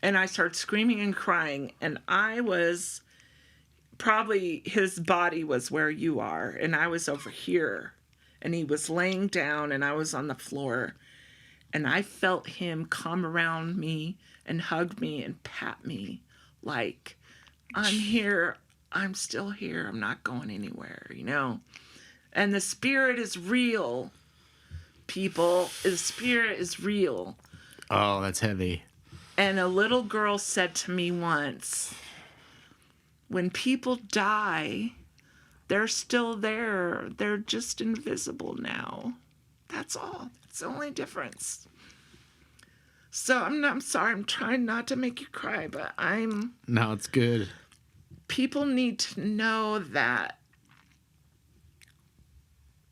And I started screaming and crying. And I was probably, his body was where you are. And I was over here. And he was laying down and I was on the floor. And I felt him come around me and hug me and pat me like, I'm here. I'm still here. I'm not going anywhere, you know. And the spirit is real, people. The spirit is real. Oh, that's heavy. And a little girl said to me once, when people die, they're still there. They're just invisible now. That's all. That's the only difference. So I'm sorry. I'm trying not to make you cry, but No, it's good. People need to know that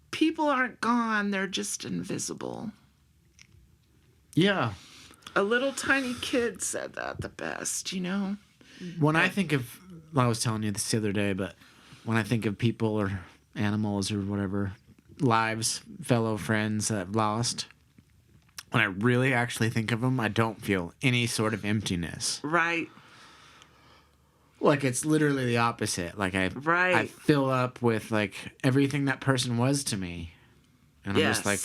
people aren't gone. They're just invisible. Yeah. A little tiny kid said that the best, you know? When I think of, I was telling you this the other day, but when I think of people or animals or whatever, lives, fellow friends that I've lost, when I really actually think of them, I don't feel any sort of emptiness. Right. Like, it's literally the opposite. Like, I fill up with, like, everything that person was to me. And I'm just like,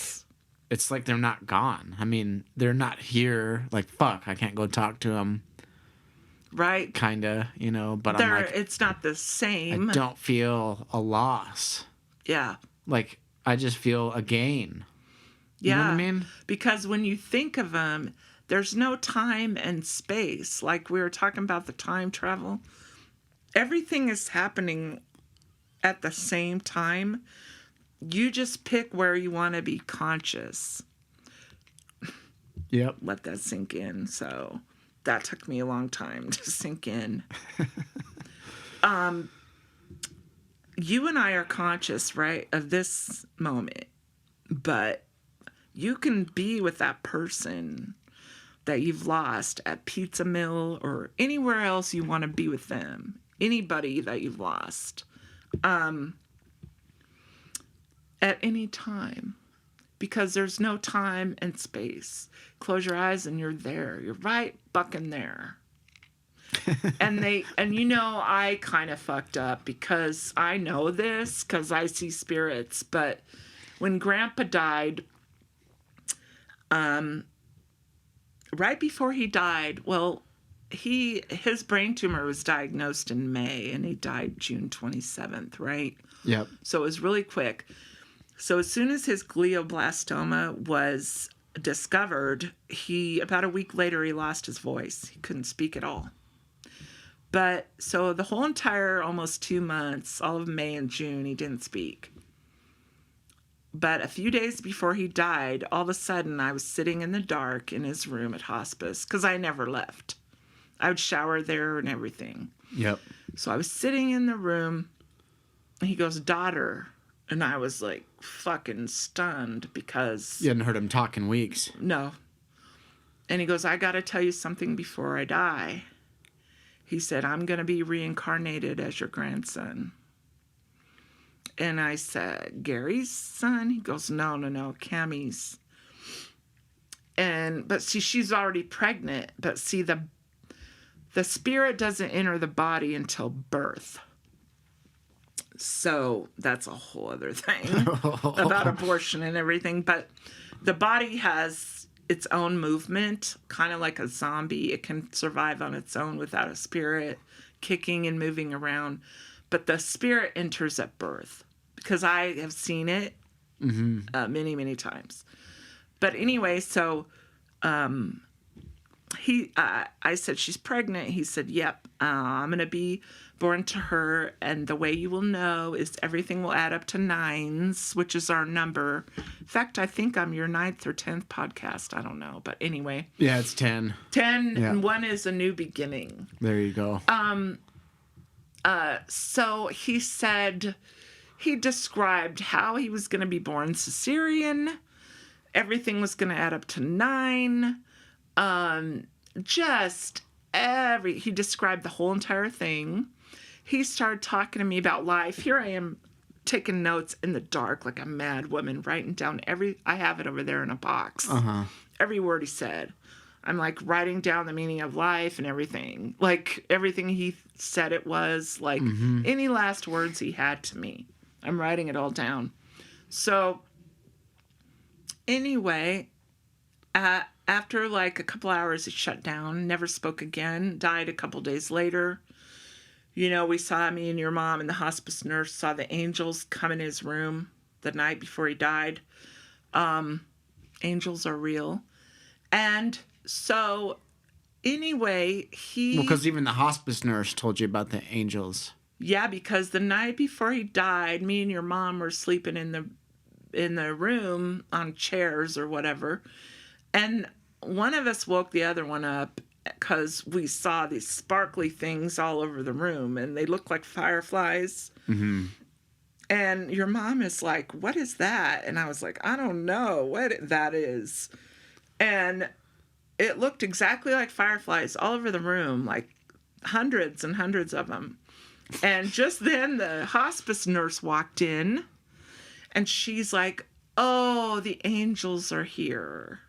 it's like they're not gone. I mean, they're not here. Like, fuck, I can't go talk to them. Right. Kinda, you know, but I'm like, it's not the same. I don't feel a loss. Yeah. Like, I just feel a gain. Yeah. You know what I mean? Because when you think of them, there's no time and space. Like we were talking about the time travel. Everything is happening at the same time. You just pick where you want to be conscious. Yep. Let that sink in. So that took me a long time to sink in. You and I are conscious, right, of this moment. But you can be with that person that you've lost at Pizza Mill or anywhere else you want to be with them. Anybody that you've lost. At any time. Because there's no time and space. Close your eyes and you're there. You're right fucking there. and you know, I kind of fucked up because I know this because I see spirits. But when Grandpa died, right before he died, well, his brain tumor was diagnosed in May and he died June 27th, right? Yep. So it was really quick. So as soon as his glioblastoma was discovered, about a week later, he lost his voice. He couldn't speak at all. But so the whole entire almost 2 months, all of May and June, he didn't speak. But a few days before he died, all of a sudden I was sitting in the dark in his room at hospice because I never left. I would shower there and everything. Yep. So I was sitting in the room and he goes, "Daughter." And I was like fucking stunned because... You hadn't heard him talk in weeks. No. And he goes, "I got to tell you something before I die." He said, "I'm going to be reincarnated as your grandson." And I said, "Gary's son?" He goes, No, Cammie's. But see, she's already pregnant. But see, the spirit doesn't enter the body until birth. So that's a whole other thing about abortion and everything. But the body has its own movement, kind of like a zombie. It can survive on its own without a spirit kicking and moving around. But the spirit enters at birth because I have seen it many, many times. But anyway, so I said, "She's pregnant." He said, "Yep, I'm going to be born to her. And the way you will know is everything will add up to 9s, which is our number." In fact, I think I'm your 9th or 10th podcast. I don't know. But anyway. Yeah, it's 10. 10 and 1 is a new beginning. There you go. So he said, he described how he was going to be born cesarean. Everything was going to add up to 9. He described the whole entire thing. He started talking to me about life. Here I am taking notes in the dark like a mad woman, writing down I have it over there in a box. Uh-huh. Every word he said. I'm like writing down the meaning of life and everything. Like everything he said it was, like any last words he had to me. I'm writing it all down. So anyway, after like a couple hours, he shut down, never spoke again, died a couple days later. You know, me and your mom and the hospice nurse saw the angels come in his room the night before he died. Angels are real. And so, anyway, Well, because even the hospice nurse told you about the angels. Yeah, because the night before he died, me and your mom were sleeping in the room on chairs or whatever. And one of us woke the other one up because we saw these sparkly things all over the room, and they looked like fireflies. Mm-hmm. And your mom is like, "What is that?" And I was like, "I don't know what that is." And it looked exactly like fireflies all over the room, like hundreds and hundreds of them. And just then the hospice nurse walked in, and she's like, "Oh, the angels are here."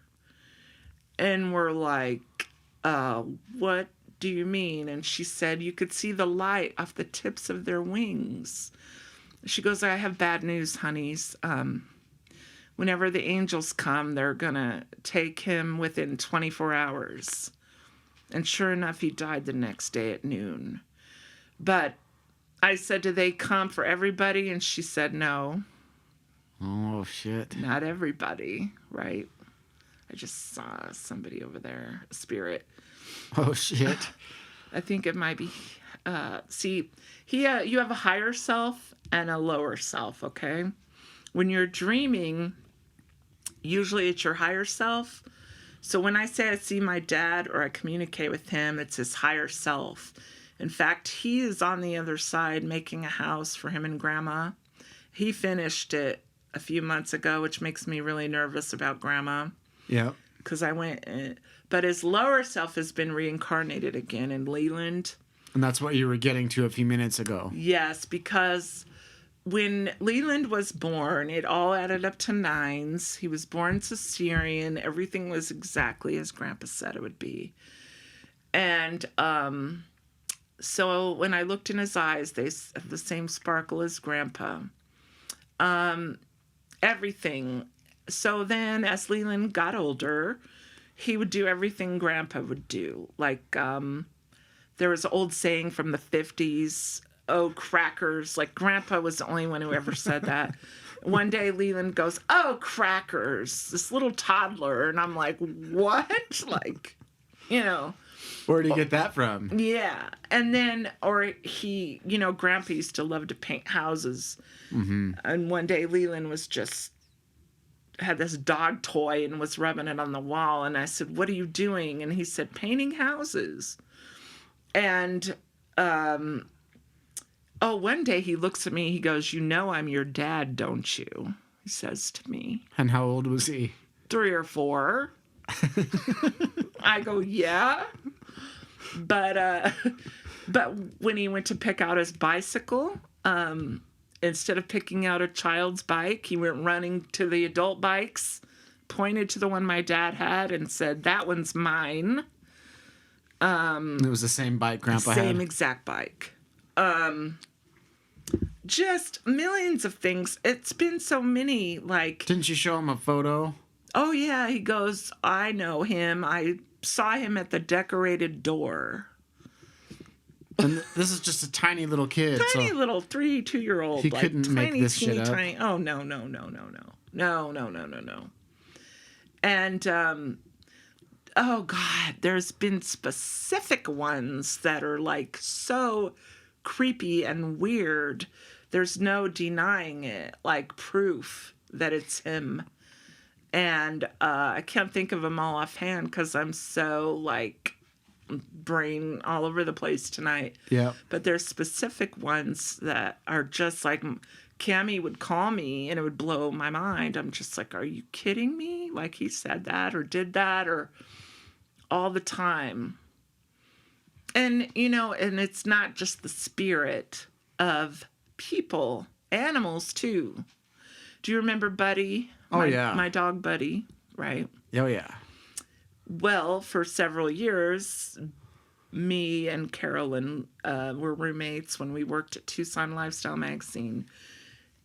And we're like, "What do you mean?" And she said, "You could see the light off the tips of their wings." She goes, "I have bad news, honeys. Whenever the angels come, they're going to take him within 24 hours. And sure enough, he died the next day at noon. But I said, "Do they come for everybody?" And she said, "No. Oh, shit. Not everybody," right? I just saw somebody over there, a spirit. Oh, shit. I think it might be, you have a higher self and a lower self, okay? When you're dreaming, usually it's your higher self. So when I say I see my dad or I communicate with him, it's his higher self. In fact, he is on the other side making a house for him and Grandma. He finished it a few months ago, which makes me really nervous about Grandma. Yeah. Because but his lower self has been reincarnated again in Leland. And that's what you were getting to a few minutes ago. Yes, because when Leland was born, it all added up to 9s. He was born cesarean. Everything was exactly as Grandpa said it would be. And so when I looked in his eyes, they have the same sparkle as Grandpa. Everything. So then as Leland got older, he would do everything Grandpa would do. Like there was an old saying from the 50s, "Oh, crackers." Like Grandpa was the only one who ever said that. One day Leland goes, "Oh, crackers," this little toddler. And I'm like, what? Like, you know. Where did he get that from? Yeah. And then, Grandpa used to love to paint houses. Mm-hmm. And one day Leland had this dog toy and was rubbing it on the wall. And I said, "What are you doing?" And he said, "Painting houses." And, one day he looks at me, he goes, "You know I'm your dad, don't you?" He says to me. And how old was he? 3 or 4. I go, "Yeah." But when he went to pick out his bicycle, instead of picking out a child's bike, he went running to the adult bikes, pointed to the one my dad had, and said, "That one's mine." It was the same bike Grandpa had. Same exact bike. Just millions of things. It's been so many, like... Didn't you show him a photo? Oh, yeah. He goes, "I know him. I saw him at the decorated door." And this is just a tiny little kid. Tiny little 2-year-old. He couldn't make this shit up. Tiny. Oh, no. And, oh, God, there's been specific ones that are, like, so creepy and weird. There's no denying it, like proof that it's him. And I can't think of them all offhand because I'm so, like, brain all over the place tonight. Yeah. But there's specific ones that are just like Cammie would call me and it would blow my mind. I'm just like, are you kidding me? Like he said that or did that or all the time. And, you know, and it's not just the spirit of people, animals too. Do you remember Buddy? Yeah. My dog Buddy, right? Oh, yeah. Well, for several years, me and Carolyn were roommates when we worked at Tucson Lifestyle Magazine.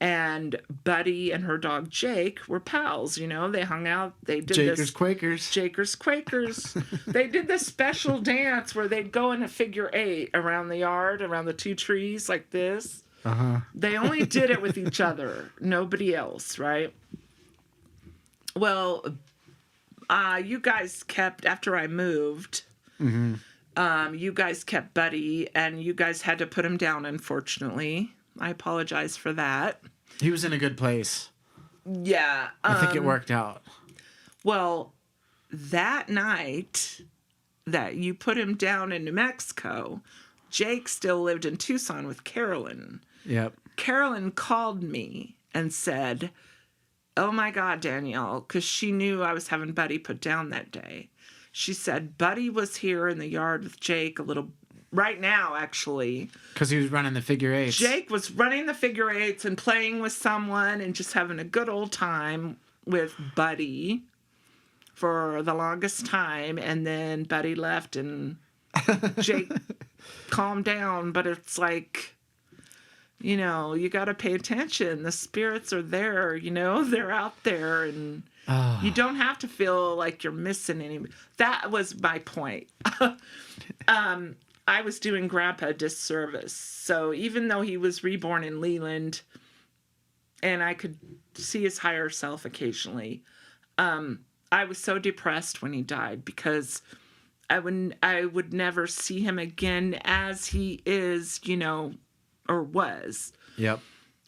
And Buddy and her dog Jake were pals, you know. They hung out. They did Jakers Quakers. Jakers Quakers. They did this special dance where they'd go in a figure 8 around the yard, around the 2 trees like this. Uh-huh. They only did it with each other. Nobody else, right? Well, you guys kept, after I moved, you guys kept Buddy, and you guys had to put him down, unfortunately. I apologize for that. He was in a good place. Yeah. I think it worked out. Well, that night that you put him down in New Mexico, Jake still lived in Tucson with Carolyn. Yep. Carolyn called me and said, oh my God, Danielle, because she knew I was having Buddy put down that day. She said, Buddy was here in the yard with Jake a little right now, actually. Because he was running the figure 8s. Jake was running the figure 8s and playing with someone and just having a good old time with Buddy for the longest time. And then Buddy left and Jake calmed down. But it's like, you know, you got to pay attention. The spirits are there, you know, they're out there. And you don't have to feel like you're missing any. That was my point. I was doing Grandpa a disservice. So even though he was reborn in Leland and I could see his higher self occasionally, I was so depressed when he died because I would never see him again as he is, you know, or was. Yep.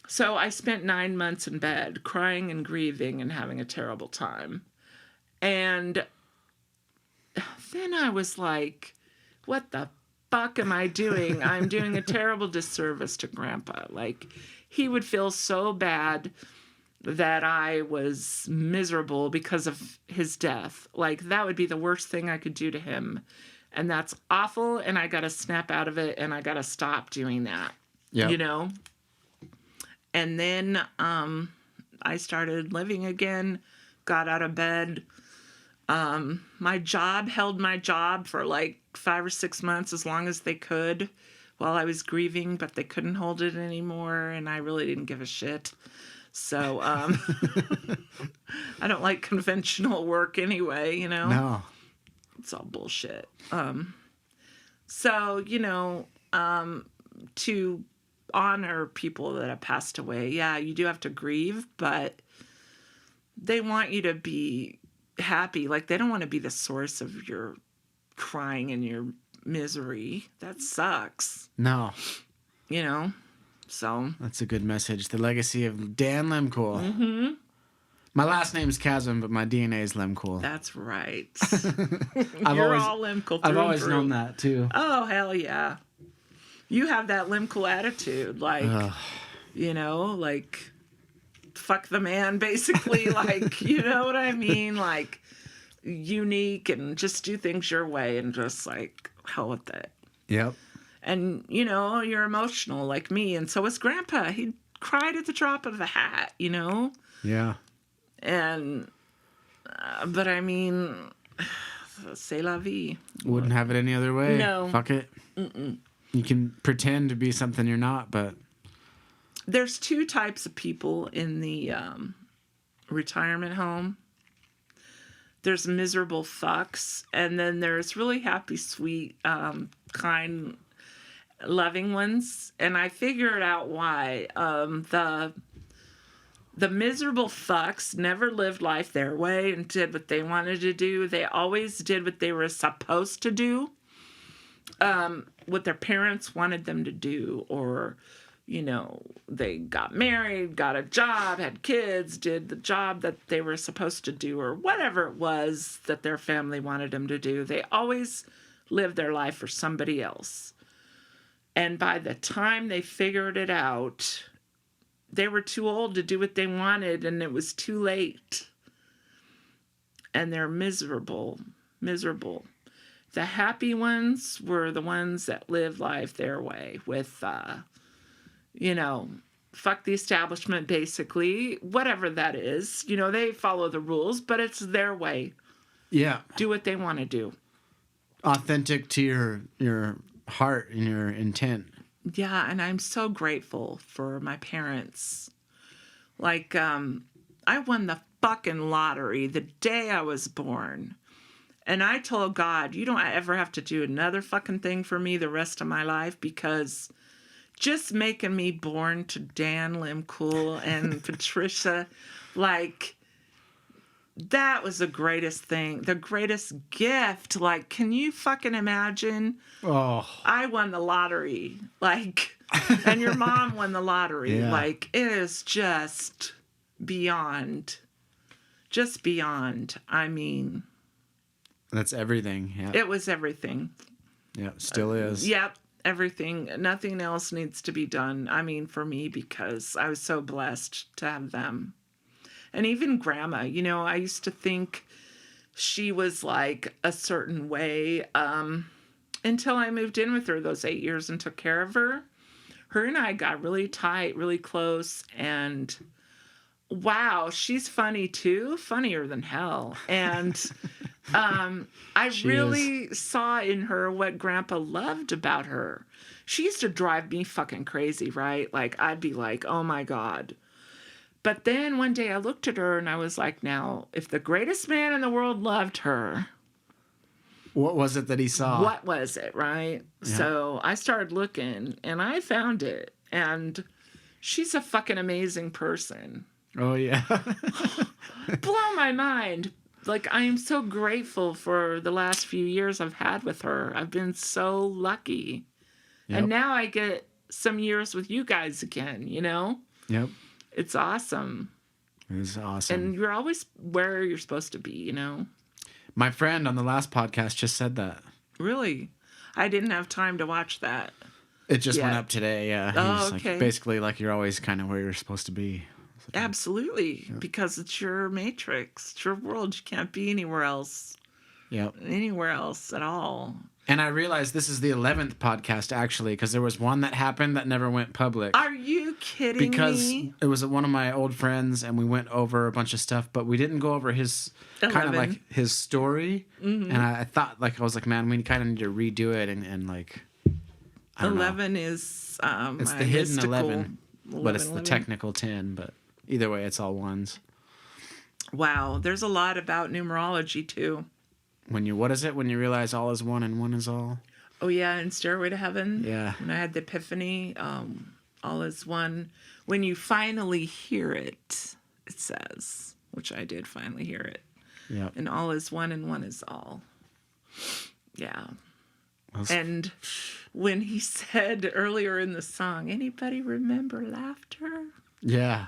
So I spent 9 months in bed crying and grieving and having a terrible time. And then I was like, what the fuck am I doing? I'm doing a terrible disservice to Grandpa. Like, he would feel so bad that I was miserable because of his death. Like, that would be the worst thing I could do to him. And that's awful, and I got to snap out of it, and I got to stop doing that. Yep. You know? And then I started living again, got out of bed. My job held my job for like 5 or 6 months, as long as they could, while I was grieving, but they couldn't hold it anymore, and I really didn't give a shit. So I don't like conventional work anyway, you know? No. It's all bullshit. So, you know, to honor people that have passed away, yeah, you do have to grieve, but they want you to be happy. Like, they don't want to be the source of your crying and your misery. That sucks. No. You know? So. That's a good message. The legacy of Dan Lehmkuhl. Mm-hmm. My last name's Chasm, but my DNA is Lehmkuhl. That's right. You're all Lehmkuhl. I've always known that, too. Oh, hell yeah. You have that Lehmkuhl attitude. Like, you know, like, fuck the man, basically. Like, you know what I mean? Like, unique and just do things your way and just, like, hell with it. Yep. And, you know, you're emotional like me. And so was Grandpa. He cried at the drop of a hat, you know? Yeah. And, but I mean, c'est la vie. Wouldn't have it any other way. No. Fuck it. Mm-mm. You can pretend to be something you're not, but. There's 2 types of people in the retirement home. There's miserable fucks, and then there's really happy, sweet, kind, loving ones. And I figured out why. The miserable fucks never lived life their way and did what they wanted to do. They always did what they were supposed to do, what their parents wanted them to do, or, you know, they got married, got a job, had kids, did the job that they were supposed to do, or whatever it was that their family wanted them to do. They always live their life for somebody else. And by the time they figured it out, they were too old to do what they wanted, and it was too late. And they're miserable. The happy ones were the ones that lived life their way with, fuck the establishment, basically, whatever that is. They follow the rules, but it's their way. Yeah. Do what they want to do. Authentic to your heart and your intent. Yeah, and I'm so grateful for my parents. Like, I won the fucking lottery the day I was born. And I told God, you don't ever have to do another fucking thing for me the rest of my life, because just making me born to Dan Lehmkuhl and Patricia, like, that was the greatest thing, the greatest gift. Like, can you fucking imagine? Oh. I won the lottery, like, and your mom won the lottery. Yeah. Like, it is just beyond. I mean, that's everything. Yeah. it was everything. Yeah, still is. Yep, everything. Nothing else needs to be done. I mean, for me, because I was so blessed to have them. And even Grandma, I used to think she was like a certain way until I moved in with her those 8 years and took care of her. Her and I got really tight, really close, and wow, she's funny too, funnier than hell. And I really saw in her what Grandpa loved about her. She used to drive me fucking crazy, right? Like, I'd be like, oh my God. But then one day I looked at her and I was like, now, if the greatest man in the world loved her, what was it that he saw? what was it, right? Yeah. So I started looking and I found it. And she's a fucking amazing person. Oh, yeah. Blow my mind. Like, I am so grateful for the last few years I've had with her. I've been so lucky. Yep. And now I get some years with you guys again, Yep. It's awesome. It was awesome. And you're always where you're supposed to be, My friend on the last podcast just said that. Really? I didn't have time to watch that. It just went up today, yeah. He was okay. like, basically, like, you're always kind of where you're supposed to be. Absolutely. Yeah. Because it's your matrix. It's your world. You can't be anywhere else. Yep. Anywhere else at all. And I realized this is the 11th podcast, actually, because there was one that happened that never went public. Are you kidding me? Because it was one of my old friends, and we went over a bunch of stuff, but we didn't go over his 11. kind of like his story. Mm-hmm. And I thought, like, I was like, man, we kind of need to redo it, and like, I don't 11 know. Is it's the hidden 11, 11, but it's the technical 10. But either way, it's all ones. Wow, there's a lot about numerology too. What is it when you realize all is one and one is all? Oh yeah, in Stairway to Heaven. Yeah. When I had the epiphany, all is one. When you finally hear it, it says, which I did finally hear it. Yeah. And all is one and one is all. Yeah. And when he said earlier in the song, anybody remember laughter? Yeah.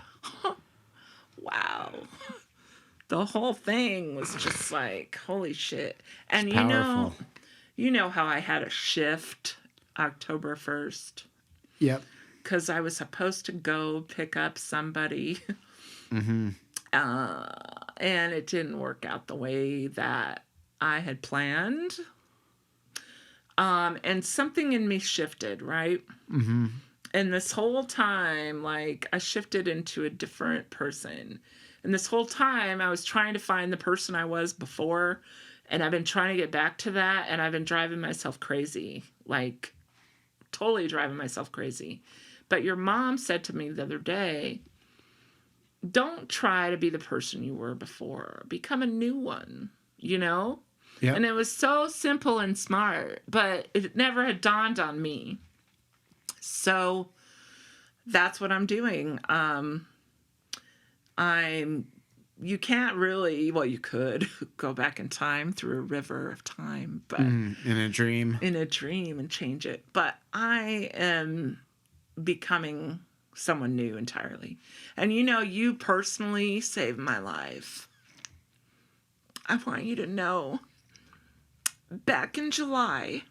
Wow. The whole thing was just like, holy shit. And it's powerful. You know how I had a shift October 1st? Yep. Because I was supposed to go pick up somebody. Mm-hmm. And it didn't work out the way that I had planned. And something in me shifted, right? Mm-hmm. And this whole time, like, I shifted into a different person. And this whole time, I was trying to find the person I was before. And I've been trying to get back to that. And I've been driving myself crazy. Like, totally driving myself crazy. But your mom said to me the other day, don't try to be the person you were before. Become a new one, Yep. And it was so simple and smart. But it never had dawned on me. So that's what I'm doing. You can't really, well, you could go back in time through a river of time, but in a dream and change it. But I am becoming someone new entirely. And you personally saved my life. I want you to know back in July,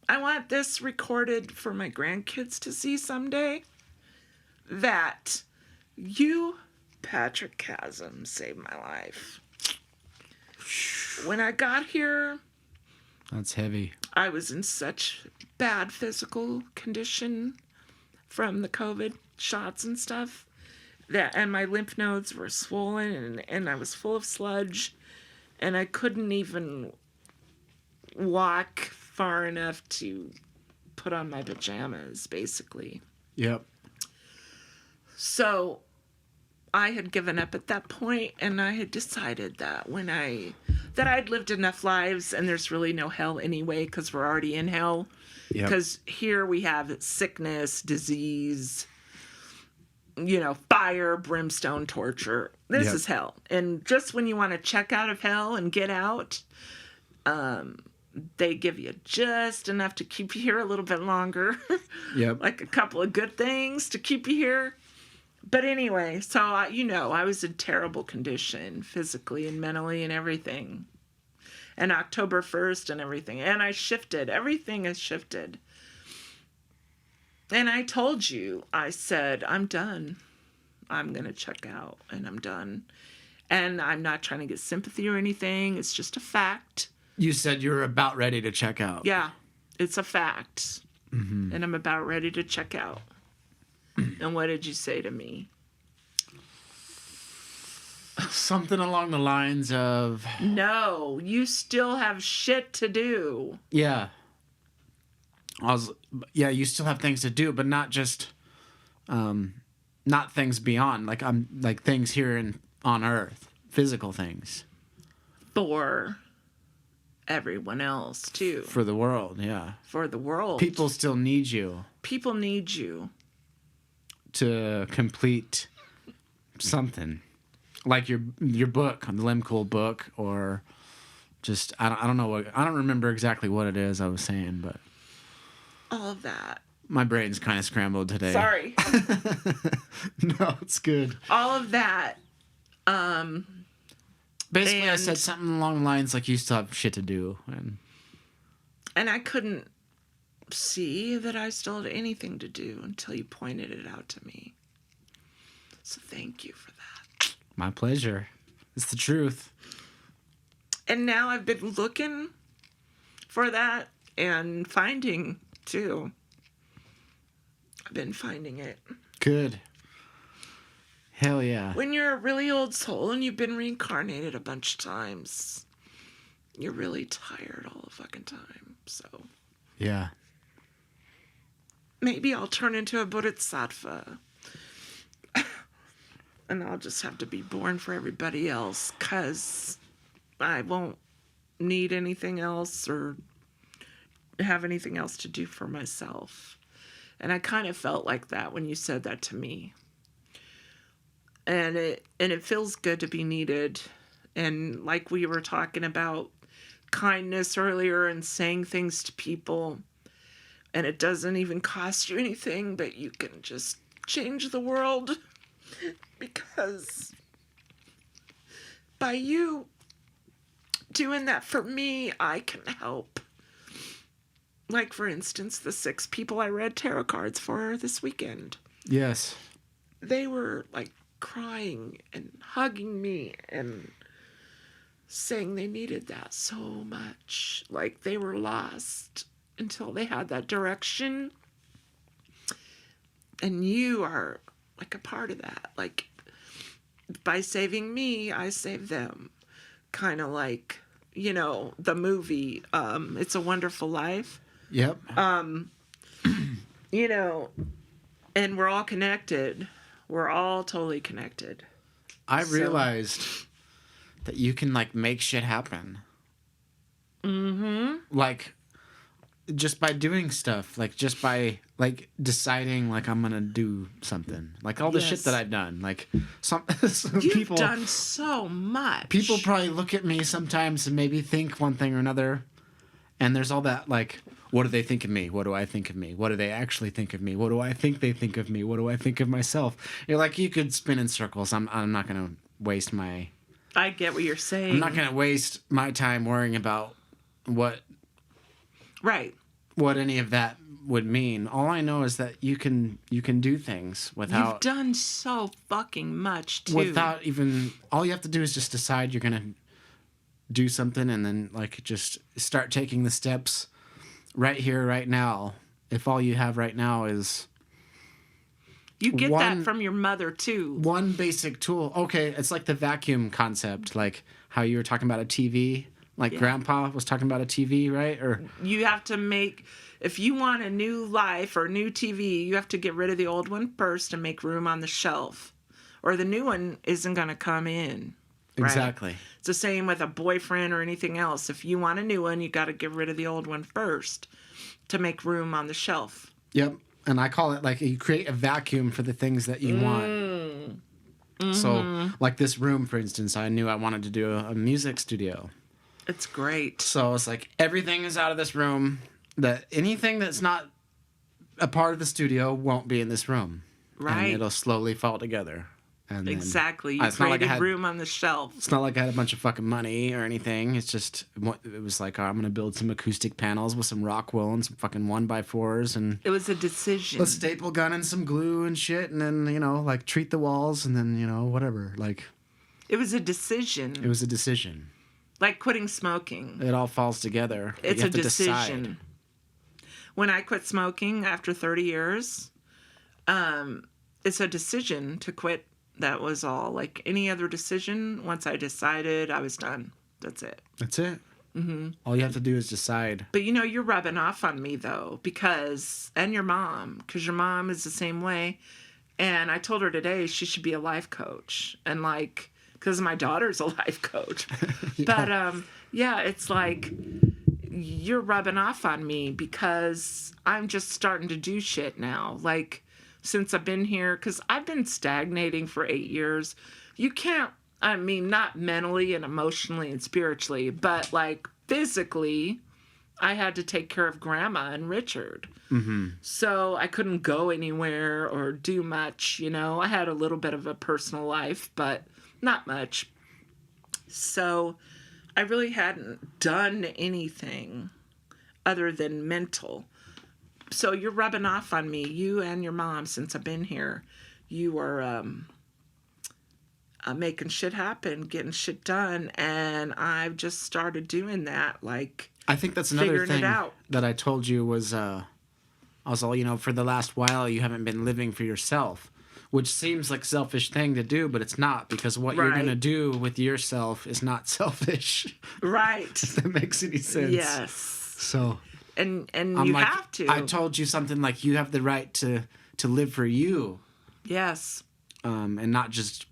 I want this recorded for my grandkids to see someday, that you, Patrick Chasm, saved my life. When I got here, That's heavy. I was in such bad physical condition from the COVID shots and stuff, and my lymph nodes were swollen, and I was full of sludge, and I couldn't even walk far enough to put on my pajamas, basically. Yep. So I had given up at that point, and I had decided that that I'd lived enough lives, and there's really no hell anyway, because we're already in hell. Yep. Because here we have sickness, disease, fire, brimstone, torture. This Yep. is hell. And just when you want to check out of hell and get out, they give you just enough to keep you here a little bit longer. Yep. Like a couple of good things to keep you here. But anyway, so, I was in terrible condition physically and mentally and everything. And October 1st and everything. And I shifted. Everything has shifted. And I told you, I said, I'm done. I'm going to check out, and I'm done. And I'm not trying to get sympathy or anything. It's just a fact. You said you were about ready to check out. Yeah, it's a fact. Mm-hmm. And I'm about ready to check out. And what did you say to me? Something along the lines of... No, you still have shit to do. Yeah. You still have things to do, but not just... not things beyond. Like things here on Earth. Physical things. For everyone else, too. For the world, yeah. For the world. People still need you. People need you. To complete something. Like your book, the Lehmkuhl book, or just I don't know I don't remember exactly what it is I was saying, but all of that. My brain's kind of scrambled today. Sorry. No, it's good. All of that. Basically, I said something along the lines like you still have shit to do, and I couldn't see that I still had anything to do until you pointed it out to me. So thank you for that. My pleasure. It's the truth. And now I've been looking for that and finding, too. I've been finding it. Good. Hell yeah. When you're a really old soul and you've been reincarnated a bunch of times, you're really tired all the fucking time. So yeah. Maybe I'll turn into a bodhisattva. And I'll just have to be born for everybody else, because I won't need anything else or have anything else to do for myself. And I kind of felt like that when you said that to me. And it feels good to be needed. And like we were talking about kindness earlier and saying things to people, and it doesn't even cost you anything, but you can just change the world, because by you doing that for me, I can help. Like, for instance, the 6 people I read tarot cards for this weekend. Yes. They were like crying and hugging me and saying they needed that so much. Like, they were lost until they had that direction. And you are like a part of that. Like, by saving me, I save them. Kind of like, the movie, It's a Wonderful Life. Yep. And we're all connected. We're all totally connected. I realized that you can, make shit happen. Mm-hmm. Just by doing stuff. Just by, deciding, I'm going to do something. All the shit that I've done. Some You've people... done so much. People probably look at me sometimes and maybe think one thing or another. And there's all that, what do they think of me? What do I think of me? What do they actually think of me? What do I think they think of me? What do I think of myself? You could spin in circles. I'm not going to waste my I get what you're saying. I'm not going to waste my time worrying about what any of that would mean. All I know is that you can do things without... You've done so fucking much, too. Without even... All you have to do is just decide you're going to do something and then, like, just start taking the steps right here, right now. If all you have right now is... You get that from your mother, too. One basic tool. Okay, it's like the vacuum concept, like how you were talking about a TV. Like Grandpa was talking about a TV, right? Or you have to make... If you want a new life or a new TV, you have to get rid of the old one first and make room on the shelf. Or the new one isn't going to come in. Right? Exactly. It's the same with a boyfriend or anything else. If you want a new one, you got to get rid of the old one first to make room on the shelf. Yep. And I call it like you create a vacuum for the things that you want. Mm-hmm. So like this room, for instance, I knew I wanted to do a music studio. It's great. So it's like everything is out of this room. That anything that's not a part of the studio won't be in this room. Right. And it'll slowly fall together. And exactly. You created room on the shelf. It's not like I had a bunch of fucking money or anything. It's just, it was like, oh, I'm going to build some acoustic panels with some rock wool and some fucking 1x4s. And it was a decision. A staple gun and some glue and shit. And then, like treat the walls and then, whatever. Like. It was a decision. It was a decision. Like quitting smoking. It all falls together. It's a decision. When I quit smoking after 30 years, it's a decision to quit. That was all. Like any other decision, once I decided, I was done. That's it. That's it. Mm-hmm. All you have to do is decide. But you're rubbing off on me, though, and your mom, because your mom is the same way. And I told her today she should be a life coach. And because my daughter's a life coach. Yeah. But, it's like... You're rubbing off on me because I'm just starting to do shit now. Like, since I've been here, because I've been stagnating for 8 years. You can't, not mentally and emotionally and spiritually, but like physically, I had to take care of Grandma and Richard. Mm-hmm. So I couldn't go anywhere or do much, I had a little bit of a personal life, but not much. So... I really hadn't done anything other than mental. So you're rubbing off on me, you and your mom, since I've been here. You are making shit happen, getting shit done, and I've just started doing that, I think that's another thing that I told you was, I was all, for the last while you haven't been living for yourself. Which seems like a selfish thing to do, but it's not, because what you're going to do with yourself is not selfish. Right. If that makes any sense. Yes. So. And you have to. I told you something like you have the right to live for you. Yes. And not just.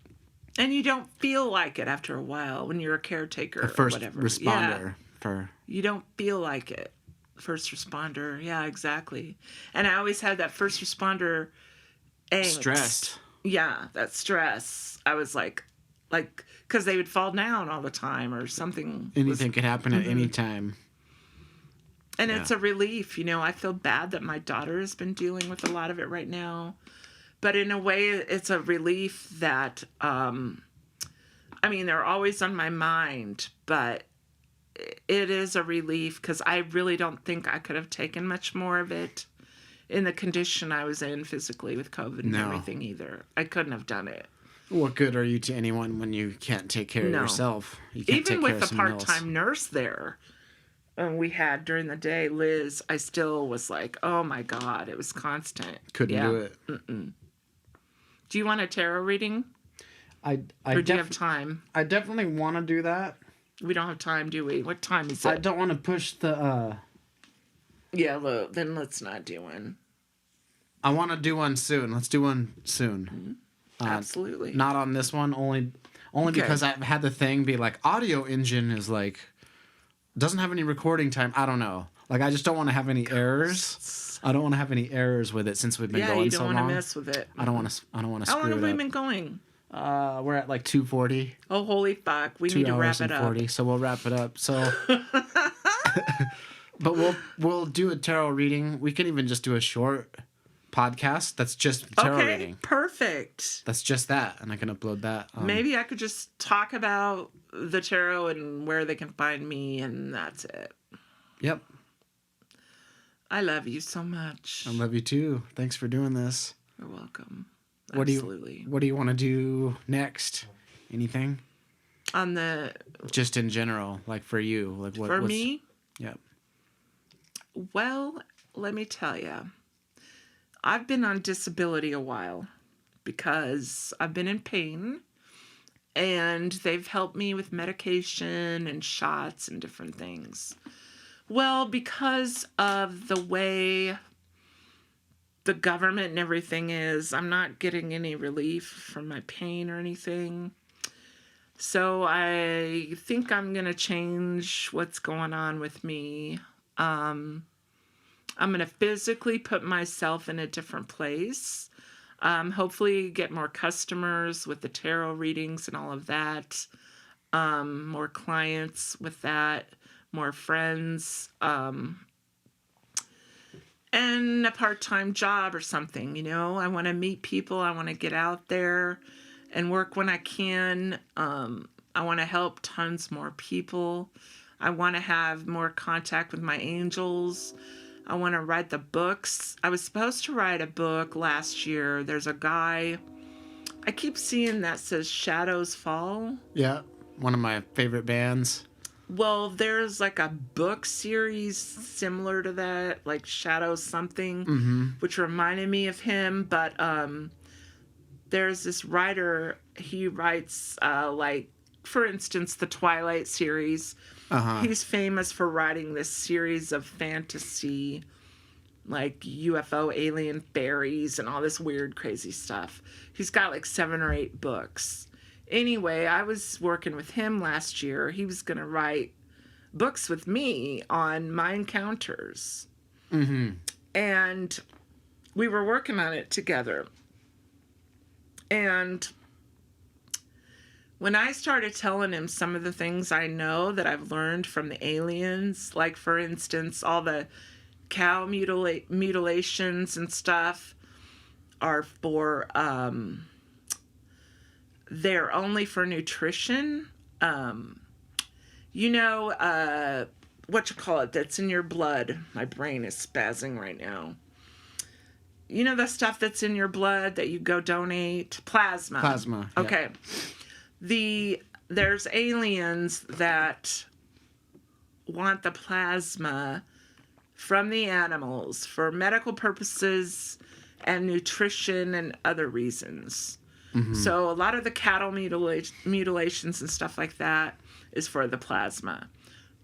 And you don't feel like it after a while when you're a caretaker or whatever. Responder. Yeah. You don't feel like it. First responder. Yeah, exactly. And I always had that first responder angst. Stressed. Yeah, that stress. I was like, because they would fall down all the time or something. Anything could happen at any time. And it's a relief. I feel bad that my daughter has been dealing with a lot of it right now. But in a way, it's a relief that, they're always on my mind, but it is a relief because I really don't think I could have taken much more of it. In the condition I was in physically with COVID and everything either. I couldn't have done it. What good are you to anyone when you can't take care of yourself? You can't Even with the part-time nurse there we had during the day, Liz, I still was like, oh my God, it was constant. Couldn't do it. Mm-mm. Do you want a tarot reading? Or do you have time? I definitely want to do that. We don't have time, do we? What time is it? I don't want to push the... Yeah, look, then let's not do one. I want to do one soon. Let's do one soon. Mm-hmm. Absolutely. Not on this one, only because I've had the thing be like, audio engine is doesn't have any recording time. I don't know. I just don't want to have any errors. I don't want to have any errors with it since we've been going so long. Yeah, you don't want to mess with it. I don't want to screw it up. How long have we been going? We're at 2:40. Oh, holy fuck. We need to wrap it up. 40, so we'll wrap it up. So... But we'll do a tarot reading. We can even just do a short podcast that's just tarot Okay, reading. perfect. That's just that, and I can upload that. Maybe I could just talk about the tarot and where they can find me, and that's it. Yep. I love you so much. I love you too. Thanks for doing this. You're welcome. What Absolutely. What do you want to do next? Anything? On the... Just in general, like for you. Like what? For me? Yep. Well, let me tell you. I've been on disability a while because I've been in pain, and they've helped me with medication and shots and different things. Well, because of the way the government and everything is, I'm not getting any relief from my pain or anything. So I think I'm going to change what's going on with me. I'm going to physically put myself in a different place. Hopefully get more customers with the tarot readings and all of that. More clients with that. More friends. And a part-time job or something, you know. I want to meet people. I want to get out there and work when I can. I want to help tons more people. I want to have more contact with my angels. I want to write the books. I was supposed to write a book last year. There's a guy I keep seeing that says Shadows Fall. Yeah, one of my favorite bands. Well, there's like a book series similar to that, like Shadows something, which reminded me of him. But there's this writer, he writes, like, for instance, the Twilight series. He's famous for writing this series of fantasy, like UFO alien fairies and all this weird, crazy stuff. He's got like 7 or 8 books. Anyway, I was working with him last year. He was going to write books with me on my encounters. And we were working on it together. And when I started telling him some of the things I know that I've learned from the aliens, like, for instance, all the cow mutilations and stuff are for, they're only for nutrition. You know, what you call it, that's in your blood. My brain is spazzing right now. You know the stuff that's in your blood that you go donate? Plasma. Plasma. Yeah. Okay. There's aliens that want the plasma from the animals for medical purposes and nutrition and other reasons. So a lot of the cattle mutilations and stuff like that is for the plasma.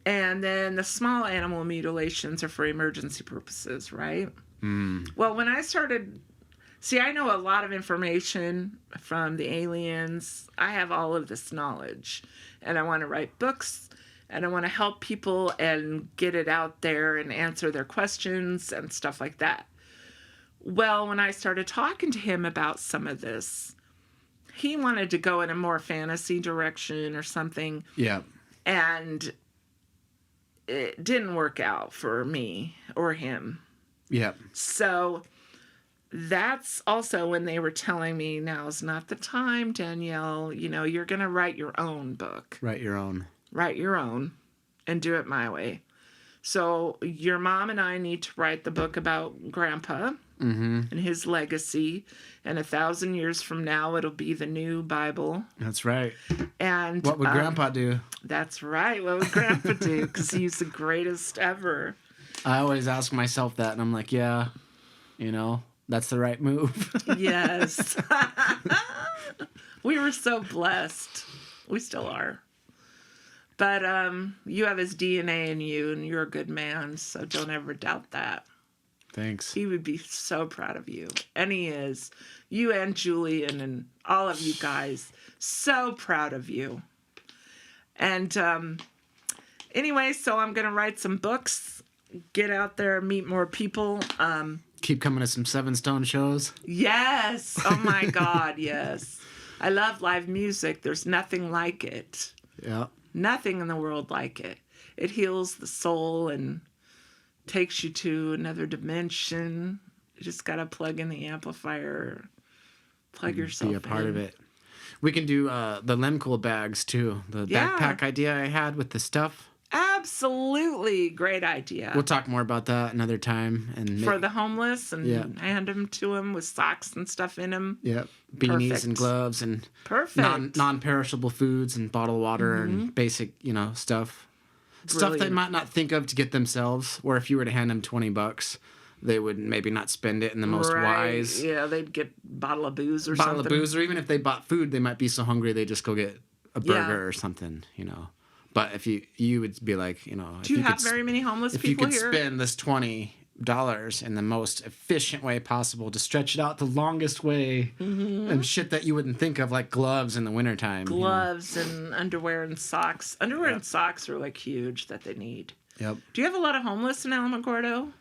And then the small animal mutilations are for emergency purposes, right? Well, when I started... See, I know a lot of information from the aliens. I have all of this knowledge. And I want to write books. And I want to help people and get it out there and answer their questions and stuff like that. Well, when I started talking to him about some of this, he wanted to go in a more fantasy direction or something. Yeah. And it didn't work out for me or him. Yeah. So that's also when they were telling me, now's not the time, Danielle. You know, you're going to write your own book. Write your own. Write your own and do it my way. So your mom and I need to write the book about Grandpa and his legacy. And 1,000 years from now, it'll be the new Bible. That's right. And what would Grandpa do? That's right. What would Grandpa do? Because he's the greatest ever. I always ask myself that, and I'm like, yeah, you know, that's the right move. Yes. We were so blessed. We still are. But you have his DNA in you, and you're a good man, so don't ever doubt that. Thanks. He would be so proud of you. And he is. You and Julian and all of you guys, so proud of you. And anyway, so I'm going to write some books, get out there, meet more people. Keep coming to some 7 Stone shows. Yes. Oh, my God, yes. I love live music. There's nothing like it. Yeah. Nothing in the world like it. It heals the soul and takes you to another dimension. You just got to plug in the amplifier, plug yourself in. Be a part of it. We can do the Lehmkuhl bags, too. The backpack idea I had with the stuff. Absolutely. Great idea. We'll talk more about that another time. And for the homeless, and hand them to them with socks and stuff in them. Yep. Beanies Perfect. and gloves and Perfect. non-perishable foods and bottled water and basic, stuff. Stuff they might not think of to get themselves, or if you were to hand them $20, they would maybe not spend it in the most wise. Yeah, they'd get a bottle of booze or bottle something. Of booze, or even if they bought food, they might be so hungry they just go get a burger or something, But if you would be like, do you have very many homeless people here? If you could spend this $20 in the most efficient way possible to stretch it out the longest way, and shit that you wouldn't think of, like gloves in the wintertime. Gloves and underwear and socks. Underwear and socks are like huge that they need. Yep. Do you have a lot of homeless in Alamogordo?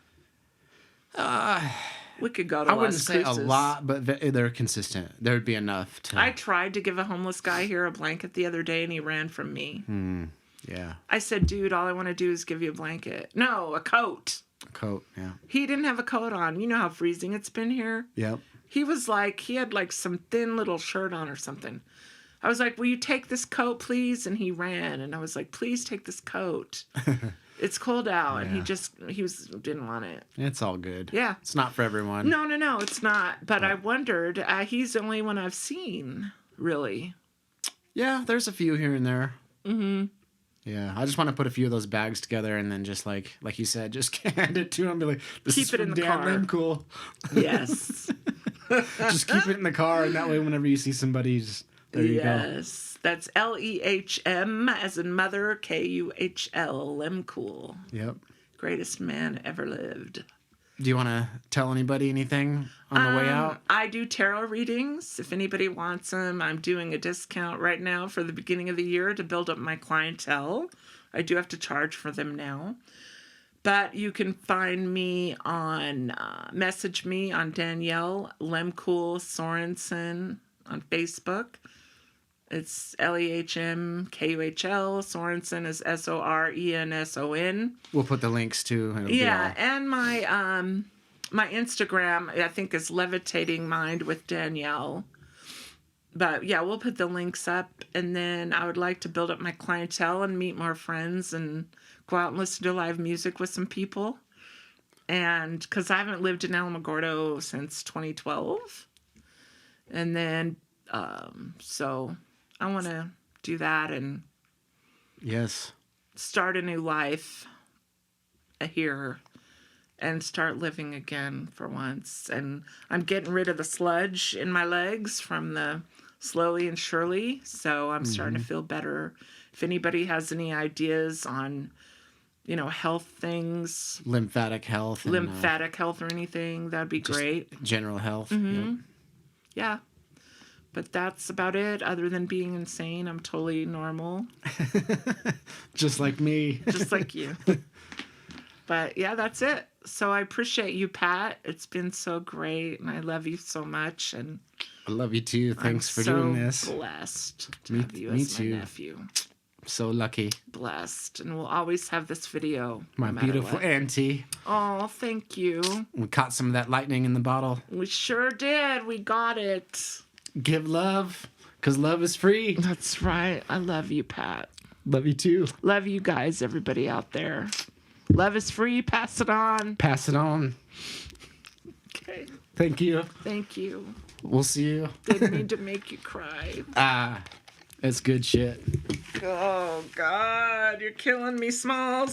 We could go to I wouldn't say a lot, but they're consistent. There would be enough to... I tried to give a homeless guy here a blanket the other day, and he ran from me. Yeah. I said, dude, all I want to do is give you a blanket. No, a coat. A coat, yeah. He didn't have a coat on. You know how freezing it's been here? Yep. He had like some thin little shirt on or something. I was like, will you take this coat, please? And he ran. And I was like, please take this coat. It's cold out. And he didn't want it. It's all good. Yeah. It's not for everyone. No, it's not. But I wondered, he's the only one I've seen, really. Yeah, there's a few here and there. Mm-hmm. Yeah, I just want to put a few of those bags together and then just like you said, just hand it to him and be like, this keep is it from in the Dan car. Lehmkuhl. Yes. Just keep it in the car, and that way whenever you see somebody, there you go. Yes, that's Lehm as in mother, Kuhl, Lehmkuhl. Yep. Greatest man ever lived. Do you want to tell anybody anything on the way out? I do tarot readings. If anybody wants them, I'm doing a discount right now for the beginning of the year to build up my clientele. I do have to charge for them now. But you can find me on, message me on Danielle Lehmkuhl Sorenson on Facebook. It's Lehmkuhl. Sorenson is Sorenson. We'll put the links to. And my Instagram, I think, is Levitating Mind with Danielle. But yeah, we'll put the links up, and then I would like to build up my clientele and meet more friends and go out and listen to live music with some people. And because I haven't lived in Alamogordo since 2012, and then so I want to do that and start a new life here and start living again for once. And I'm getting rid of the sludge in my legs from the slowly and surely, so I'm starting to feel better. If anybody has any ideas on health things, lymphatic health or anything, that'd be great. General health. Yep. Yeah. But that's about it. Other than being insane, I'm totally normal. Just like me. Just like you. But yeah, that's it. So I appreciate you, Pat. It's been so great, and I love you so much. And I love you too. Thanks for doing this. I'm so blessed to have you as my nephew. So lucky. Blessed. And we'll always have this video. My beautiful auntie. Oh, thank you. We caught some of that lightning in the bottle. We sure did. We got it. Give love, because love is free. That's right. I love you, Pat. Love you too. Love you guys, everybody out there. Love is free. Pass it on. Pass it on. Okay. Thank you. Thank you. We'll see you. Didn't mean to make you cry. It's good shit. Oh, God. You're killing me, Smalls.